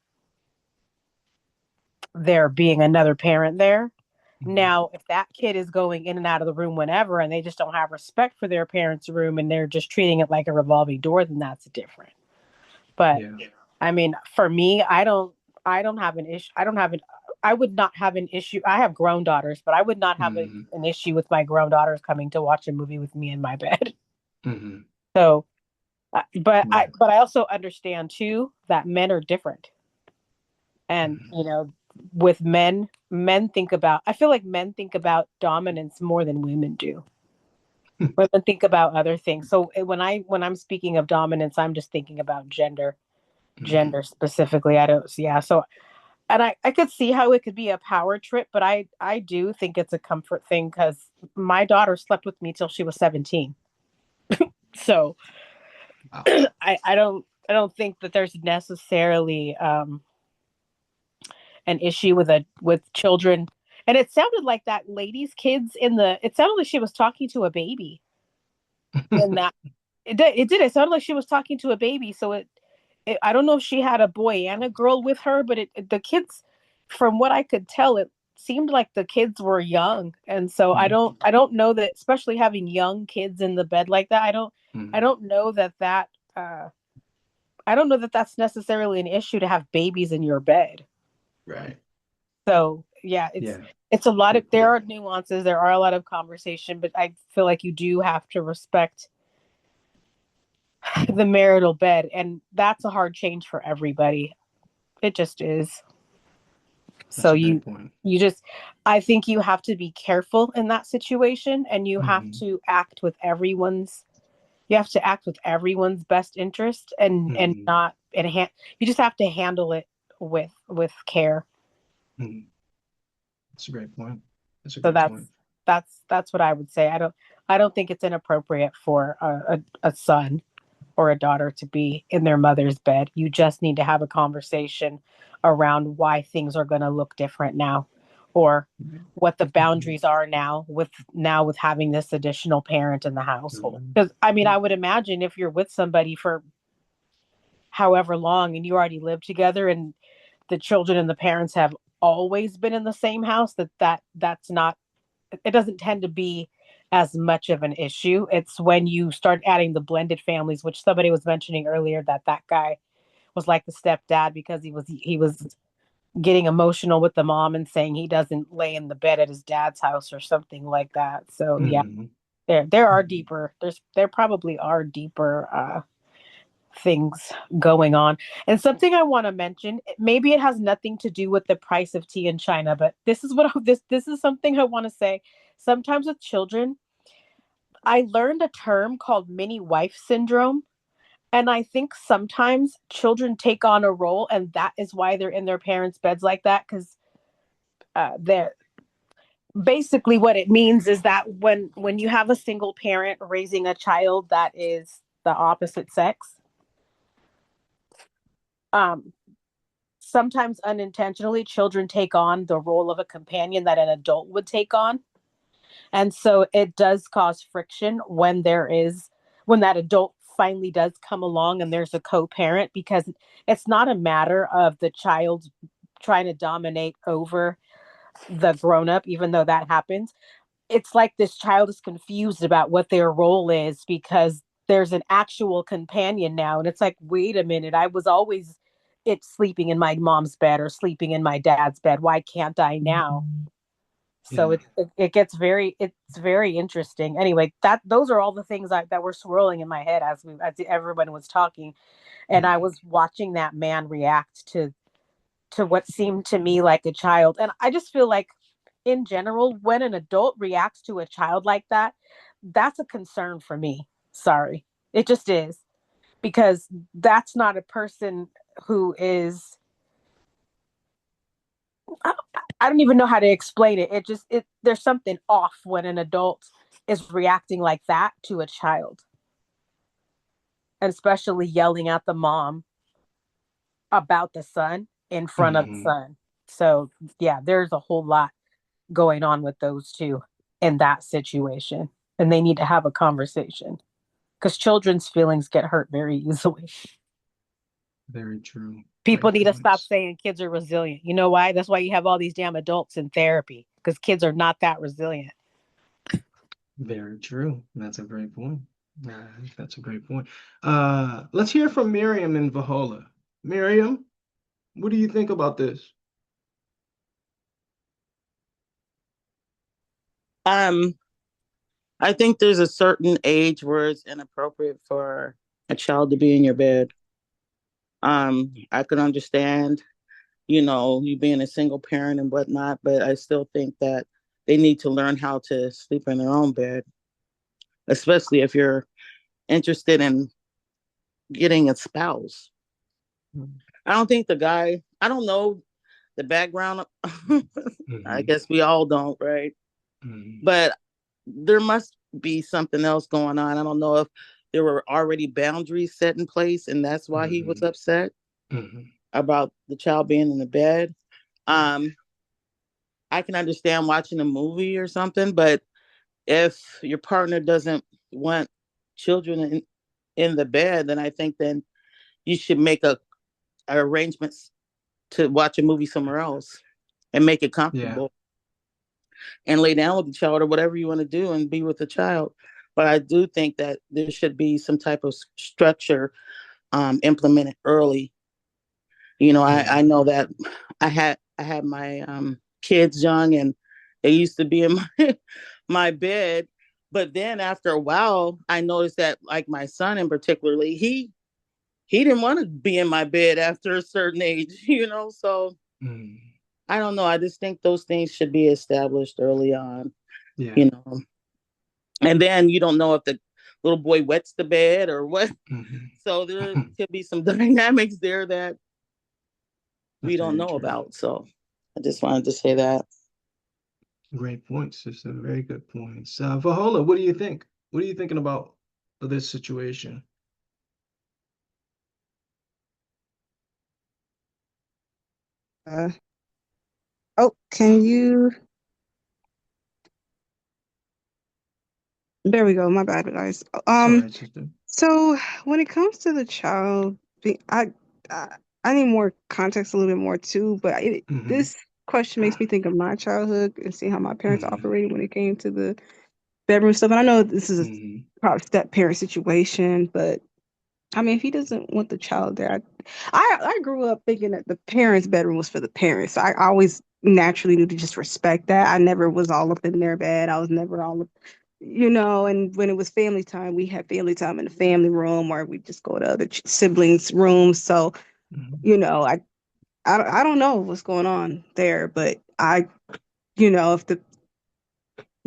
there being another parent there. Mhm. Now, if that kid is going in and out of the room whenever and they just don't have respect for their parents' room and they're just treating it like a revolving door, then that's different. But Yeah. I mean, for me, I don't have an issue. I would not have an issue. I have grown daughters, but I would not have Mhm. an issue with my grown daughters coming to watch a movie with me in my bed. Mhm. So, but I Right. but I also understand too that men are different. And, Mhm. with men think about I feel like men think about dominance more than women do. Women think about other things. So when I'm speaking of dominance, I'm just thinking about Mhm. gender specifically. I don't yeah. So and I could see how it could be a power trip, but I do think it's a comfort thing because my daughter slept with me till she was 17. So Wow. I don't think that there's necessarily an issue with children. And it sounded like that lady's kids in the. It sounded like she was talking to a baby in that. It did. It sounded like she was talking to a baby. So I don't know if she had a boy and a girl with her, but the kids, from what I could tell, it seemed like the kids were young. And so I don't know that, especially having young kids in the bed like that. I don't know that uh, I don't know that that's necessarily an issue to have babies in your bed. Right. So yeah, Yeah. it's a lot of, there are nuances, there are a lot of conversation, but I feel like you do have to respect the marital bed, and that's a hard change for everybody. It just is. That's So a great point. you just, I think you have to be careful in that situation, and you have Hmm. to act with everyone's best interest, and Hmm. not you just have to handle it with care. Hmm. That's a great point. That's a So great point. that's what I would say. I don't think it's inappropriate for a son or a daughter to be in their mother's bed. You just need to have a conversation around why things are going to look different now, or what the boundaries are now with having this additional parent in the household. Because I mean, I would imagine if you're with somebody for however long and you already live together, and the children and the parents have always been in the same house, that's not, it doesn't tend to be as much of an issue. It's when you start adding the blended families, which somebody was mentioning earlier, that guy was like the stepdad because he was getting emotional with the mom and saying he doesn't lay in the bed at his dad's house or something like that. So yeah, Hmm. there probably are deeper things going on. And something I want to mention, maybe it has nothing to do with the price of tea in China, but this is something I want to say. Sometimes with children, I learned a term called mini wife syndrome. And I think sometimes children take on a role, and that is why they're in their parents' beds like that. Because they're basically, what it means is that when you have a single parent raising a child that is the opposite sex, um, sometimes unintentionally, children take on the role of a companion that an adult would take on. And so it does cause friction when that adult finally does come along and there's a co-parent, because it's not a matter of the child trying to dominate over the grown up, even though that happens. It's like this child is confused about what their role is because there's an actual companion now. And it's like, wait a minute, I was always sleeping in my mom's bed or sleeping in my dad's bed. Why can't I now? So Yeah. it gets it's very interesting. Anyway, those are all the things that were swirling in my head as everyone was talking, and I was watching that man react to what seemed to me like a child. And I just feel like, in general, when an adult reacts to a child like that, that's a concern for me. Sorry, it just is, because that's not a person who is. I don't even know how to explain it. There's something off when an adult is reacting like that to a child, and especially yelling at the mom about the son in front of the Hmm. son. So yeah, there's a whole lot going on with those two in that situation, and they need to have a conversation, because children's feelings get hurt very easily. Very true. People Great need to stop points. saying kids are resilient. You know why? That's why you have all these damn adults in therapy, because kids are not that resilient. Very true. That's a great point. That's a great point. Let's hear from Miriam in Vahola. Miriam, what do you think about this? Um, I think there's a certain age where it's inappropriate for a child to be in your bed. I could understand, you being a single parent and whatnot, but I still think that they need to learn how to sleep in their own bed, especially if you're interested in getting a spouse. I don't think I don't know the background. I Hmm. guess we all don't, right? Hmm. But there must be something else going on. I don't know if there were already boundaries set in place, and that's why he was upset about the child being in the bed. Um, I can understand watching a movie or something, but if your partner doesn't want children in the bed, then I think then you should make arrangements to watch a movie somewhere else and make it Yeah. comfortable and lay down with the child or whatever you want to do and be with the child. But I do think that there should be some type of structure implemented early. You know, I know that I had my kids young and they used to be in my bed. But then after a while, I noticed that like my son in particularly, he didn't want to be in my bed after a certain age, you know. So I don't know. I just think those things should be established early on, Yeah. you know. And then you don't know if the little boy wets the bed or what. So there could be some dynamics there that we don't know about. So I just wanted to say that. Great points, sister. Very good points. Vahola, what do you think? What are you thinking about this situation? Oh, can you? There we go. My bad, guys. It's all right, sister. So when it comes to the child, I I need more context, a little bit more too. But this question makes me think of my childhood and see how my parents operated when it came to the bedroom stuff. And I know this is a probably step parent situation, but I mean, if he doesn't want the child there, I grew up thinking that the parents' bedroom was for the parents. So I always naturally knew to just respect that. I never was all up in their bed. I was never all up, and when it was family time, we had family time in the family room, or we just go to other siblings' rooms. So, you know, I don't know what's going on there, but if the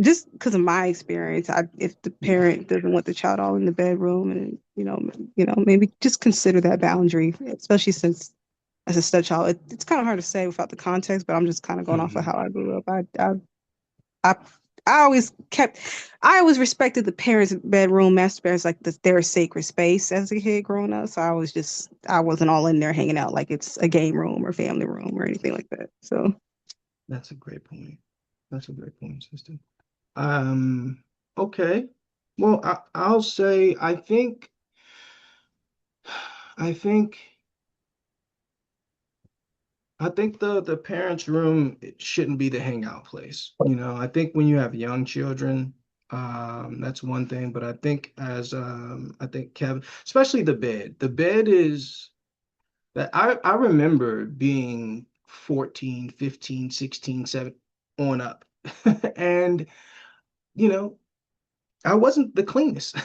just because of my experience, if the parent doesn't want the child all in the bedroom, and maybe just consider that boundary, especially since as a stepchild, it's kind of hard to say without the context. But I'm just kind of going off of how I grew up. I I I always respected the parents' bedroom, master bedrooms, like their sacred space as a kid growing up. So I wasn't all in there hanging out like it's a game room or family room or anything like that. So That's a great point. That's a great point, sister. Okay. Well, I'll say I think I think the parents' room shouldn't be the hangout place. I think when you have young children, that's one thing. But I think I think Kevin, especially the bed is that I remember being 14, 15, 16, 7 on up. And you know, I wasn't the cleanest.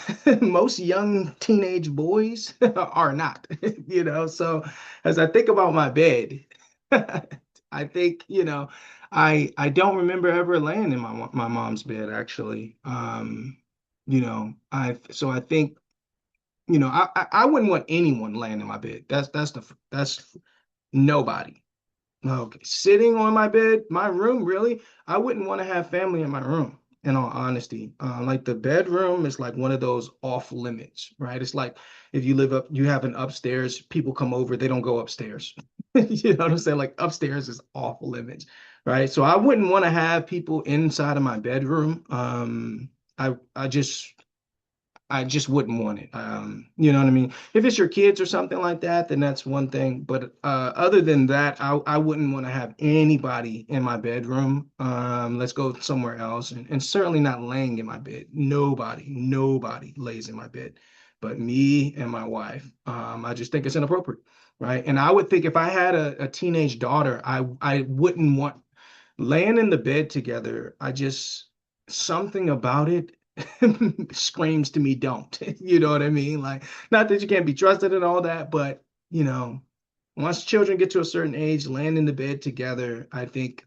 Most young teenage boys are not, So as I think about my bed, I think, I don't remember ever laying in my mom's bed actually. I think, I wouldn't want anyone laying in my bed. That's nobody. Okay, sitting on my bed, my room, really? I wouldn't want to have family in my room, in all honesty. Like the bedroom is like one of those off limits, right? It's like if you have an upstairs, people come over, they don't go upstairs. You know what I'm saying? Like upstairs is off limits, right? So I wouldn't want to have people inside of my bedroom. I just wouldn't want it. You know what I mean? If it's your kids or something like that, then that's one thing. But other than that, I wouldn't want to have anybody in my bedroom. Let's go somewhere else, and certainly not laying in my bed. Nobody lays in my bed, but me and my wife. I just think it's inappropriate, right? And I would think if I had a teenage daughter, I wouldn't want laying in the bed together. Something about it screams to me, don't. You know what I mean? Like, not that you can't be trusted and all that, but once children get to a certain age, laying in the bed together, I think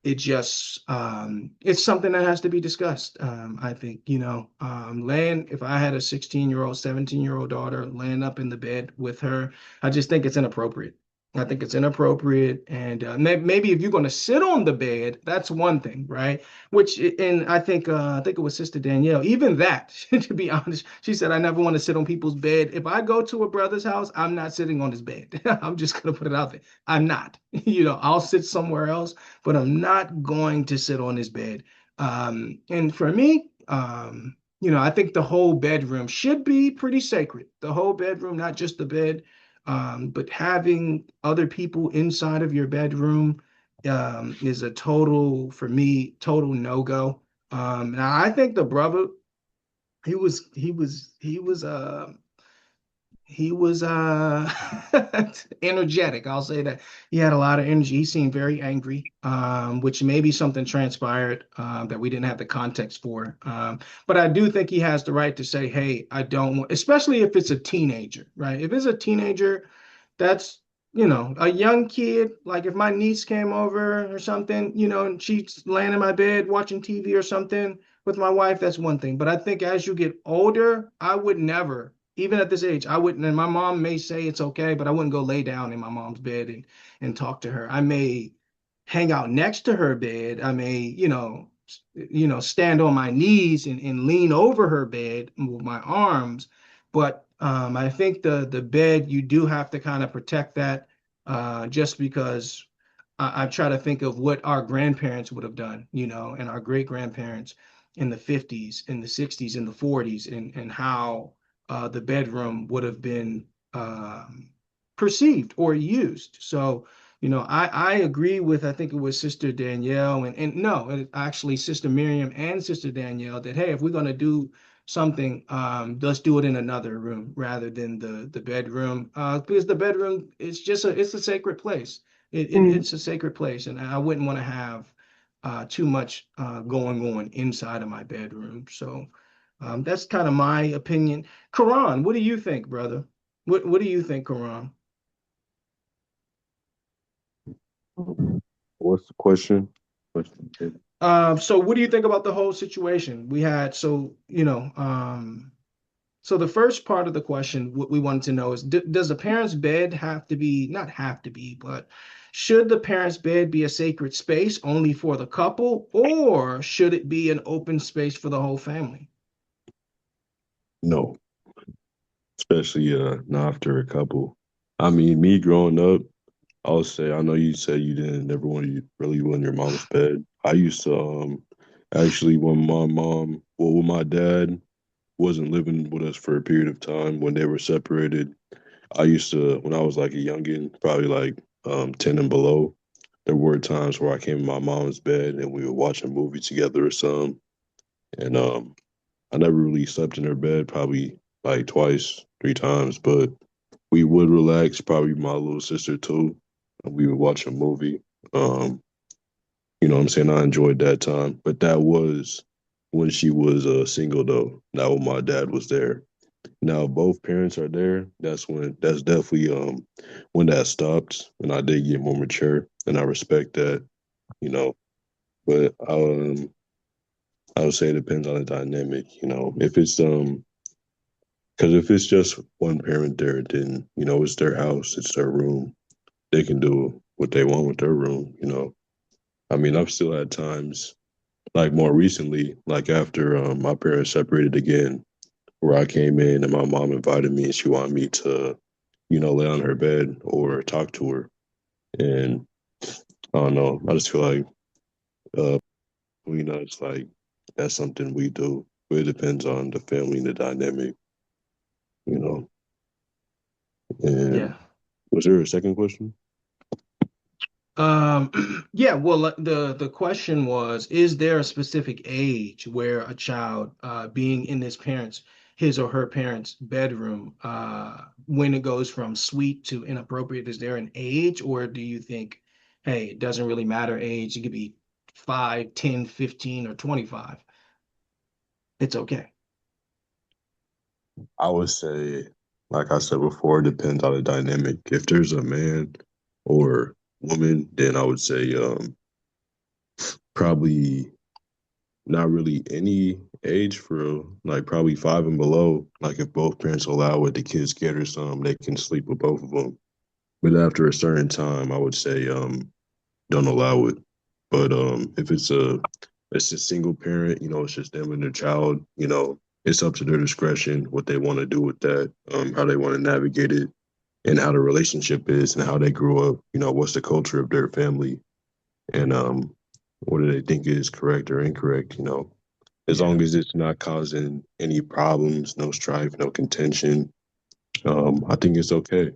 it's something that has to be discussed. I think, laying, if I had a 16-year-old, 17-year-old daughter laying up in the bed with her, I just think it's inappropriate. I think it's inappropriate. And maybe if you're going to sit on the bed, that's one thing, right? And I think it was Sister Danielle. Even that, to be honest, she said, "I never want to sit on people's bed. If I go to a brother's house, I'm not sitting on his bed. I'm just going to put it out there. I'm not. I'll sit somewhere else, but I'm not going to sit on his bed." And for me, I think the whole bedroom should be pretty sacred. The whole bedroom, not just the bed. But having other people inside of your bedroom is a total, for me, total no-go. Now I think the brother, he was energetic. I'll say that he had a lot of energy. He seemed very angry, which maybe something transpired that we didn't have the context for. But I do think he has the right to say, "Hey, I don't want," especially if it's a teenager, right? If it's a teenager, that's a young kid. Like if my niece came over or something, and she's laying in my bed watching TV or something with my wife, that's one thing. But I think as you get older, I would never, even at this age, I wouldn't. And my mom may say it's okay, but I wouldn't go lay down in my mom's bed and talk to her. I may hang out next to her bed. I may, stand on my knees and lean over her bed with my arms. But I think the bed, you do have to kind of protect that, just because I try to think of what our grandparents would have done, and our great grandparents in the 50s, in the 60s, in the 40s, and how the bedroom would have been perceived or used. So, I agree with, I think it was Sister Danielle, and no, actually Sister Miriam and Sister Danielle, that, hey, if we're going to do something, let's do it in another room rather than the bedroom, because the bedroom is just it's a sacred place. It's a sacred place, and I wouldn't want to have too much going on inside of my bedroom. So that's kind of my opinion. Karan, what do you think, brother? What do you think, Karan? What's the question? So what do you think about the whole situation? So the first part of the question, what we wanted to know is, does a parent's bed have to be, not have to be, but should the parent's bed be a sacred space only for the couple, or should it be an open space for the whole family? No, especially not after a couple. I mean, me growing up, I'll say I know you said you didn't never want to really go in your mom's bed. I used to actually when when my dad wasn't living with us for a period of time when they were separated. I used to, when I was like a youngin, probably like 10 and below, there were times where I came in my mom's bed and we would watch a movie together or something. And I never really slept in her bed, probably like twice, three times, but we would relax, probably my little sister too. And we would watch a movie. Um, you know what I'm saying? I enjoyed that time. But that was when she was single though, not when my dad was there. Now both parents are there. That's definitely when that stopped and I did get more mature and I respect that, you know. But I would say it depends on the dynamic, you know. If it's because if it's just one parent there, then it's their house, it's their room. They can do what they want with their room, you know. I mean, I've still had times like more recently, like after my parents separated again, where I came in and my mom invited me and she wanted me to, lay on her bed or talk to her. And I don't know, I just feel like uh it's like that's something we do. But it depends on the family and the dynamic, you know. And Yeah. was there a second question? Yeah, well, the question was, is there a specific age where a child being in his or her parents' bedroom, when it goes from sweet to inappropriate, is there an age, or do you think, hey, it doesn't really matter age, it could be 5, 10, 15, or 25. It's okay. I would say, like I said before, it depends on the dynamic. If there's a man or woman, then I would say probably not really any age for like probably five and below. Like if both parents allow it, the kids scared or something, they can sleep with both of them. But after a certain time, I would say don't allow it. But if it's a single parent, it's just them and their child, it's up to their discretion what they want to do with that, how they want to navigate it, and how the relationship is and how they grew up. What's the culture of their family, and what do they think is correct or incorrect. As long as it's not causing any problems, no strife, no contention, I think it's okay.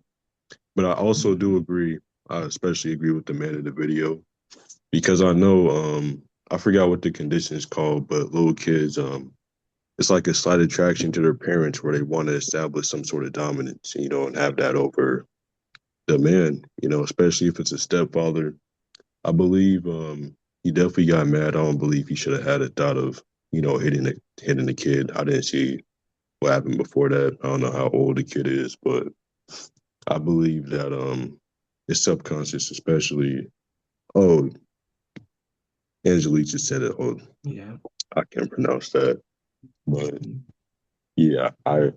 But I also do agree. I especially agree with the man in the video because I know I forgot what the condition is called, but little kids it's like a slight attraction to their parents where they want to establish some sort of dominance, and have that over the man, especially if it's a stepfather. I believe he definitely got mad. I don't believe he should have had a thought of, hitting the kid. I didn't see what happened before that. I don't know how old the kid is, but I believe that it's subconscious, especially. Oh, Angelique just said it. Oh, Yeah. I can't pronounce that, but yeah, I've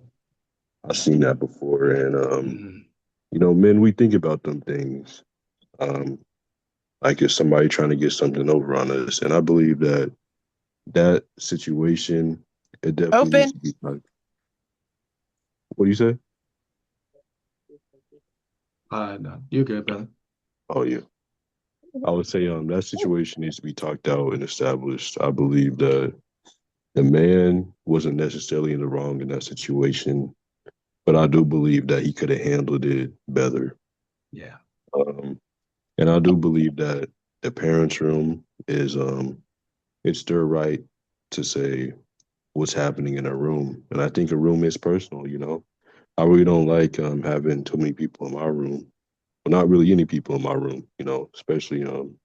seen that before, and men, we think about them things. Um, like if somebody trying to get something over on us, and I believe that situation, it definitely needs Open. to be like. What do you say? No, you're good, brother. Oh yeah, I would say that situation needs to be talked out and established. I believe that the man wasn't necessarily in the wrong in that situation, but I do believe that he could have handled it better. Yeah. Um, and I do believe that the parents' room is it's their right to say what's happening in a room, and I think a room is personal. I really don't like having too many people in my room. Well, not really any people in my room. Especially even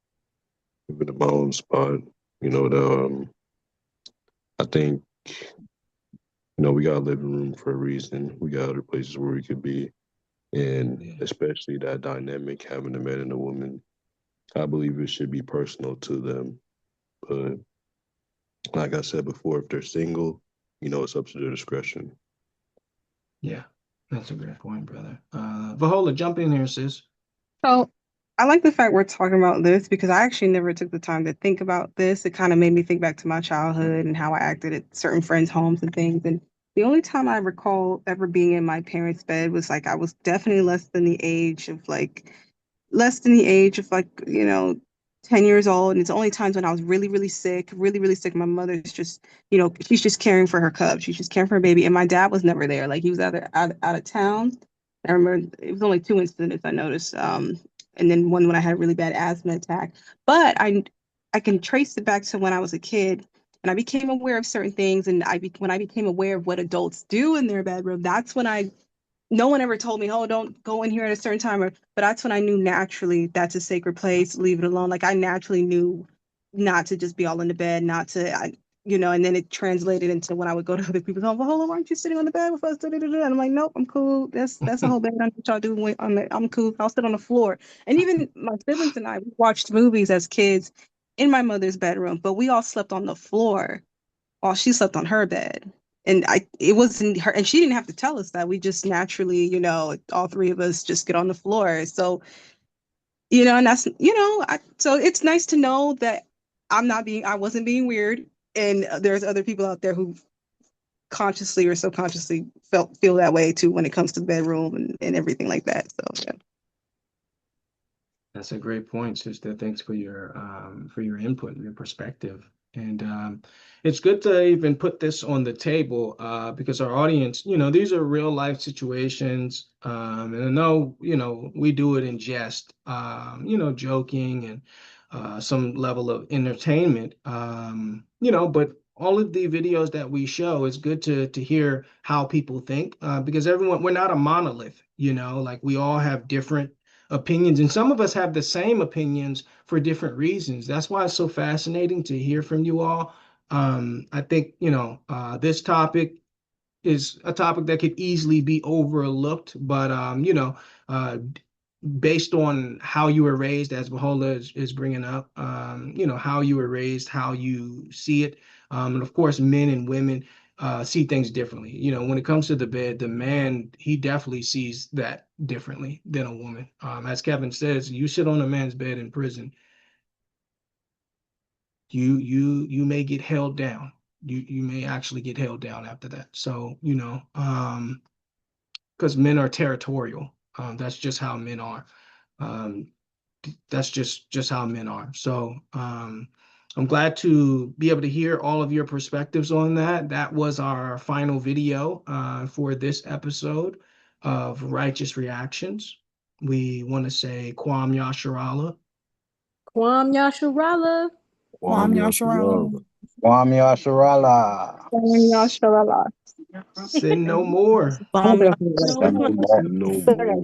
in my own spot. I think we got a living room for a reason. We got other places where we could be, and especially that dynamic having a man and a woman. I believe it should be personal to them. But like I said before, if they're single, it's up to their discretion. Yeah. That's a great point, brother. Vahola, jump in here, sis. So I like the fact we're talking about this because I actually never took the time to think about this. It kind of made me think back to my childhood and how I acted at certain friends' homes and things. And the only time I recall ever being in my parents' bed was like I was definitely less than the age of 10 years old. And it's only times when I was really, really sick, really, really sick. My mother's just, she's just caring for her cub. She's just caring for her baby. And my dad was never there. Like he was either out of town. I remember it was only two incidents I noticed. And then one when I had a really bad asthma attack. But I can trace it back to when I was a kid and I became aware of certain things. And when I became aware of what adults do in their bedroom, that's when no one ever told me, oh, don't go in here at a certain time. But that's when I knew naturally that's a sacred place, leave it alone. Like I naturally knew not to just be all in the bed, not to, and then it translated into when I would go to other people's home, well, hold on, aren't you sitting on the bed with us? Da, da, da, da. And I'm like, nope, I'm cool. That's a whole bed. I know what y'all do. I'm cool. I'll sit on the floor. And even my siblings and I, we watched movies as kids in my mother's bedroom, but we all slept on the floor while she slept on her bed. And it wasn't her, and she didn't have to tell us that. We just naturally, all three of us just get on the floor. So, and that's, so it's nice to know that I wasn't being weird. And there's other people out there who consciously or subconsciously feel that way too when it comes to the bedroom and everything like that. So, yeah. That's a great point, sister. Thanks for your input and your perspective. And it's good to even put this on the table because our audience, these are real life situations. And I know, we do it in jest, joking and some level of entertainment. But all of the videos that we show, it's good to hear how people think because we're not a monolith, like we all have different opinions, and some of us have the same opinions for different reasons. That's why it's so fascinating to hear from you all. I think, this topic is a topic that could easily be overlooked, but uh, based on how you were raised, as Bahola is bringing up, how you were raised, how you see it, and of course, men and women. see things differently. You know, when it comes to the bed, the man, he definitely sees that differently than a woman. As Kevin says, you sit on a man's bed in prison, you may get held down. You may actually get held down after that. So, you know, because men are territorial. That's just how men are. Um, that's just how men are. So I'm glad to be able to hear all of your perspectives on that. That was our final video for this episode of Righteous Reactions. We want to say Kwam Yasharala. Kwam Yasharala. Kwam Kwame Yasharala. Asharala. Kwame Asharala. Sin no more. Um, Definitely no like Sin no more.